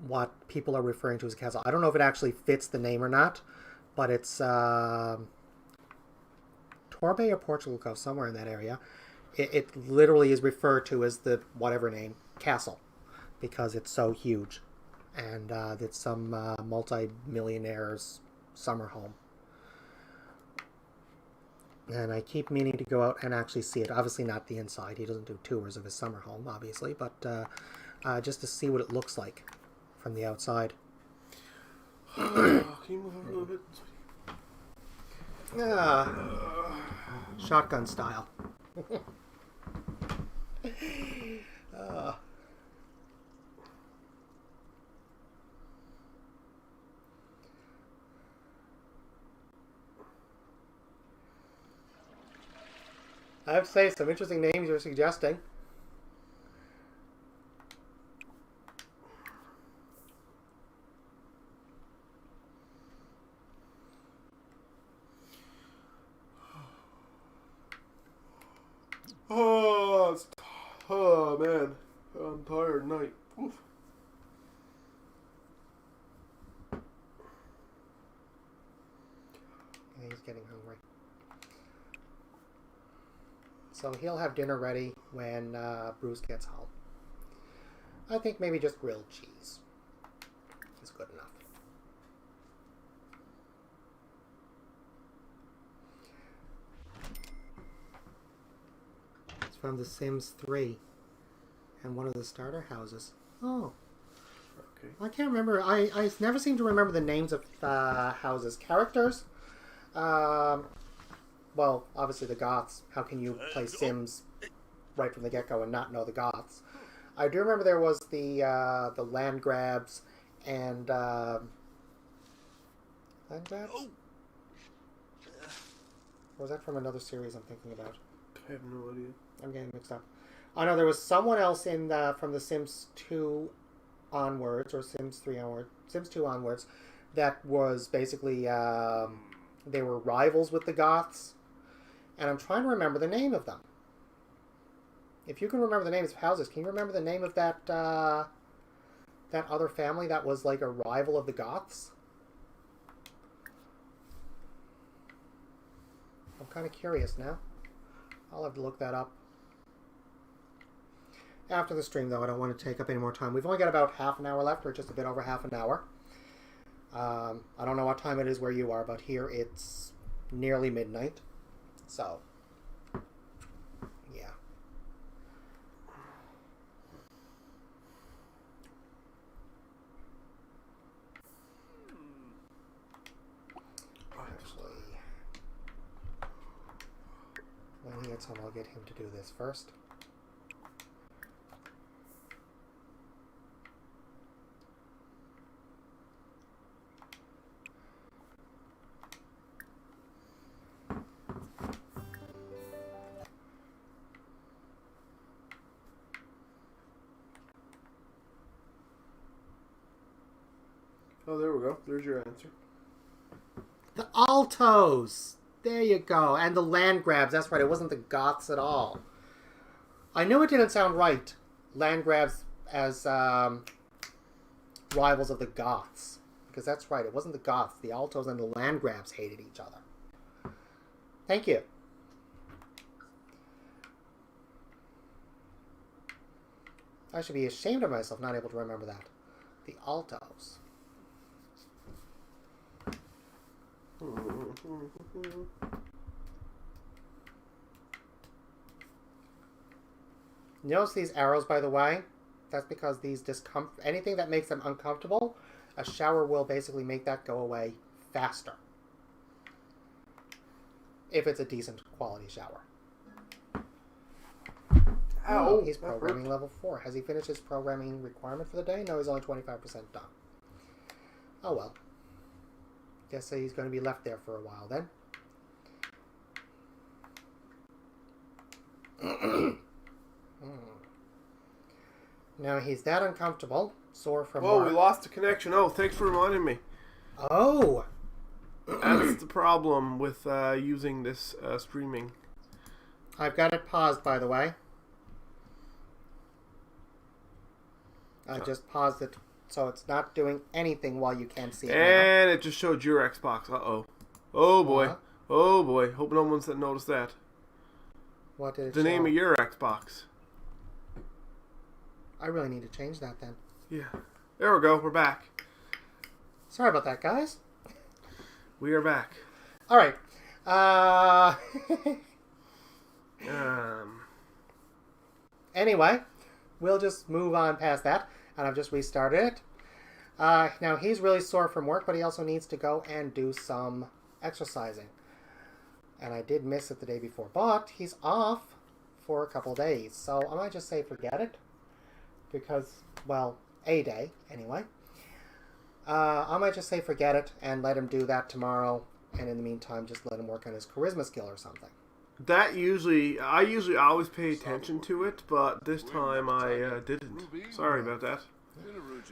what people are referring to as a castle. I don't know if it actually fits the name or not, but it's Torbay or Portugal Coast, somewhere in that area. It literally is referred to as the whatever name, castle, because it's so huge. And it's some multi-millionaire's summer home. And I keep meaning to go out and actually see it. Obviously not the inside. He doesn't do tours of his summer home, obviously. But just to see what it looks like from the outside. Can you move over a little bit? Shotgun style. I have to say, some interesting names you're suggesting. Oh man, I'm tired night. Oof. Yeah, he's getting hungry. So he'll have dinner ready when Bruce gets home. I think maybe just grilled cheese is good enough. It's from The Sims 3 and one of the starter houses. Oh. Okay. I can't remember. I never seem to remember the names of houses. Characters? Well, obviously the Goths. How can you play Sims right from the get-go and not know the Goths? I do remember there was the land grabs and land grabs? Or was that from another series I'm thinking about? I have no idea. I'm getting mixed up. I know there was someone else in from the Sims 2 onwards, or Sims 3 onwards, Sims 2 onwards, that was basically, they were rivals with the Goths, and I'm trying to remember the name of them. If you can remember the names of houses, can you remember the name of that, that other family that was like a rival of the Goths? I'm kind of curious now. I'll have to look that up. After the stream, though, I don't want to take up any more time. We've only got about half an hour left, or just a bit over half an hour. I don't know what time it is where you are, but here it's nearly midnight. So, yeah. Actually, when he gets home, I'll get him to do this first. Oh, there we go. There's your answer. The Altos! There you go. And the land grabs. That's right. It wasn't the Goths at all. I knew it didn't sound right. Land grabs as rivals of the Goths. Because that's right. It wasn't the Goths. The Altos and the land grabs hated each other. Thank you. I should be ashamed of myself not able to remember that. The Altos. Notice these arrows, by the way. That's because these anything that makes them uncomfortable, a shower will basically make that go away faster. If it's a decent quality shower. Ow! He's programming level 4. Has he finished his programming requirement for the day? No, he's only 25% done. Oh well. Guess he's going to be left there for a while then. Now he's that uncomfortable, sore from Whoa, work. we lost the connection. Oh, thanks for reminding me. Oh! That's the problem with using this streaming. I've got it paused, by the way. I just paused it, so it's not doing anything while you can't see it And it just showed your Xbox. Uh-oh. Oh, boy. What? Oh, boy. Hope no one's noticed that. What did it The show? name of your Xbox. I really need to change that then. Yeah. There we go. We're back. Sorry about that, guys. We are back. All right. Anyway, we'll just move on past that, and I've just restarted it. Now, he's really sore from work, but he also needs to go and do some exercising. And I did miss it the day before, but he's off for a couple days, so I might just say forget it. Because, well, a day, anyway. I might just say forget it and let him do that tomorrow, and in the meantime, just let him work on his charisma skill or something. I usually always pay attention to it, but this time I didn't. Sorry about that.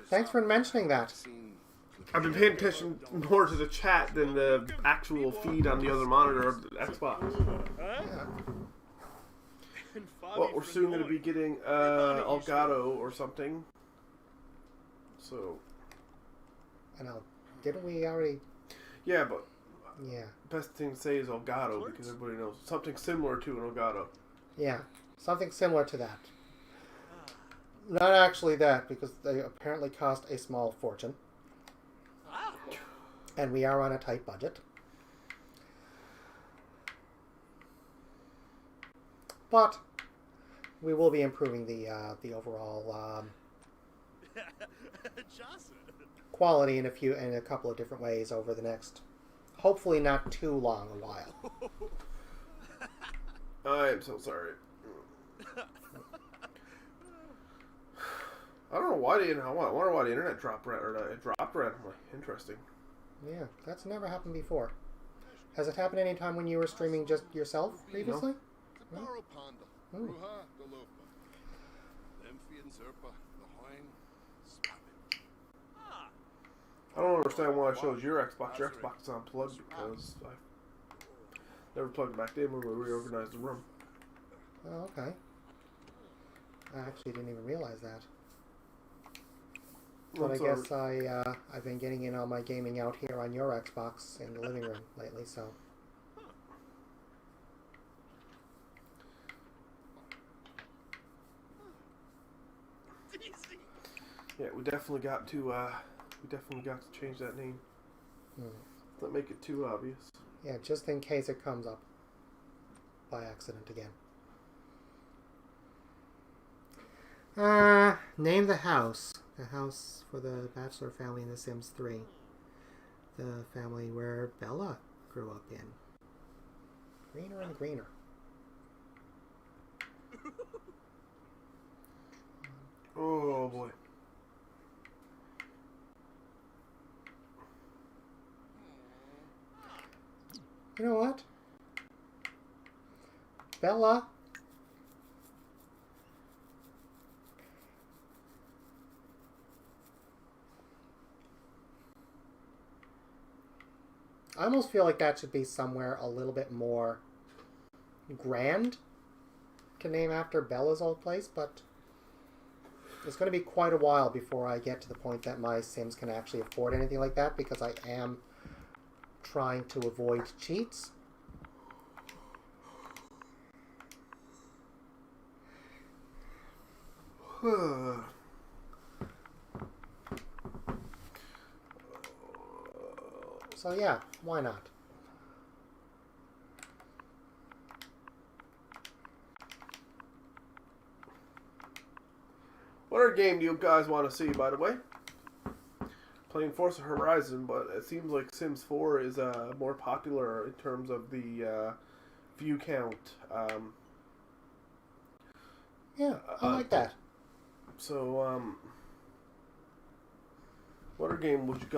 Thanks for mentioning that. I've been paying attention more to the chat than the actual feed on the other monitor of the Xbox. Yeah. Well, we're soon going to be getting Elgato or something. So. I know. Didn't we already? Yeah, but Yeah. best thing to say is Elgato because everybody knows something similar to an Elgato. Yeah. Something similar to that. Not actually that, because they apparently cost a small fortune. And we are on a tight budget. But we will be improving the overall quality in a couple of different ways over the next, hopefully not too long a while. I am so sorry. I don't know why I wonder why the internet dropped randomly. Interesting. Yeah, that's never happened before. Has it happened any time when you were streaming just yourself previously? No? Zerpa, the Hoin, Spavin. Ah, I don't understand why it shows your Xbox. Your Xbox is unplugged because I never plugged it back in when we reorganized the room. Oh, okay. I actually didn't even realize that. But I sorry. guess I've been getting in on my gaming out here on your Xbox in the living room lately, so. easy. Yeah, we definitely got to change that name. Don't make it too obvious. Yeah, just in case it comes up by accident again. Name the house. The house for the bachelor family in The Sims 3. The family where Bella grew up in. Greener and greener. Oh boy. You know what? Bella. I almost feel like that should be somewhere a little bit more grand to name after Bella's old place, but it's going to be quite a while before I get to the point that my Sims can actually afford anything like that, because I am trying to avoid cheats. So yeah, why not? What other game do you guys want to see, by the way? Playing Forza Horizon, but it seems like Sims 4 is more popular in terms of the view count. Yeah, I like that. So, what other game would you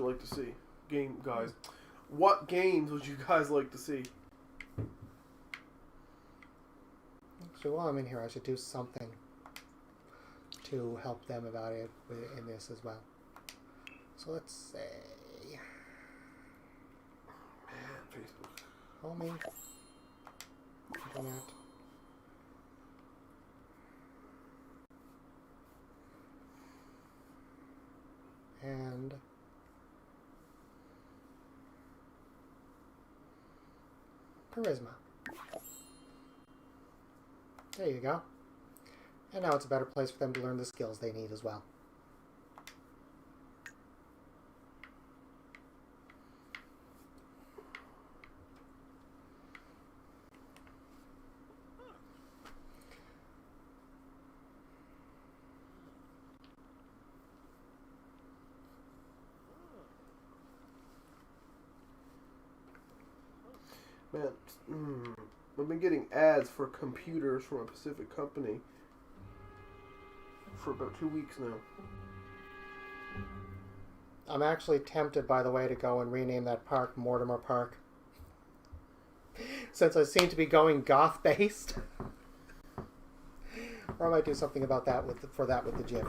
like to see? What games would you guys like to see? So while I'm in here, I should do something to help them about it in this as well. So let's say, Man, Facebook. homie, internet, and charisma. There you go. And now it's a better place for them to learn the skills they need as well. Man, I've been getting ads for computers from a Pacific company for about 2 weeks now. I'm actually tempted, by the way, to go and rename that park Mortimer Park. Since I seem to be going goth-based. Or I might do something about that with the gym.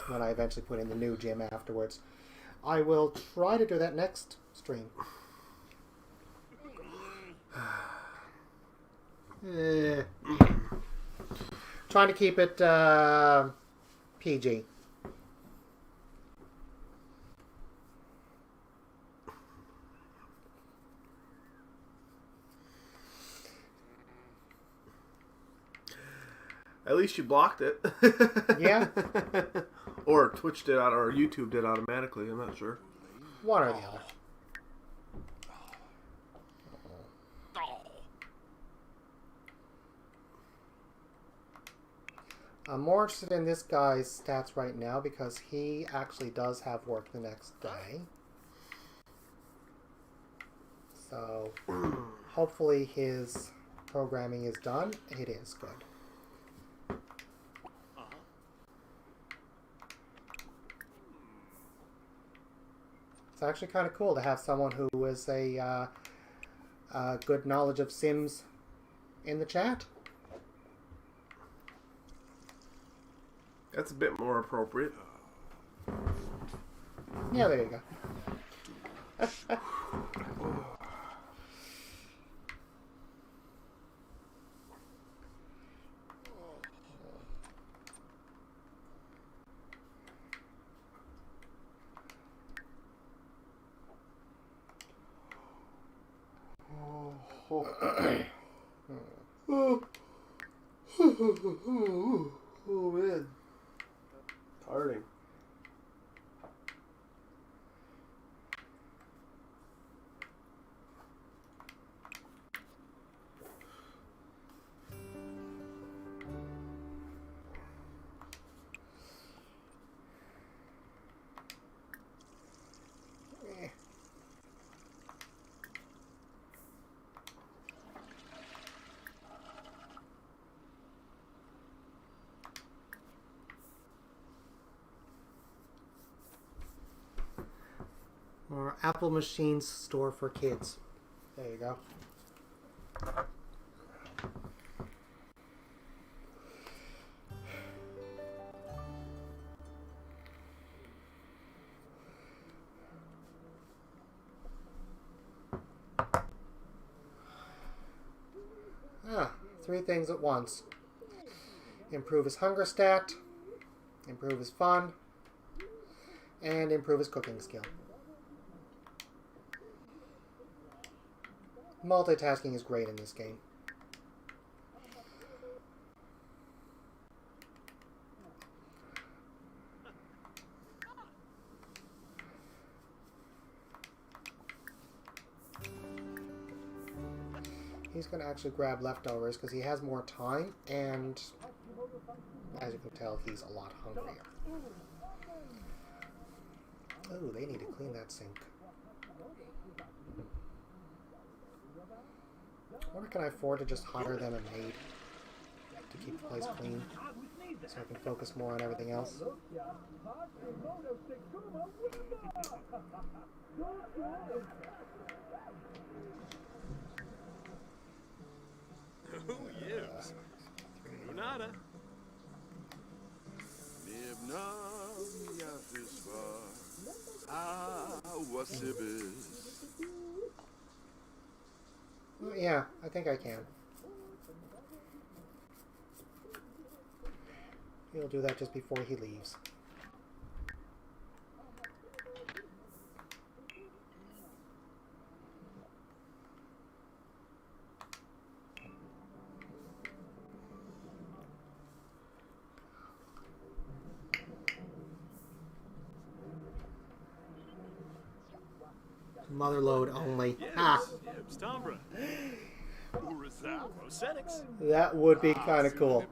When I eventually put in the new gym afterwards. I will try to do that next stream. Trying to keep it PG. At least you blocked it. Yeah. Or Twitch did or YouTube did automatically. I'm not sure. One or the other. I'm more interested in this guy's stats right now because he actually does have work the next day. So, hopefully his programming is done. It is good. It's actually kind of cool to have someone who is a good knowledge of Sims in the chat. That's a bit more appropriate. Yeah, there you go. Oh man. Farting. Or Apple Machines store for kids. There you go. Three things at once. Improve his hunger stat, improve his fun, and improve his cooking skill. Multitasking is great in this game. He's going to actually grab leftovers because he has more time, and as you can tell, he's a lot hungrier. Oh, they need to clean that sink. Or can I afford to just hire them a maid to keep the place clean so I can focus more on everything else? Oh, yes. Nada. Yeah, I think I can. He'll do that just before he leaves. Mother load only. Ah, Stambra. that would be kind of cool.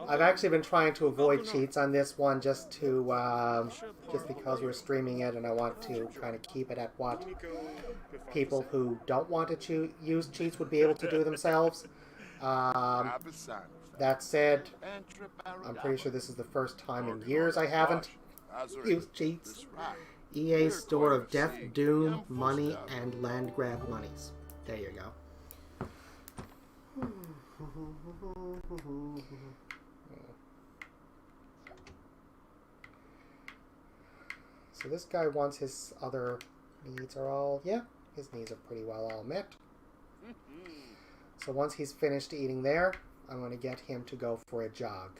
I've actually been trying to avoid cheats on this one just because we're streaming it, and I want to kind of keep it at what people who don't want to use cheats would be able to do themselves. That said, I'm pretty sure this is the first time in years I haven't used cheats. EA's store of death, doom, money, and land grab monies. There you go. So this guy wants his other needs are all, yeah, his needs are pretty well all met. So once he's finished eating there, I'm going to get him to go for a jog.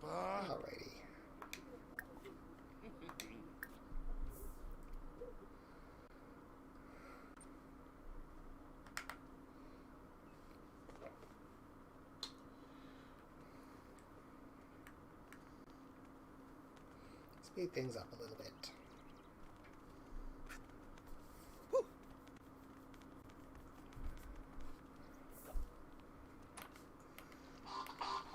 Alrighty. Speed things up a little bit.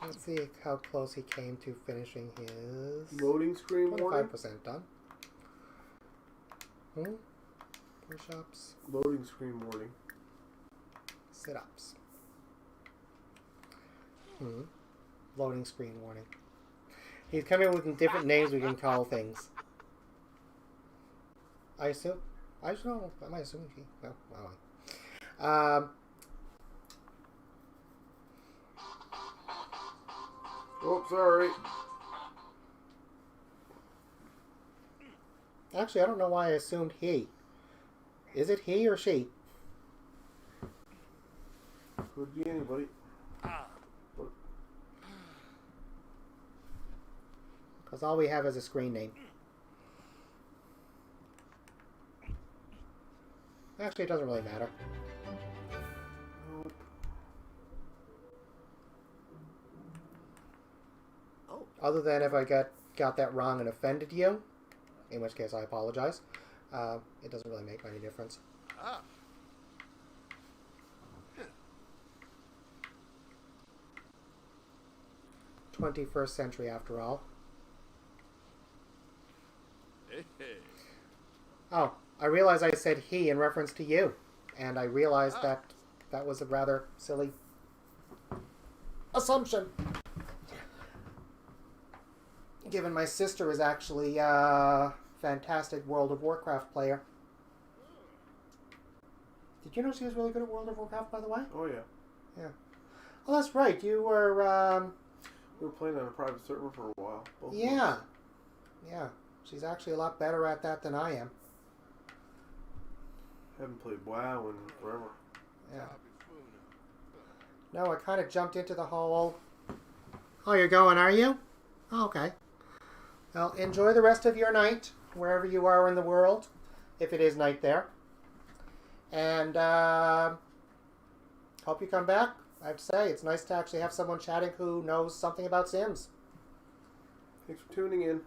Let's see how close he came to finishing his Loading screen warning. 25% done. Push-ups. Loading screen warning. Sit-ups. Loading screen warning. He's coming up with different names we can call things. I assume. I don't know. Am I assuming he? No. Oh, sorry. Actually, I don't know why I assumed he. Is it he or she? Could be anybody. Because all we have is a screen name. Actually, it doesn't really matter. Nope. Other than if I got that wrong and offended you, in which case I apologize. It doesn't really make any difference. Ah. 21st century after all. Hey, hey. Oh, I realize I said he in reference to you. And I realized that was a rather silly assumption. Given my sister is actually a fantastic World of Warcraft player. Did you know she was really good at World of Warcraft, by the way? Oh, yeah. Yeah. Oh, that's right. You were, We were playing on a private server for a while. Both of yeah. us. Yeah. She's actually a lot better at that than I am. Haven't played WoW in forever. Yeah. No, I kind of jumped into the whole... Oh, you're going, are you? Oh, okay. Well, enjoy the rest of your night, wherever you are in the world, if it is night there. And hope you come back. I have to say, it's nice to actually have someone chatting who knows something about Sims. Thanks for tuning in.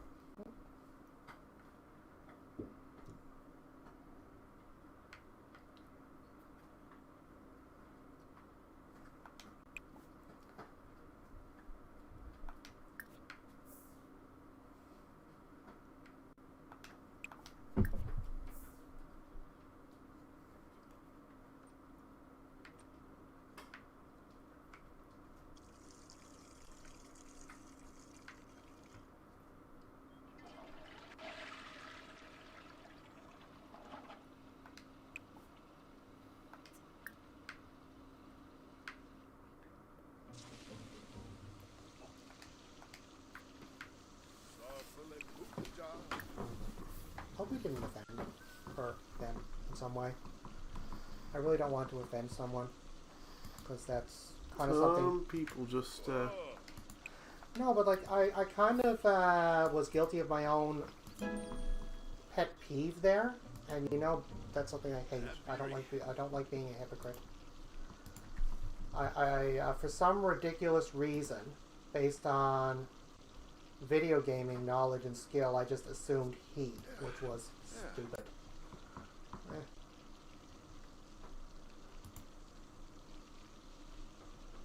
Hope we didn't offend her, them, in some way. I really don't want to offend someone, because that's kind of something... Some people just... No, but like, I kind of was guilty of my own pet peeve there, and you know, that's something I hate. I don't like being a hypocrite. I for some ridiculous reason, based on video gaming knowledge and skill, I just assumed he, which was stupid. Eh.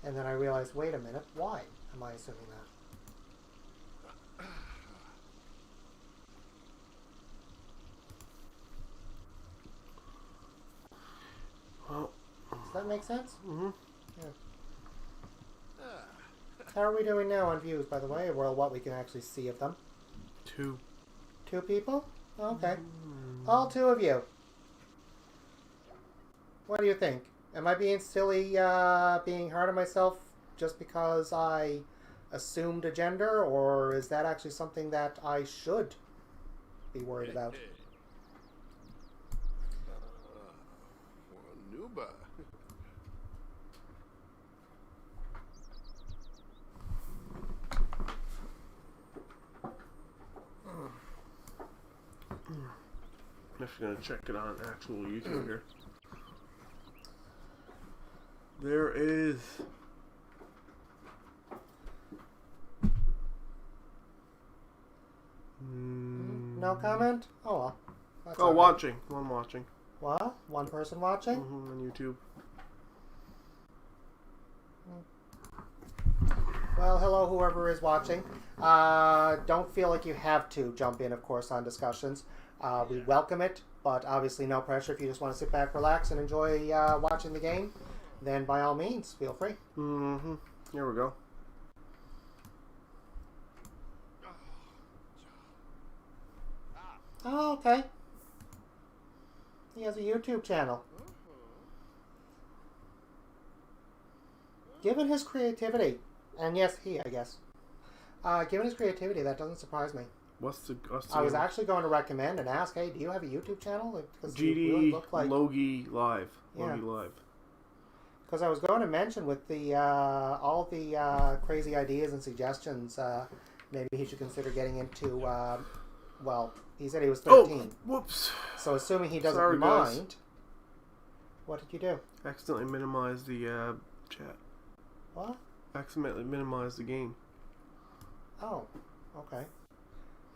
And then I realized, wait a minute, why am I assuming that? Well, Does that make sense? mm-hmm. Yeah. How are we doing now on views, by the way? Well, what we can actually see of them. 2. 2 people? Okay. All 2 of you. What do you think? Am I being silly, being hard on myself just because I assumed a gender, or is that actually something that I should be worried about? Nuba. I'm actually going to check it on actual YouTube here. There is... No comment? Oh well. That's Oh, all right. watching. One watching. What? One person watching? On YouTube. Well, hello, whoever is watching. Don't feel like you have to jump in, of course, on discussions. We welcome it, but obviously no pressure. If you just want to sit back, relax, and enjoy watching the game, then by all means, feel free. Mm-hmm. Here we go. Oh, okay. He has a YouTube channel. Given his creativity, and yes, I guess. Given his creativity, that doesn't surprise me. What's the I was actually going to recommend and ask, hey, do you have a YouTube channel? Because GD you really look like... Logie Live. Yeah. Logie Live. Because I was going to mention with the all the crazy ideas and suggestions, maybe he should consider getting into, well, he said he was 13. Oh, whoops. So assuming he doesn't Sorry, guys. mind, what did you do? Accidentally minimized the chat. What? Accidentally minimized the game. Oh, okay.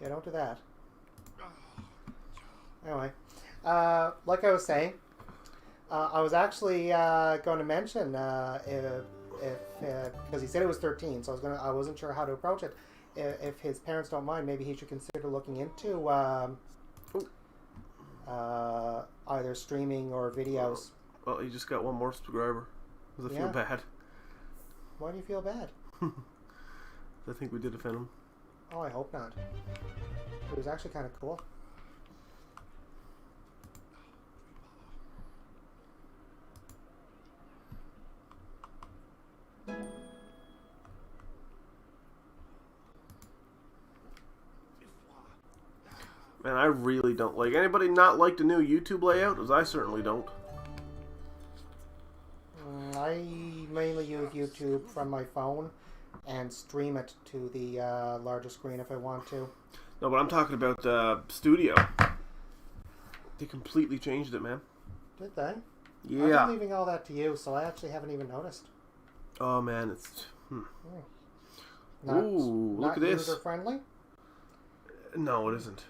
Yeah, don't do that. Anyway, like I was saying, I was actually going to mention if because he said it was 13, so I wasn't sure how to approach it. If his parents don't mind, maybe he should consider looking into either streaming or videos. Well, he just got one more subscriber. Does it feel bad? Why do you feel bad? I think we did offend him. Oh, I hope not. It was actually kind of cool. Man, I really don't like... Anybody not like the new YouTube layout? Because I certainly don't. I mainly use YouTube from my phone and stream it to the larger screen if I want to. No, but I'm talking about Studio. They completely changed it, man. Did they? Yeah. I've been leaving all that to you, so I actually haven't even noticed. Oh, man, it's... Not, Ooh, look at this. User friendly? No, it isn't.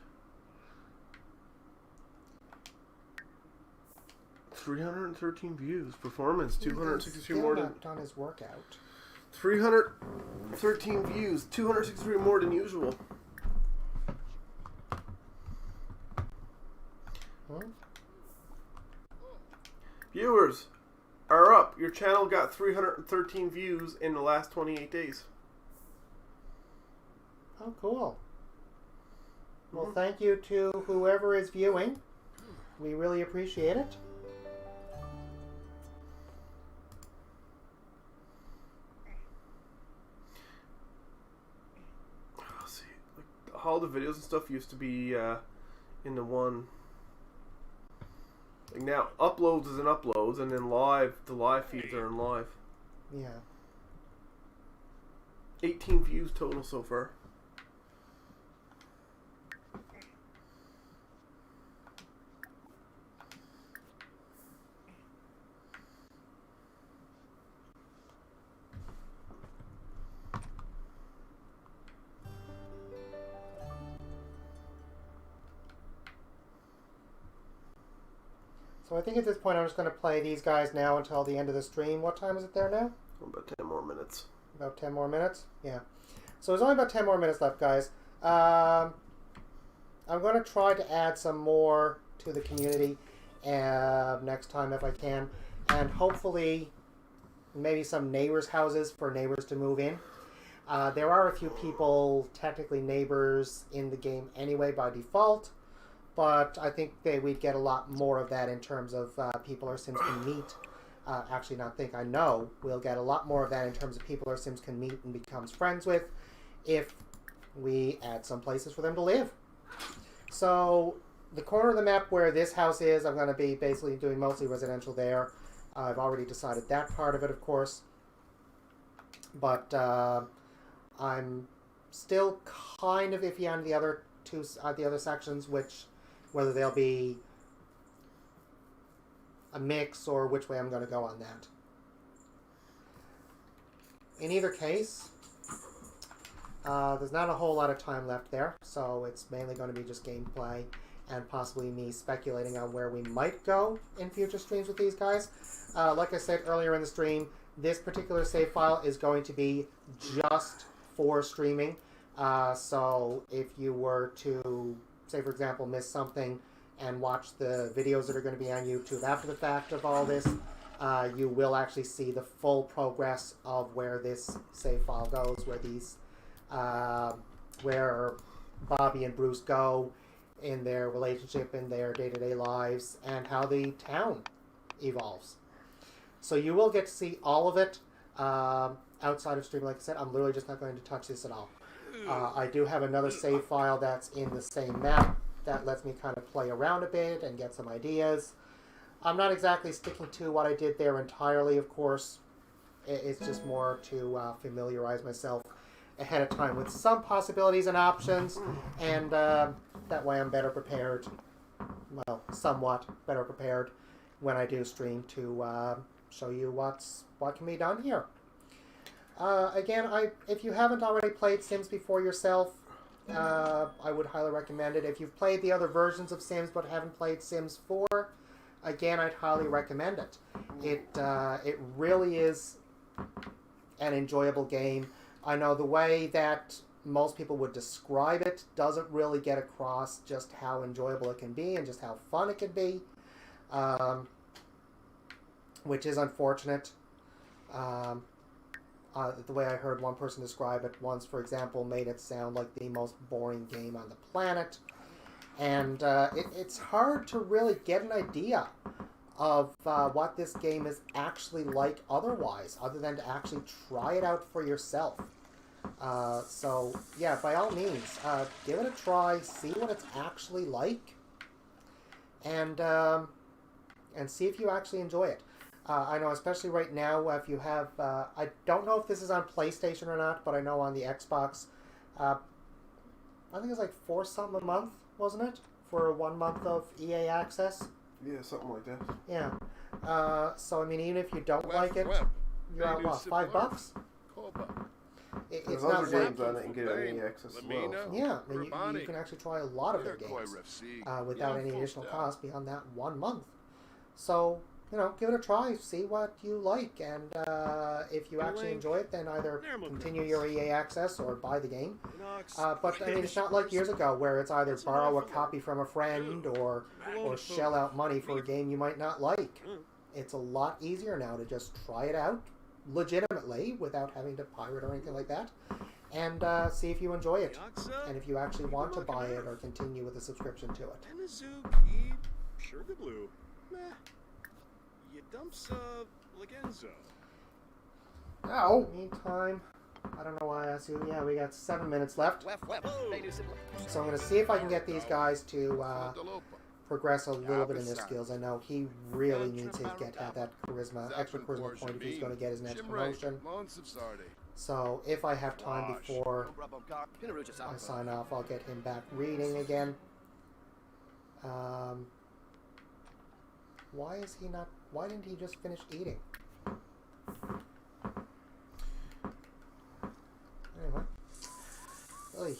313 views. Performance, 263 more than... Not done his workout. 313 views. 263 more than usual. Viewers are up. Your channel got 313 views in the last 28 days. Oh, cool. Well, thank you to whoever is viewing. We really appreciate it. Let's see. Like, all the videos and stuff used to be in the one. Like now, uploads is in uploads, and then the live feeds are in live. Yeah. 18 views total so far. So I think at this point I'm just going to play these guys now until the end of the stream. What time is it there now? About 10 more minutes. About 10 more minutes? Yeah. So there's only about 10 more minutes left, guys. I'm going to try to add some more to the community next time if I can. And hopefully maybe some neighbors' houses for neighbors to move in. There are a few people, technically neighbors, in the game anyway by default. But I think we'd get a lot more of that in terms of people our Sims can meet. Actually, not think, I know we'll get a lot more of that in terms of people our Sims can meet and becomes friends with if we add some places for them to live. So the corner of the map where this house is, I'm going to be basically doing mostly residential there. I've already decided that part of it, of course. But I'm still kind of iffy on the other two, the other sections, whether they'll be a mix or which way I'm going to go on that. In either case, there's not a whole lot of time left there, so it's mainly going to be just gameplay and possibly me speculating on where we might go in future streams with these guys. Like I said earlier in the stream, this particular save file is going to be just for streaming. So if you were to, say for example, miss something and watch the videos that are going to be on YouTube after the fact of all this, you will actually see the full progress of where this save file goes, where these, where Bobby and Bruce go in their relationship, in their day-to-day lives, and how the town evolves. So you will get to see all of it outside of stream. Like I said, I'm literally just not going to touch this at all. I do have another save file that's in the same map that lets me kind of play around a bit and get some ideas. I'm not exactly sticking to what I did there entirely, of course. It's just more to familiarize myself ahead of time with some possibilities and options, and that way I'm better prepared, well, somewhat better prepared when I do stream to show you what can be done here. Again, if you haven't already played Sims before yourself, I would highly recommend it. If you've played the other versions of Sims but haven't played Sims 4, again, I'd highly recommend it. It really is an enjoyable game. I know the way that most people would describe it doesn't really get across just how enjoyable it can be and just how fun it can be, which is unfortunate. The way I heard one person describe it once, for example, made it sound like the most boring game on the planet. And it's hard to really get an idea of what this game is actually like otherwise, other than to actually try it out for yourself. So, yeah, by all means, give it a try, see what it's actually like, and see if you actually enjoy it. I know, especially right now, if you have... I don't know if this is on PlayStation or not, but I know on the Xbox, I think it's like $4 a month, wasn't it? For 1 month of EA access? Yeah, something like that. Yeah. So, I mean, even if you don't like it, you're at, what, $5? It's There's not other like... games on it and get any access as well. So. Yeah, I mean, you can actually try a lot of their games without any additional cost beyond that 1 month. So... you know, give it a try, see what you like, and if you actually enjoy it, then either continue your EA access or buy the game. But, I mean, it's not like years ago where it's either borrow a copy from a friend or shell out money for a game you might not like. It's a lot easier now to just try it out legitimately without having to pirate or anything like that, and see if you enjoy it, and if you actually want to buy it or continue with a subscription to it. Ow! Meantime, I don't know why I asked you. Yeah, we got 7 minutes left. So I'm going to see if I can get these guys to progress a little bit in their skills. I know he really needs to have that charisma, extra charisma point if he's going to get his next promotion. So if I have time before I sign off, I'll get him back reading again. Why is he not... why didn't he just finish eating? Anyway. Oy.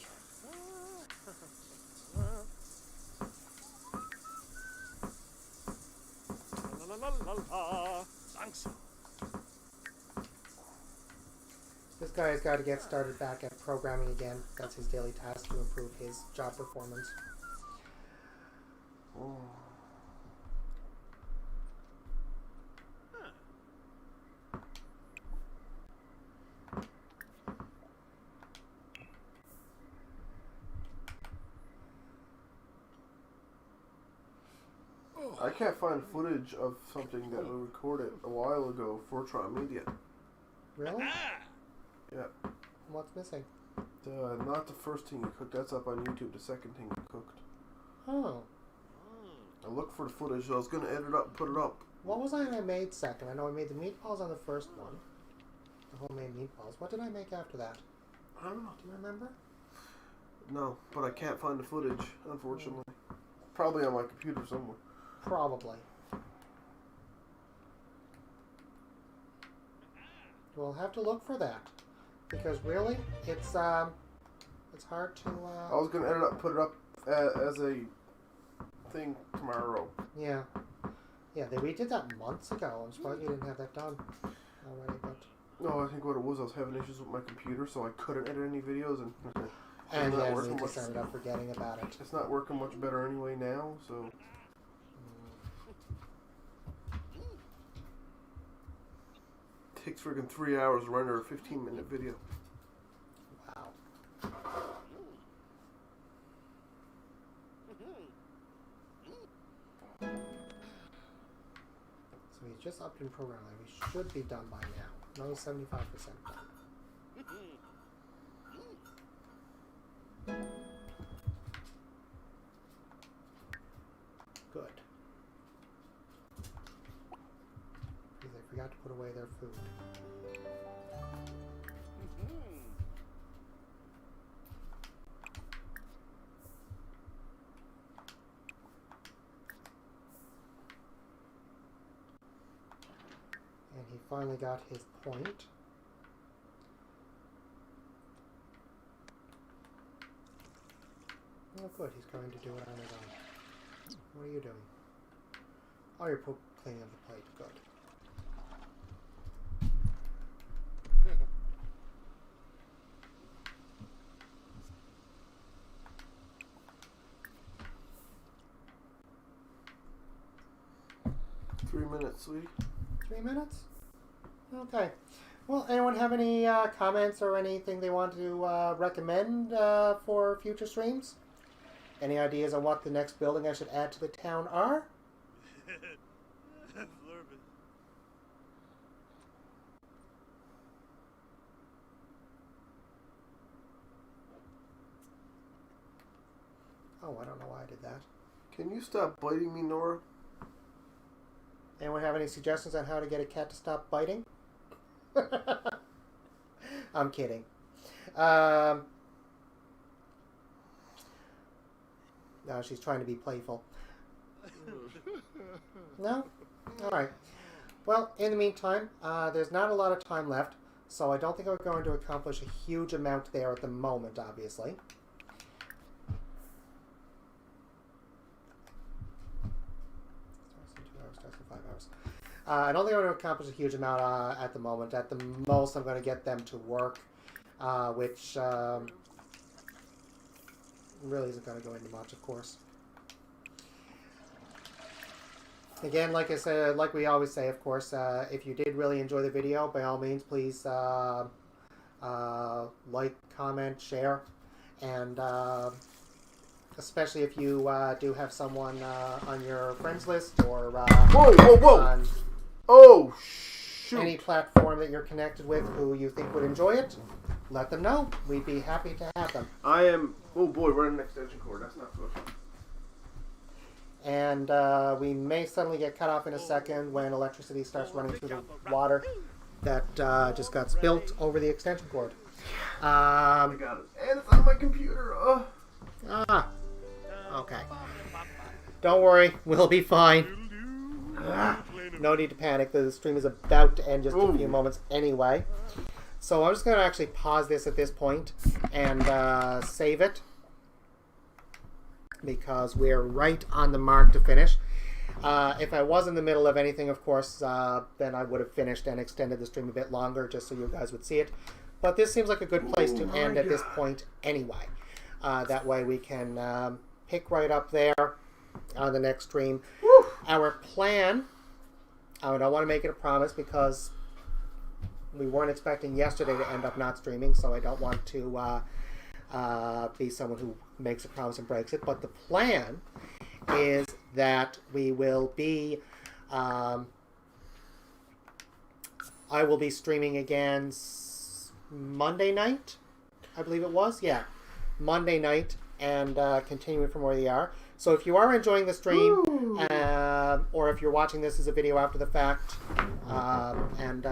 This guy has got to get started back at programming again. That's his daily task to improve his job performance. Oh. I can't find footage of something that we recorded a while ago for Tron Media. Really? Yeah. What's missing? Not the first thing you cooked. That's up on YouTube. The second thing you cooked. Oh. I looked for the footage. I was going to edit it up and put it up. What was I made second? I know I made the meatballs on the first one. The homemade meatballs. What did I make after that? I don't know. Do you remember? No, but I can't find the footage, unfortunately. Probably on my computer somewhere. Probably. We'll have to look for that, because really, it's hard to. I was gonna edit up, put it up as a thing tomorrow. Yeah, we did that months ago. I'm surprised we didn't have that done already, but. No, I think what it was, I was having issues with my computer, so I couldn't edit any videos, and and yeah, we just ended up forgetting about it. It's not working much better anyway now, so. Takes friggin' 3 hours to render a 15-minute video. Wow. So he's just up in programming. We should be done by now. Only 75% done. Good. Because they forgot to put away their food. And he finally got his point. Oh, good. He's going to do it on his own. What are you doing? Oh, you're cleaning up the plate. Good. Minutes, sweetie. 3 minutes? Okay. Well, anyone have any comments or anything they want to recommend for future streams? Any ideas on what the next building I should add to the town are? Oh, I don't know why I did that. Can you stop biting me, Nora? Anyone have any suggestions on how to get a cat to stop biting? I'm kidding. No, she's trying to be playful. No? Alright. Well, in the meantime, there's not a lot of time left, so I don't think we're going to accomplish a huge amount there at the moment, obviously. I don't think I'm going to accomplish a huge amount at the moment. At the most, I'm going to get them to work, which really isn't going to go into much, of course. Again, like I said, like we always say, of course, if you did really enjoy the video, by all means, please like, comment, share, and especially if you do have someone on your friends list or on Oh, shoot. any platform that you're connected with who you think would enjoy it, let them know. We'd be happy to have them. I am... Oh, boy, we're in an extension cord. That's not good. And we may suddenly get cut off in a second when electricity starts running through the water that just got spilt over the extension cord. I got it. And it's on my computer. Okay. Don't worry. We'll be fine. No need to panic. The stream is about to end just a few moments anyway. So I'm just going to actually pause this at this point and save it, because we're right on the mark to finish. If I was in the middle of anything, of course, then I would have finished and extended the stream a bit longer just so you guys would see it. But this seems like a good place to end at this point anyway. That way we can pick right up there on the next stream. Woo! Our plan, I don't want to make it a promise because we weren't expecting yesterday to end up not streaming, so I don't want to be someone who makes a promise and breaks it. But the plan is that we will be, I will be streaming again Monday night, I believe it was. Yeah, Monday night, and continuing from where we are. So if you are enjoying the stream, or if you're watching this as a video after the fact, and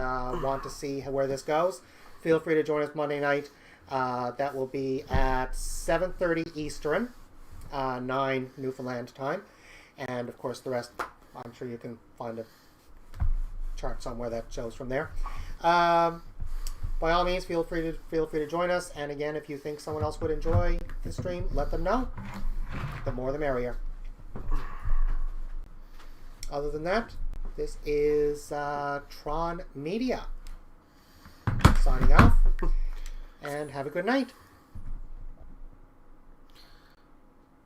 want to see where this goes, feel free to join us Monday night. That will be at 7:30 Eastern, 9 Newfoundland time. And of course the rest, I'm sure you can find a chart somewhere that shows from there. By all means, feel free to join us. And again, if you think someone else would enjoy the stream, let them know. The more the merrier. Other than that, this is Tron Media signing off, and have a good night.